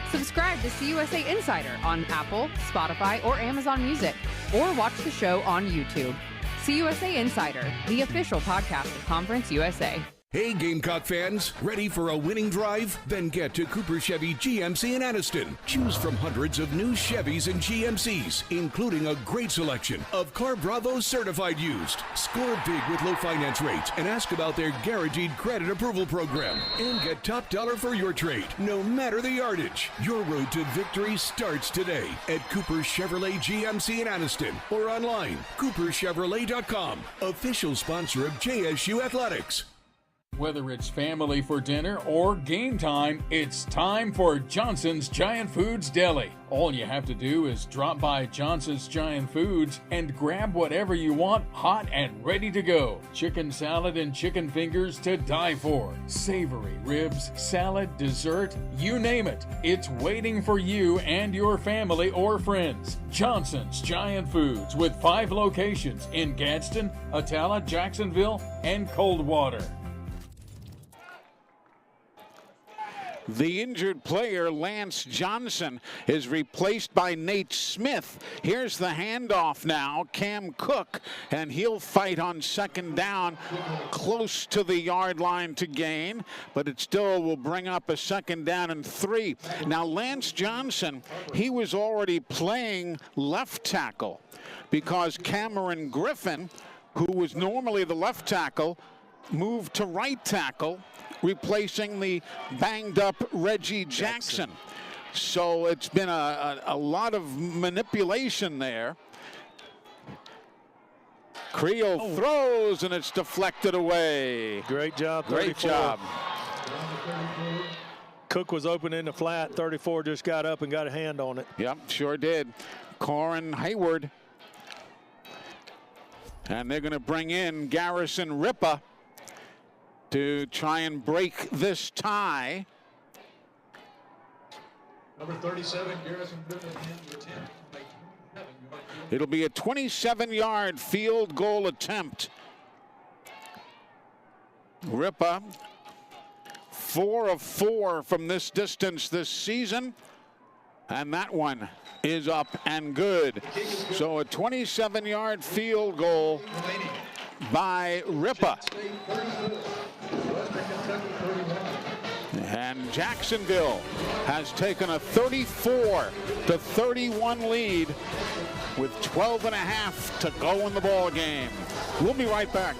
S19: Subscribe to CUSA Insider on Apple, Spotify, or Amazon Music, or watch the show on YouTube. CUSA Insider, the official podcast of Conference USA.
S9: Hey, Gamecock fans, ready for a winning drive? Then get to Cooper Chevy GMC in Anniston. Choose from hundreds of new Chevys and GMCs, including a great selection of Car Bravo certified used. Score big with low finance rates and ask about their guaranteed credit approval program. And get top dollar for your trade, no matter the yardage. Your road to victory starts today at Cooper Chevrolet GMC in Anniston or online, cooperchevrolet.com. Official sponsor of JSU Athletics.
S7: Whether it's family for dinner or game time, it's time for Johnson's Giant Foods Deli. All you have to do is drop by Johnson's Giant Foods and grab whatever you want hot and ready to go. Chicken salad and chicken fingers to die for. Savory ribs, salad, dessert, you name it. It's waiting for you and your family or friends. Johnson's Giant Foods with 5 locations in Gadsden, Atala, Jacksonville, and Coldwater.
S1: The injured player, Lance Johnson, is replaced by Nate Smith. Here's the handoff now. Cam Cook, and he'll fight on second down close to the yard line to gain, but it still will bring up a second down and 3. Now, Lance Johnson, he was already playing left tackle because Cameron Griffin, who was normally the left tackle, moved to right tackle, replacing the banged-up Reggie Jackson. So it's been a lot of manipulation there. Creel throws, and it's deflected away.
S2: Great job, 34.
S1: Great job.
S2: Cook was open in the flat. 34 just got up and got a hand on it.
S1: Yep, sure did. Corin Hayward. And they're going to bring in Garrison Ripa to try and break this tie.
S3: Number 37, Garrison Griffin, in attempt.
S1: It'll be a 27-yard field goal attempt. Ripa, 4 of 4 from this distance this season. And that one is up and good. So a 27-yard field goal by Ripa. And Jacksonville has taken a 34-31 lead with 12 and a half to go in the ball game. We'll be right back.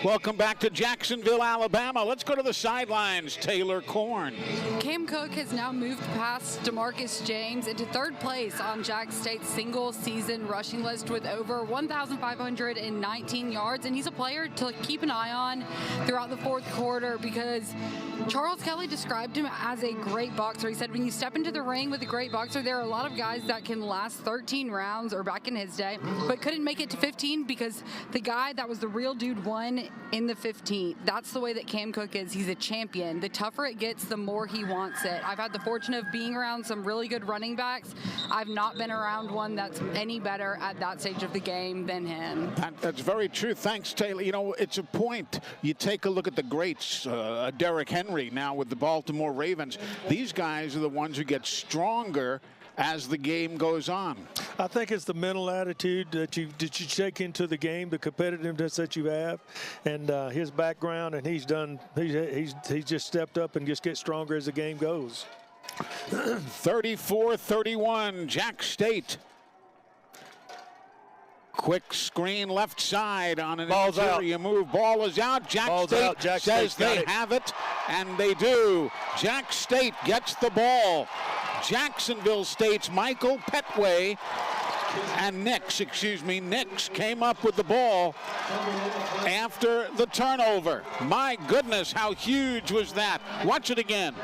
S1: Welcome back to Jacksonville, Alabama. Let's go to the sidelines. Taylor Korn.
S4: Cam Cook has now moved past DeMarcus James into third place on Jack State's single-season rushing list with over 1,519 yards, and he's a player to keep an eye on throughout the fourth quarter because Charles Kelly described him as a great boxer. He said when you step into the ring with a great boxer, there are a lot of guys that can last 13 rounds, or back in his day, but couldn't make it to 15 because the guy that was the real dude won in the 15th. That's the way that Cam Cook is. He's a champion. The tougher it gets, the more he wants it. I've had the fortune of being around some really good running backs. I've not been around one that's any better at that stage of the game than him.
S1: That's very true. Thanks, Taylor. You know, it's a point. You take a look at the greats, Derrick Henry now with the Baltimore Ravens. These guys are the ones who get stronger as the game goes on.
S2: I think it's the mental attitude that you take into the game, the competitiveness that you have, and his background, and he's just stepped up and just gets stronger as the game goes.
S1: 34-31, Jack State. Quick screen left side on an
S2: Ball's
S1: interior move. Ball is out. Jack State says they have it, and they do. Jack State gets the ball. Jacksonville State's Michael Petway and Nix came up with the ball after the turnover. My goodness, how huge was that? Watch it again.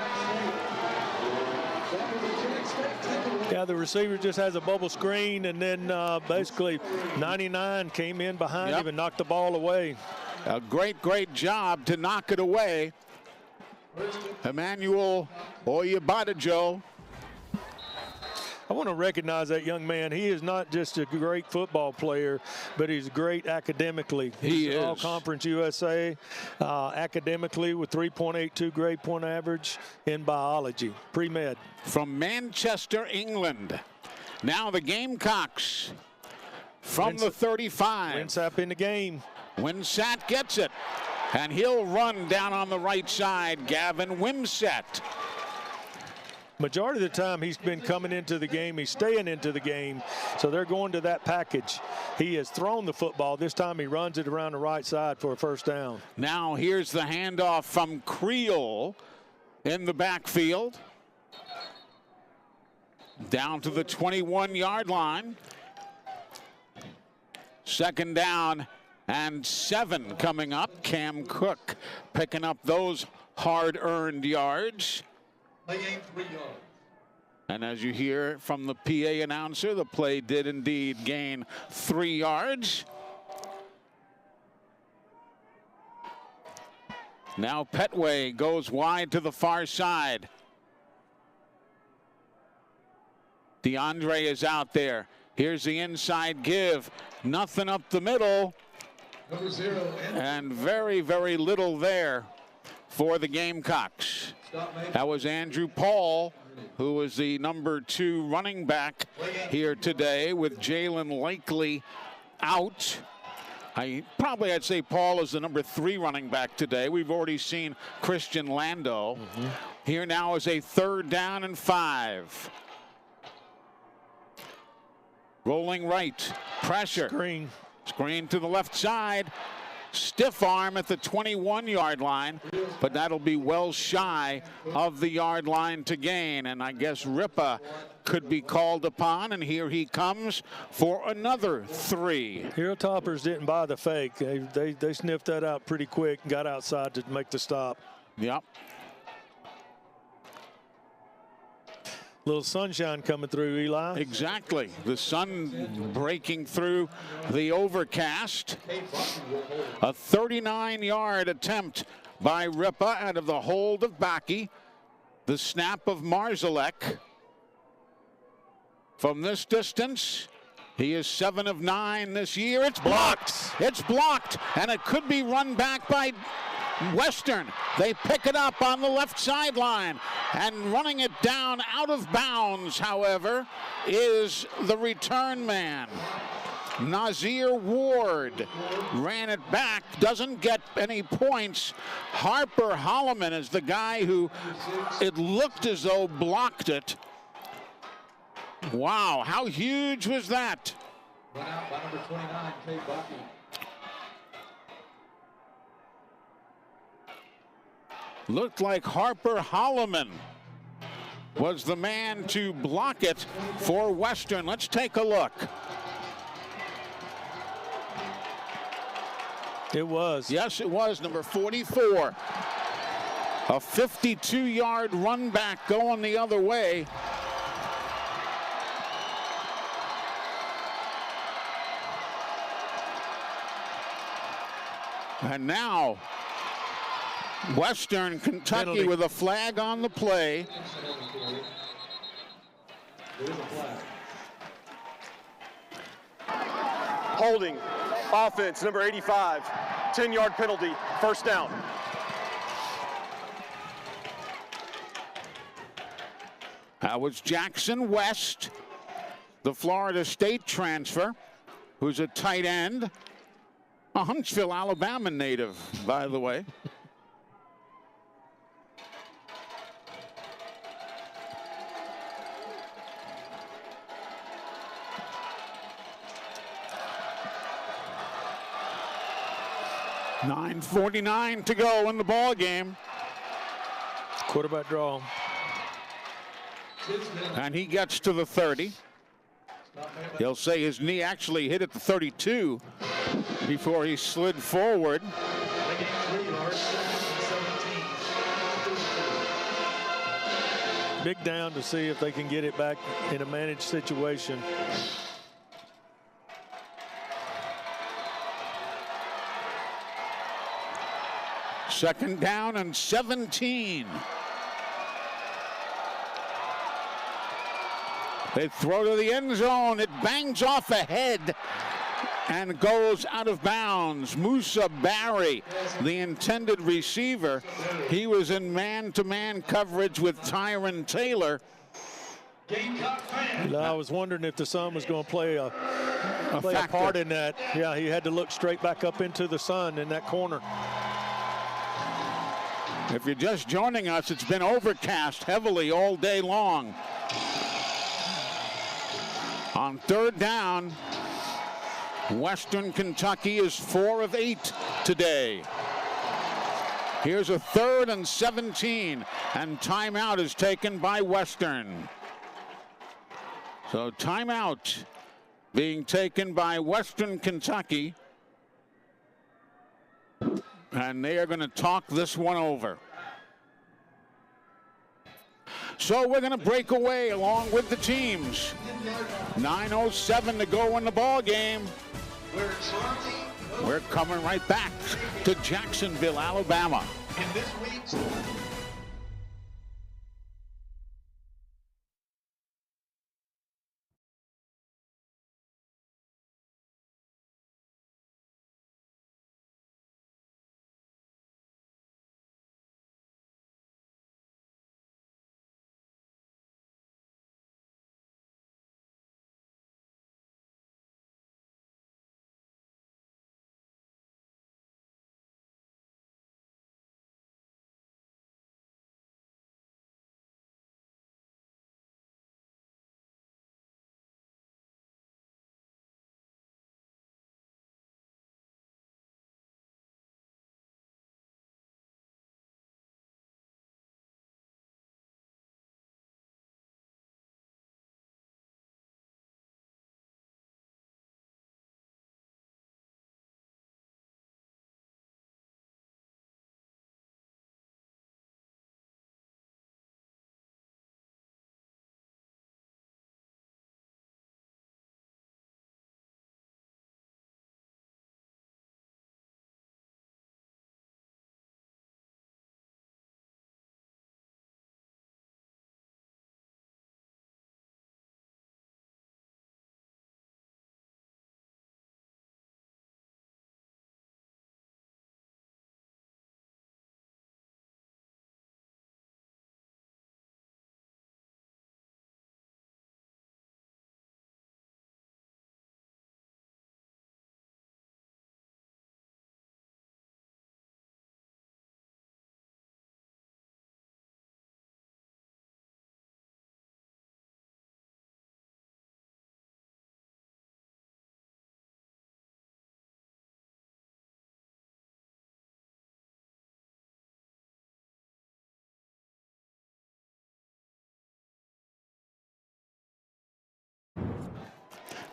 S2: Yeah, the receiver just has a bubble screen, and then basically 99 came in behind him and knocked the ball away.
S1: A great job to knock it away. Emmanuel Oyebadajo.
S2: I want to recognize that young man. He is not just a great football player, but he's great academically.
S1: He is.
S2: All-Conference USA academically with 3.82 grade point average in biology, pre-med.
S1: From Manchester, England. Now the Gamecocks from the 35.
S2: Winsap in the game.
S1: Winsat gets it, and he'll run down on the right side. Gavin Wimsett.
S2: Majority of the time he's been coming into the game, he's staying into the game, so they're going to that package. He has thrown the football. This time he runs it around the right side for a first down.
S1: Now here's the handoff from Creel in the backfield. Down to the 21-yard line. Second down and 7 coming up. Cam Cook picking up those hard-earned yards. And as you hear from the PA announcer, the play did indeed gain 3 yards. Now Petway goes wide to the far side. DeAndre is out there. Here's the inside give. Nothing up the middle. And very little there for the Gamecocks. That was Andrew Paul, who was the number 2 running back here today with Jalen Lakely out. I'd say Paul is the number 3 running back today. We've already seen Christian Lando. Here now is a 3rd down and 5. Rolling right, pressure. Screen to the left side. Stiff arm at the 21-yard line, but that'll be well shy of the yard line to gain. And I guess Ripa could be called upon, and here he comes for another 3.
S2: Hero Toppers didn't buy the fake. They sniffed that out pretty quick and got outside to make the stop.
S1: Yep.
S2: Little sunshine coming through, Eli.
S1: Exactly. The sun breaking through the overcast. A 39-yard attempt by Ripa out of the hold of Bakke. The snap of Marzalek. From this distance, he is 7 of 9 this year. It's blocked. It's blocked, and it could be run back by Western. They pick it up on the left sideline, and running it down out of bounds, however, is the return man. Nazir Ward ran it back, doesn't get any points. Harper Holloman is the guy who it looked as though blocked it. Wow, how huge was that?
S3: Run out by number 29, Kay Bakke.
S1: Looked like Harper Holloman was the man to block it for Western. Let's take a look.
S2: It was.
S1: Yes, it was. Number 44. A 52-yard run back going the other way. And now, Western Kentucky
S2: penalty
S1: with a flag on the play.
S5: Holding, offense, number 85, 10-yard penalty, first down.
S1: That was Jackson West, the Florida State transfer, who's a tight end. A Huntsville, Alabama native, by the way. .9:49 to go in the ball game.
S2: Quarterback draw.
S1: And he gets to the 30. He'll say his knee actually hit at the 32 before he slid forward.
S2: Big down to see if they can get it back in a managed situation.
S1: Second down and 17. They throw to the end zone. It bangs off a head and goes out of bounds. Musa Barry, the intended receiver, he was in man-to-man coverage with Tyron Taylor.
S2: I was wondering if the sun was going to play a part in that. Yeah, he had to look straight back up into the sun in that corner.
S1: If you're just joining us, it's been overcast heavily all day long. On third down, Western Kentucky is 4 of 8 today. Here's a 3rd and 17, and timeout is taken by Western. So timeout being taken by Western Kentucky. And they are going to talk this one over. So we're going to break away along with the teams. 9:07 to go in the ball game. We're coming right back to Jacksonville, Alabama.
S3: In this week's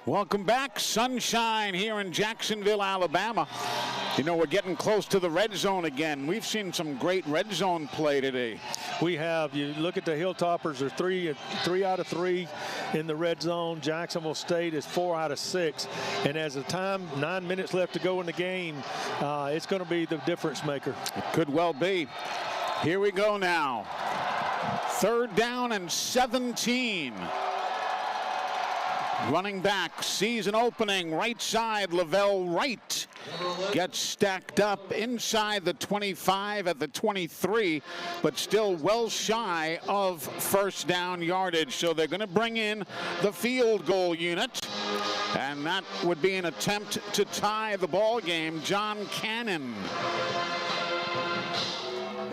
S1: Welcome back. Sunshine here in Jacksonville, Alabama. You know, we're getting close to the red zone again. We've seen some great red zone play today.
S2: We have. You look at the Hilltoppers are three out of 3 in the red zone. Jacksonville State is 4 out of 6. And as the time, 9 minutes left to go in the game, it's going to be the difference maker.
S1: It could well be. Here we go now. 3rd down and 17. Running back sees an opening right side. Lavelle Wright gets stacked up inside the 25 at the 23, but still well shy of first down yardage. So they're going to bring in the field goal unit, and that would be an attempt to tie the ball game. John Cannon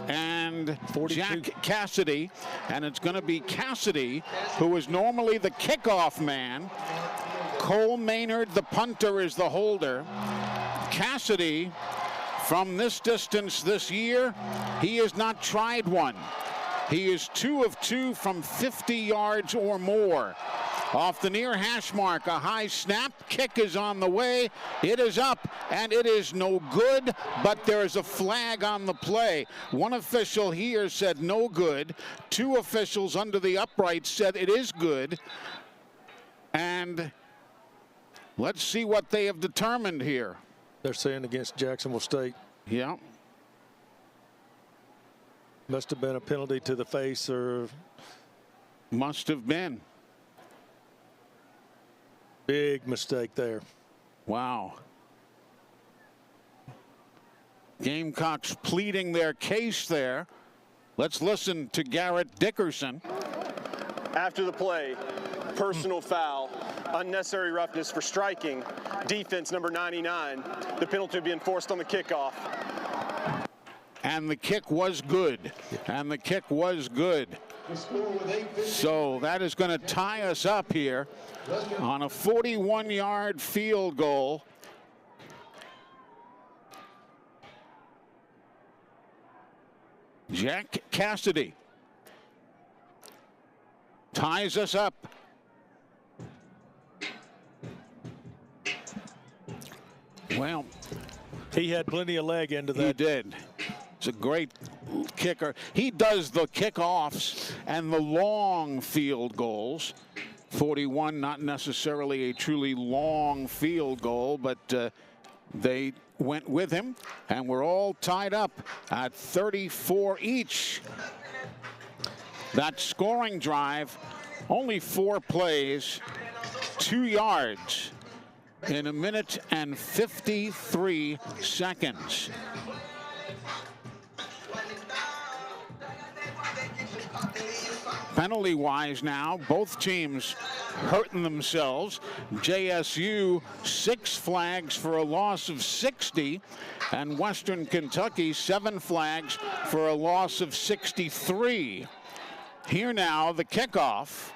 S1: and 42. Jack Cassidy, and it's going to be Cassidy, who is normally the kickoff man. Cole Maynard, the punter, is the holder. Cassidy, from this distance this year, he has not tried one. He is 2 of 2 from 50 yards or more. Off the near hash mark, a high snap. Kick is on the way. It is up, and it is no good, but there is a flag on the play. One official here said no good. 2 officials under the upright said it is good. And let's see what they have determined here.
S2: They're saying against Jacksonville State.
S1: Yeah.
S2: Must have been a penalty to the face, or
S1: must have been.
S2: Big mistake there.
S1: Wow. Gamecocks pleading their case there. Let's listen to Garrett Dickerson.
S5: After the play, personal foul, unnecessary roughness for striking, defense number 99, the penalty being forced on the kickoff.
S1: And the kick was good. And the kick was good. So that is going to tie us up here on a 41-yard field goal. Jack Cassidy ties us up. Well,
S2: he had plenty of leg into that.
S1: He did. It's a great kicker. He does the kickoffs and the long field goals. 41, not necessarily a truly long field goal, but they went with him, and we're all tied up at 34 each. That scoring drive, only 4 plays, 2 yards in 1 minute and 53 seconds. Penalty-wise now, both teams hurting themselves. JSU 6 flags for a loss of 60, and Western Kentucky 7 flags for a loss of 63. Here now, the kickoff,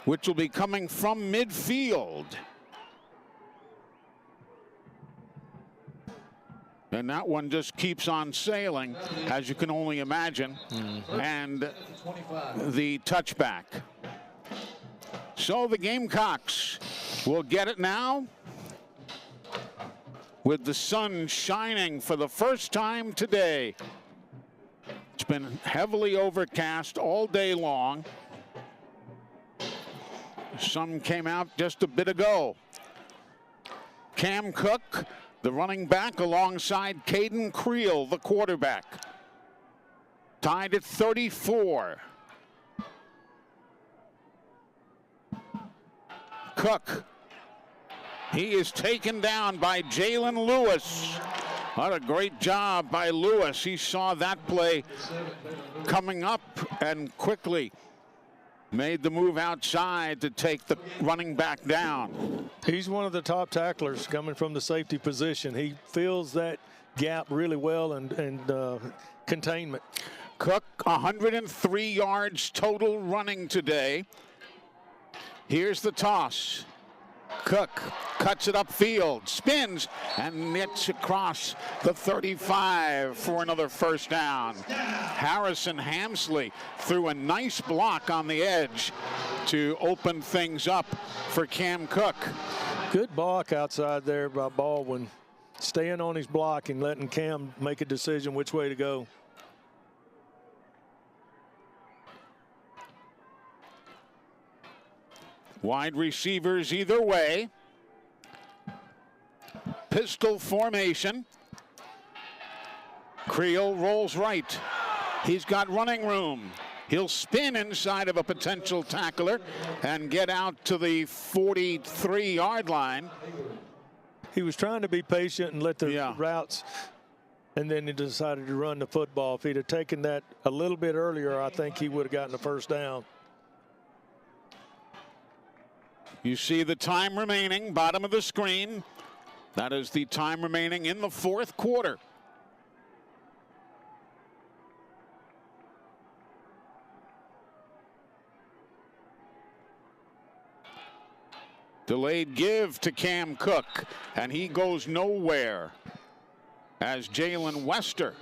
S1: which will be coming from midfield. And that one just keeps on sailing, as you can only imagine. And the touchback. So the Gamecocks will get it now with the sun shining for the first time today. It's been heavily overcast all day long. The sun came out just a bit ago. Cam Cook, the running back, alongside Caden Creel, the quarterback. Tied at 34. Cook. He is taken down by Jalen Lewis. What a great job by Lewis. He saw that play coming up and quickly made the move outside to take the running back down.
S2: He's one of the top tacklers coming from the safety position. He fills that gap really well and containment.
S1: Cook, 103 yards total running today. Here's the toss. Cook cuts it upfield, spins, and nets across the 35 for another first down. Harrison Hamsley threw a nice block on the edge to open things up for Cam Cook.
S2: Good block outside there by Baldwin. Staying on his block and letting Cam make a decision which way to go.
S1: Wide receivers either way. Pistol formation. Creel rolls right. He's got running room. He'll spin inside of a potential tackler and get out to the 43-yard line.
S2: He was trying to be patient and let the routes, and then he decided to run the football. If he'd have taken that a little bit earlier, I think he would have gotten the first down.
S1: You see the time remaining, bottom of the screen. That is the time remaining in the fourth quarter. Delayed give to Cam Cook, and he goes nowhere, as Jalen Wester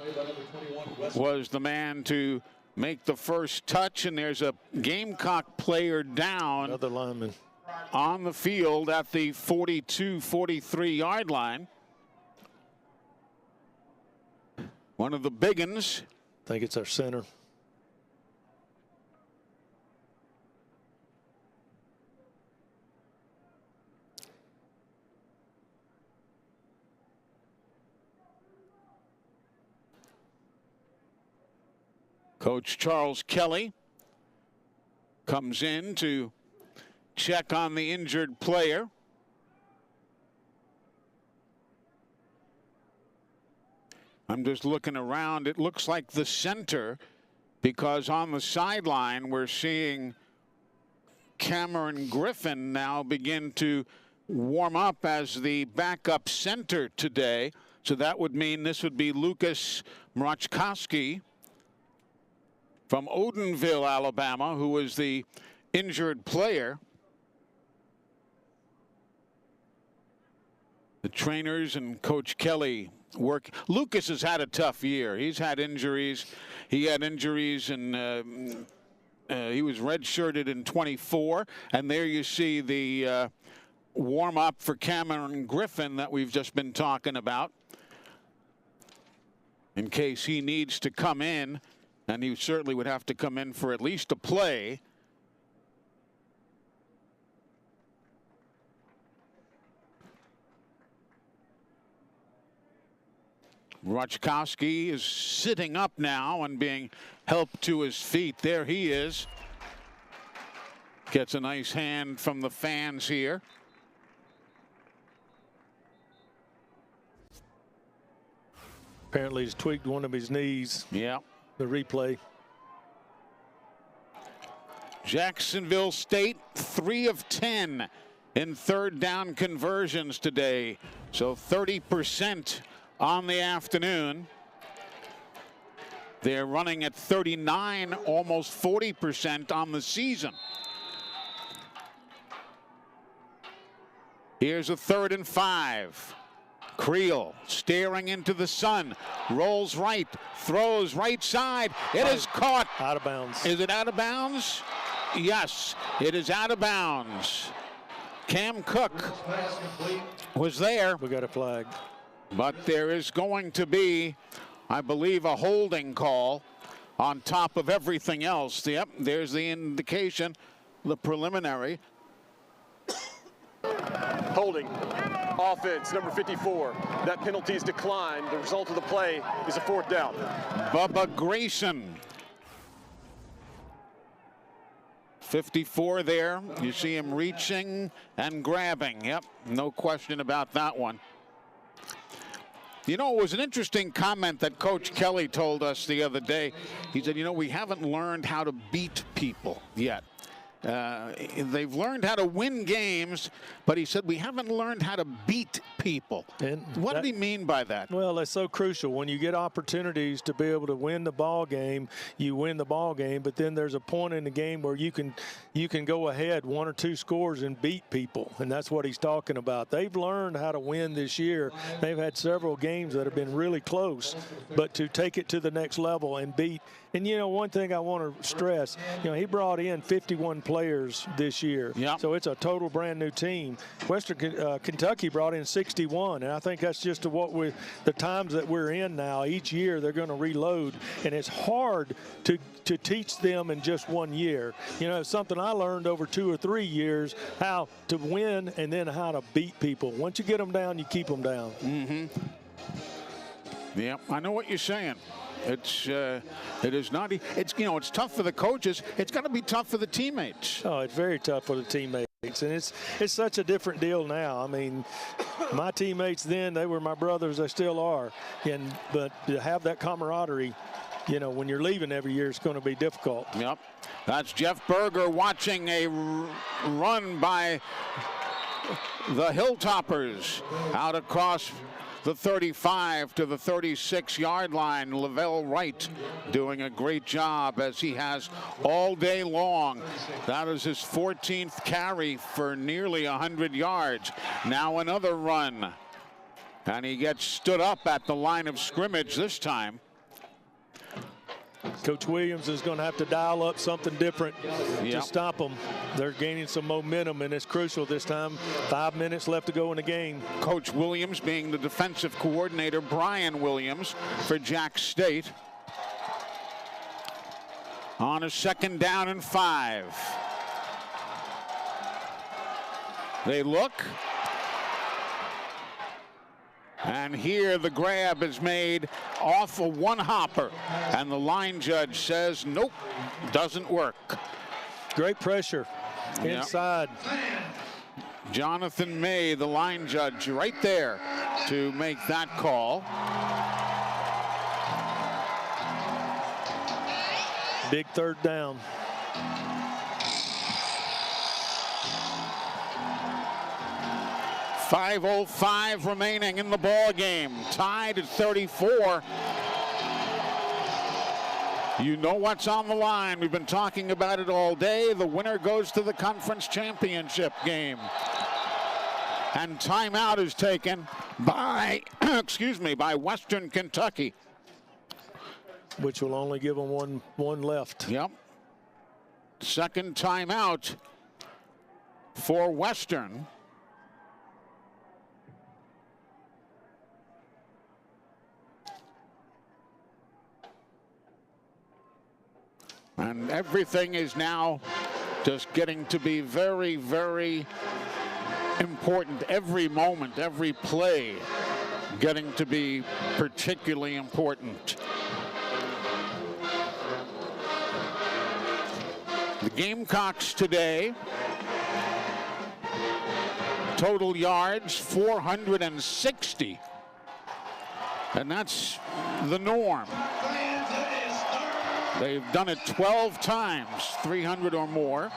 S1: was the man to make the first touch, and there's a Gamecock player down.
S2: Another lineman
S1: on the field at the 43 yard line. One of the big uns.
S2: I think it's our center.
S1: Coach Charles Kelly comes in to check on the injured player. I'm just looking around. It looks like the center, because on the sideline we're seeing Cameron Griffin now begin to warm up as the backup center today. So that would mean this would be Lucas Mroczkowski from Odenville, Alabama, who was the injured player. The trainers and Coach Kelly work. Lucas has had a tough year. He's had injuries. He had injuries, and he was redshirted in 24. And there you see the warm-up for Cameron Griffin that we've just been talking about, in case he needs to come in. And he certainly would have to come in for at least a play. Mroczkowski is sitting up now and being helped to his feet. There he is. Gets a nice hand from the fans here.
S2: Apparently he's tweaked one of his knees.
S1: Yeah.
S2: The replay.
S1: Jacksonville State 3 of 10 in third down conversions today. So 30% on the afternoon. They're running at 39, almost 40% on the season. Here's a 3rd and 5. Creel staring into the sun, rolls right, throws right side. It is caught.
S2: Out of bounds.
S1: Is it out of bounds? Yes, it is out of bounds. Cam Cook was there.
S2: We got a flag.
S1: But there is going to be, I believe, a holding call on top of everything else. Yep, there's the indication, the preliminary.
S5: Holding. Offense, number 54. That penalty is declined. The result of the play is a 4th down.
S1: Bubba Grayson. 54 there. You see him reaching and grabbing. Yep, no question about that one. You know, it was an interesting comment that Coach Kelly told us the other day. He said, you know, we haven't learned how to beat people yet. They've learned how to win games, but he said we haven't learned how to beat people.
S2: And
S1: what did he mean by that?
S2: Well, that's so crucial. When you get opportunities to be able to win the ball game, you win the ball game. But then there's a point in the game where you can go ahead 1 or 2 scores and beat people, and that's what he's talking about. They've learned how to win this year. They've had several games that have been really close, but to take it to the next level and beat. And, you know, one thing I want to stress, you know, he brought in 51 players this year.
S1: Yep.
S2: So it's a total brand new team. Western Kentucky brought in 61, and I think that's just the times that we're in now. Each year they're going to reload, and it's hard to teach them in just 1 year. You know, it's something I learned over 2 or 3 years, how to win and then how to beat people. Once you get them down, you keep them down.
S1: Mm-hmm. Yeah, I know what you're saying. It is not. It's, you know, it's tough for the coaches. It's got to be tough for the teammates.
S2: Oh, it's very tough for the teammates, and it's such a different deal now. I mean, my teammates then, they were my brothers. They still are, but to have that camaraderie, you know, when you're leaving every year, it's going to be difficult.
S1: Yep, that's Jeff Berger watching a run by the Hilltoppers out across the 35 to the 36-yard line. Lavelle Wright doing a great job, as he has all day long. That is his 14th carry for nearly 100 yards. Now another run, and he gets stood up at the line of scrimmage this time.
S2: Coach Williams is going to have to dial up something different to stop them. They're gaining some momentum, and it's crucial this time. 5 minutes left to go in the game.
S1: Coach Williams being the defensive coordinator, Brian Williams for Jack State. On a 2nd down and 5. They look. And here the grab is made off a one-hopper. And the line judge says, nope, doesn't work.
S2: Great pressure inside.
S1: Jonathan May, the line judge, right there to make that call.
S2: Big 3rd down.
S1: .505 remaining in the ball game. Tied at 34. You know what's on the line. We've been talking about it all day. The winner goes to the conference championship game. And timeout is taken by, by Western Kentucky.
S2: Which will only give them one left.
S1: Yep. 2nd timeout for Western. And everything is now just getting to be very, very important. Every moment, every play getting to be particularly important. The Gamecocks today, total yards 460. And that's the norm. They've done it 12 times, 300 or more.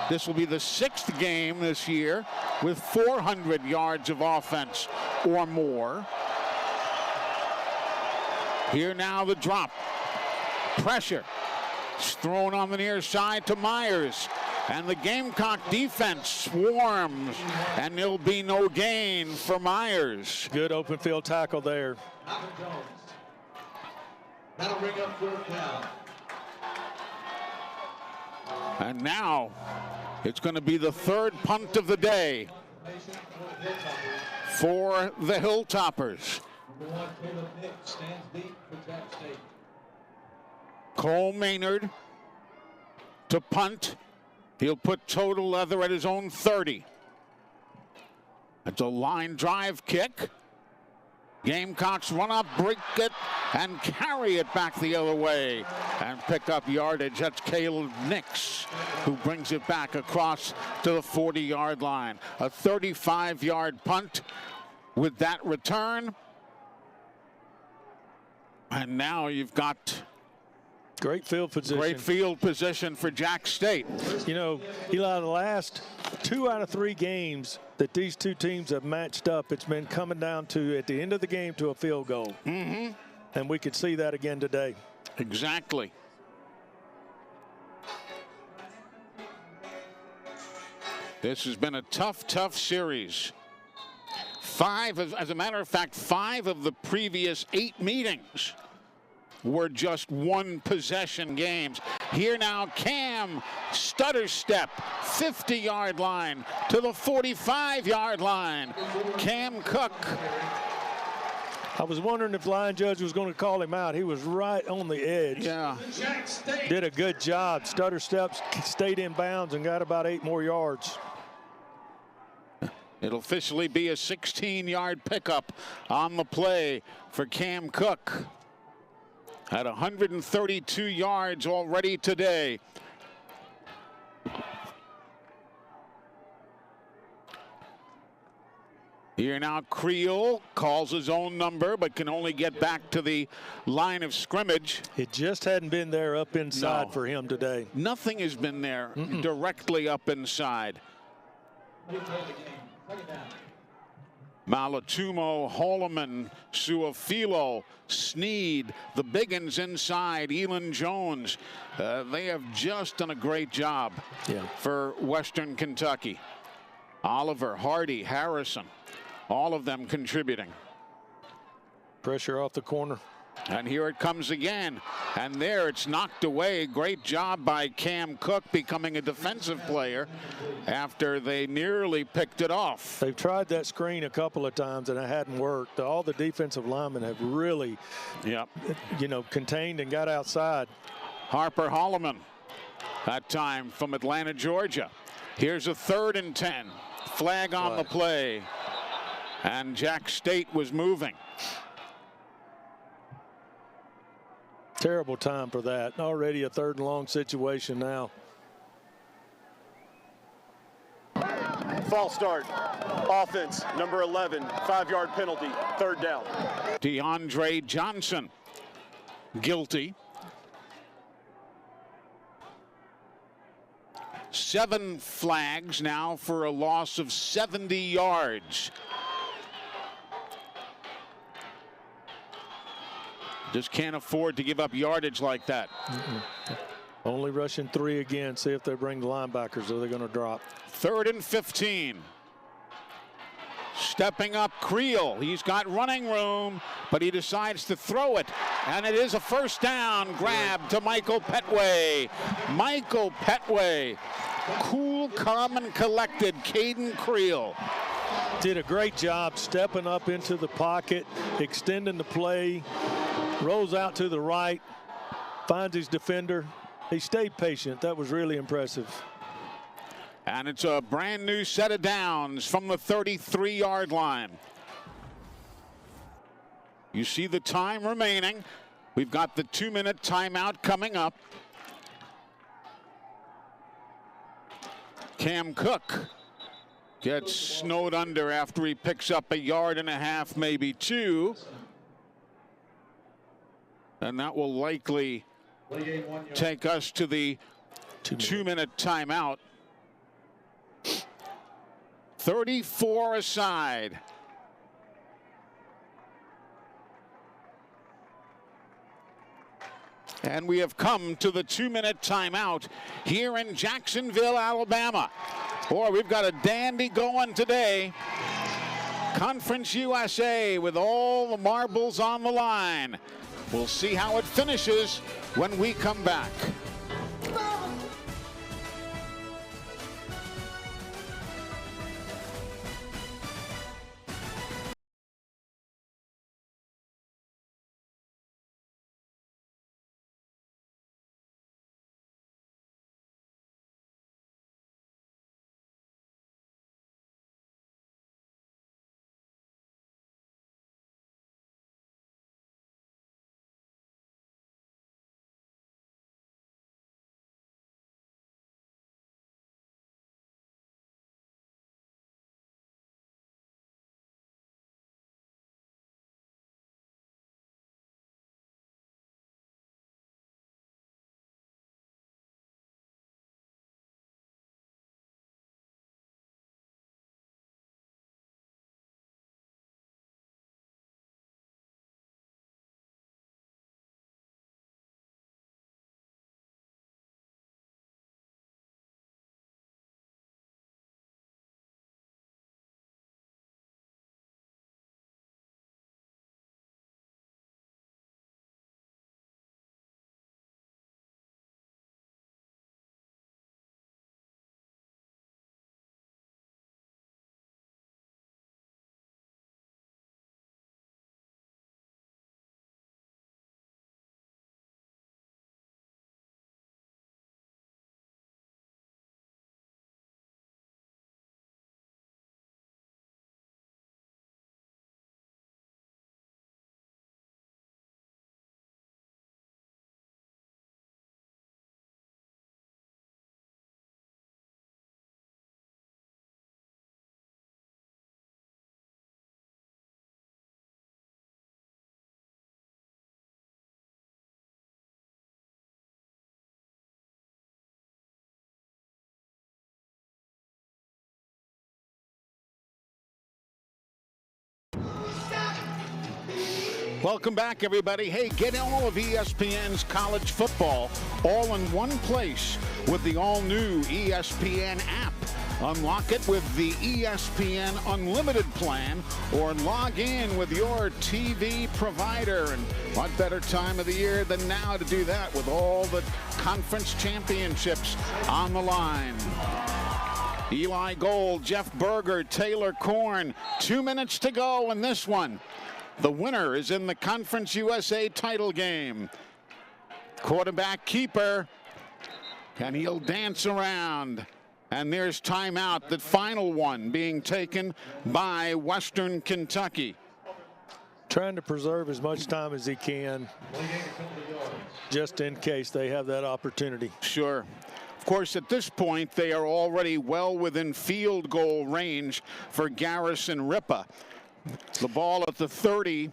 S1: This will be the 6th game this year with 400 yards of offense or more. Here now the drop. Pressure. It's thrown on the near side to Myers. And the Gamecock defense swarms. And there'll be no gain for Myers.
S2: Good open field tackle there.
S3: That'll bring up 4th down.
S1: And now it's going to be the 3rd punt of the day for the Hilltoppers. Cole Maynard to punt. He'll put Total Leather at his own 30. It's a line drive kick. Gamecocks run up, break it, and carry it back the other way and pick up yardage. That's Caleb Nix, who brings it back across to the 40-yard line. A 35-yard punt with that return. And now you've got
S2: Great field position.
S1: Great field position for Jack State.
S2: You know, Eli, the last 2 out of 3 games that these two teams have matched up, it's been coming down to, at the end of the game, to a field goal.
S1: Mm-hmm.
S2: And we could see that again today.
S1: Exactly. This has been a tough series. As a matter of fact, 5 of the previous 8 meetings were just 1-possession games. Here now, Cam, stutter step, 50-yard line to the 45-yard line. Cam Cook.
S2: I was wondering if line judge was going to call him out. He was right on the edge.
S1: Yeah.
S2: Did a good job. Stutter steps, stayed in bounds, and got about 8 more yards.
S1: It'll officially be a 16-yard pickup on the play for Cam Cook. At 132 yards already today. Here now, Creel calls his own number, but can only get back to the line of scrimmage.
S2: It just hadn't been there up inside for him today.
S1: Nothing has been there directly up inside. Malatumo, Holloman, Suafilo, Sneed, the big uns inside, Elon Jones. They have just done a great job for Western Kentucky. Oliver, Hardy, Harrison, all of them contributing.
S2: Pressure off the corner.
S1: And here it comes again. And there it's knocked away. Great job by Cam Cook becoming a defensive player after they nearly picked it off.
S2: They've tried that screen a couple of times and it hadn't worked. All the defensive linemen have really, contained and got outside.
S1: Harper Holloman, that time from Atlanta, Georgia. Here's a 3rd and 10. Flag on the play. And Jack State was moving.
S2: Terrible time for that. Already a 3rd and long situation now.
S5: False start. Offense, number 11, 5-yard penalty, 3rd down.
S1: DeAndre Johnson, guilty. 7 flags now for a loss of 70 yards. Just can't afford to give up yardage like that.
S2: Only rushing 3 again. See if they bring the linebackers or they're going to drop.
S1: 3rd and 15. Stepping up Creel. He's got running room, but he decides to throw it. And it is a 1st down grab to Michael Petway. Michael Petway. Cool, calm, and collected. Caden Creel
S2: did a great job stepping up into the pocket, extending the play. Rolls out to the right, finds his defender. He stayed patient. That was really impressive.
S1: And it's a brand new set of downs from the 33-yard line. You see the time remaining. We've got the 2-minute timeout coming up. Cam Cook gets snowed under after he picks up 1.5 yards, maybe 2. And that will likely take us to the 2-minute timeout. 34 aside. And we have come to the 2-minute timeout here in Jacksonville, Alabama. Boy, we've got a dandy going today. Conference USA with all the marbles on the line. We'll see how it finishes when we come back. Welcome back, everybody. Hey, get all of ESPN's college football all in one place with the all-new ESPN app. Unlock it with the ESPN Unlimited plan or log in with your TV provider. And what better time of the year than now to do that with all the conference championships on the line. Eli Gold, Jeff Berger, Taylor Korn. 2 minutes to go in this one. The winner is in the Conference USA title game. Quarterback keeper, and he'll dance around. And there's timeout, the final one being taken by Western Kentucky.
S2: Trying to preserve as much time as he can, just in case they have that opportunity.
S1: Sure. Of course, at this point, they are already well within field goal range for Garrison Ripa. The ball at the 30.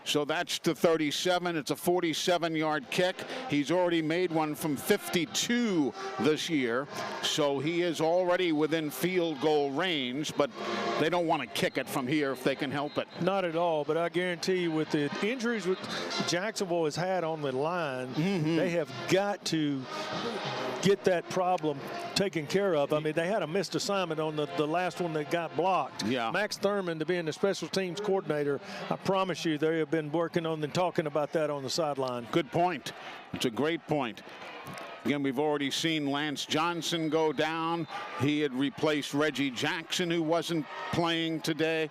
S1: So that's the 37. It's a 47-yard kick. He's already made one from 52 this year. So he is already within field goal range, but they don't want to kick it from here if they can help it.
S2: Not at all, but I guarantee you with the injuries with Jacksonville has had on the line, they have got to get that problem taken care of. I mean, they had a missed assignment on the last one that got blocked.
S1: Yeah.
S2: Max Thurman, to being the special teams coordinator, I promise you they have been working on and talking about that on the sideline.
S1: Good point. It's a great point. Again, we've already seen Lance Johnson go down. He had replaced Reggie Jackson, who wasn't playing today.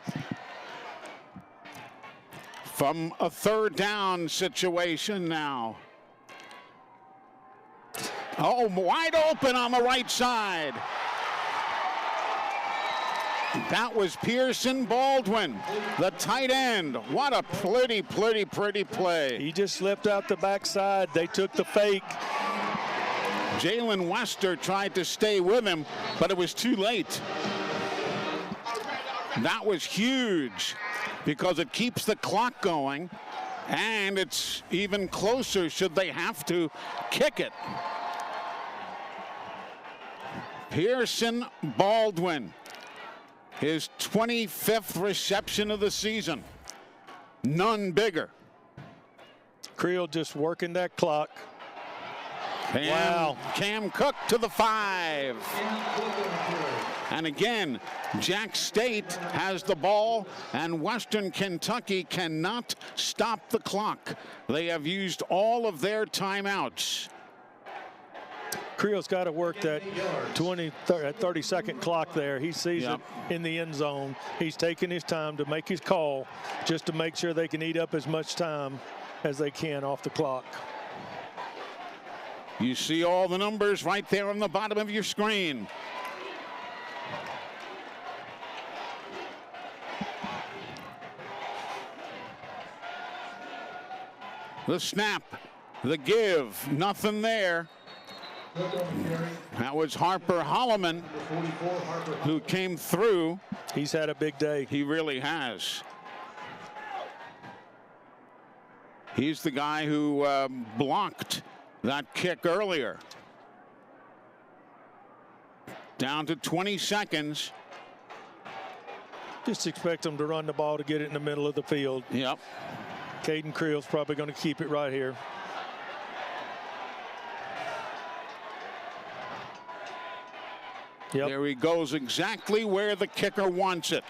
S1: From a third down situation now. Oh, wide open on the right side. That was Pearson Baldwin, the tight end. What a pretty play.
S2: He just slipped out the backside. They took the fake.
S1: Jalen Wester tried to stay with him, but it was too late. That was huge because it keeps the clock going, and it's even closer should they have to kick it. Pearson Baldwin, his 25th reception of the season. None bigger.
S2: Creel just working that clock.
S1: Wow. Cam Cook to the 5. And again, Jack State has the ball, and Western Kentucky cannot stop the clock. They have used all of their timeouts.
S2: Creel's got to work that 30-second clock there. He sees it in the end zone. He's taking his time to make his call just to make sure they can eat up as much time as they can off the clock.
S1: You see all the numbers right there on the bottom of your screen. The snap, the give, nothing there. That was Harper Holloman who came through.
S2: He's had a big day.
S1: He really has. He's the guy who blocked that kick earlier. Down to 20 seconds.
S2: Just expect them to run the ball to get it in the middle of the field.
S1: Yep.
S2: Caden Creel's probably going to keep it right here. Yep.
S1: There he goes exactly where the kicker wants it.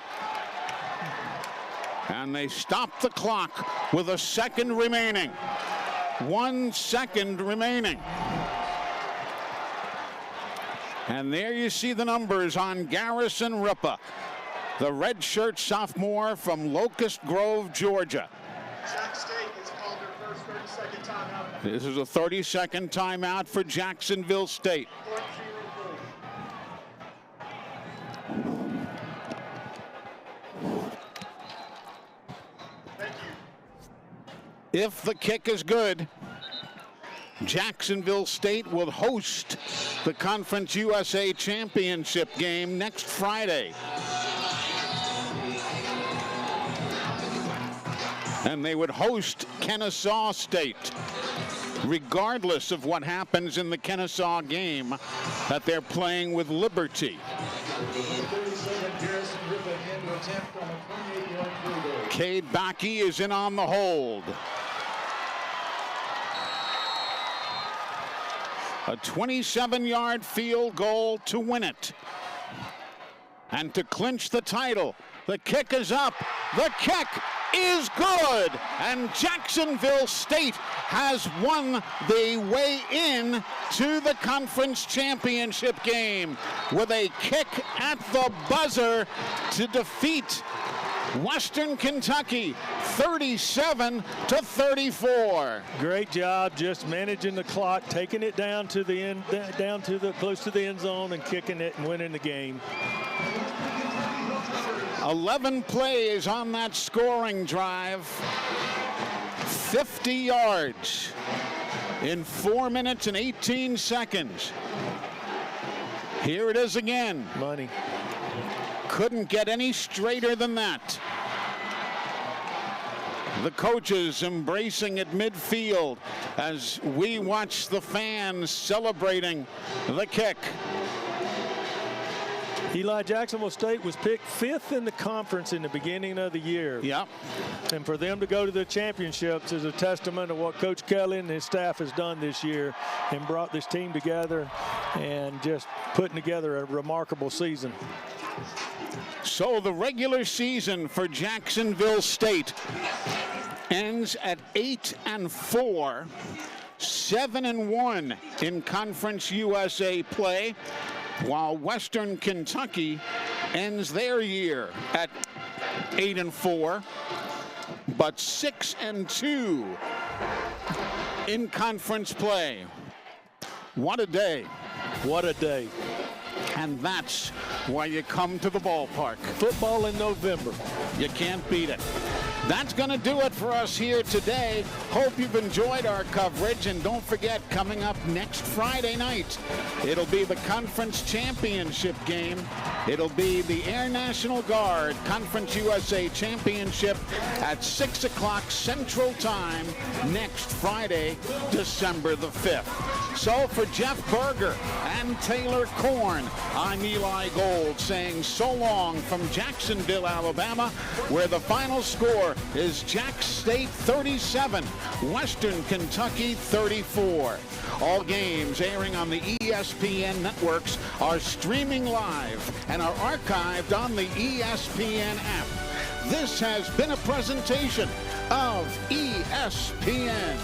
S1: And they stop the clock with a second remaining. 1 second remaining. And there you see the numbers on Garrison Ripa, the redshirt sophomore from Locust Grove, Georgia.
S20: Jack State has called their first 30-second timeout.
S1: This is a 30-second timeout for Jacksonville State. If the kick is good, Jacksonville State will host the Conference USA Championship game next Friday. And they would host Kennesaw State, regardless of what happens in the Kennesaw game that they're playing with Liberty. Cade Backey is in on the hold. A 27-yard field goal to win it. And to clinch the title, the kick is up. The kick is good. And Jacksonville State has won the way in to the conference championship game with a kick at the buzzer to defeat Western Kentucky 37-34.
S2: Great job just managing the clock, taking it down to the end, down to the close to the end zone and kicking it and winning the game.
S1: 11 plays on that scoring drive. 50 yards in 4 minutes and 18 seconds. Here it is again.
S2: Money.
S1: Couldn't get any straighter than that. The coaches embracing at midfield as we watch the fans celebrating the kick.
S2: Eli, Jacksonville State was picked 5th in the conference in the beginning of the year.
S1: Yep.
S2: And for them to go to the championships is a testament to what Coach Kelly and his staff has done this year and brought this team together and just putting together a remarkable season.
S1: So the regular season for Jacksonville State ends at 8-4, 7-1 in Conference USA play, while Western Kentucky ends their year at 8-4, but 6-2 in conference play. What a day.
S2: What a day.
S1: And that's why you come to the ballpark.
S2: Football in November.
S1: You can't beat it. That's going to do it for us here today. Hope you've enjoyed our coverage. And don't forget, coming up next Friday night, it'll be the conference championship game. It'll be the Air National Guard Conference USA Championship at 6 o'clock Central Time next Friday, December the 5th. So for Jeff Berger and Taylor Korn, I'm Eli Gold saying so long from Jacksonville, Alabama, where the final score is Jack State 37, Western Kentucky 34. All games airing on the ESPN networks are streaming live and are archived on the ESPN app. This has been a presentation of ESPN.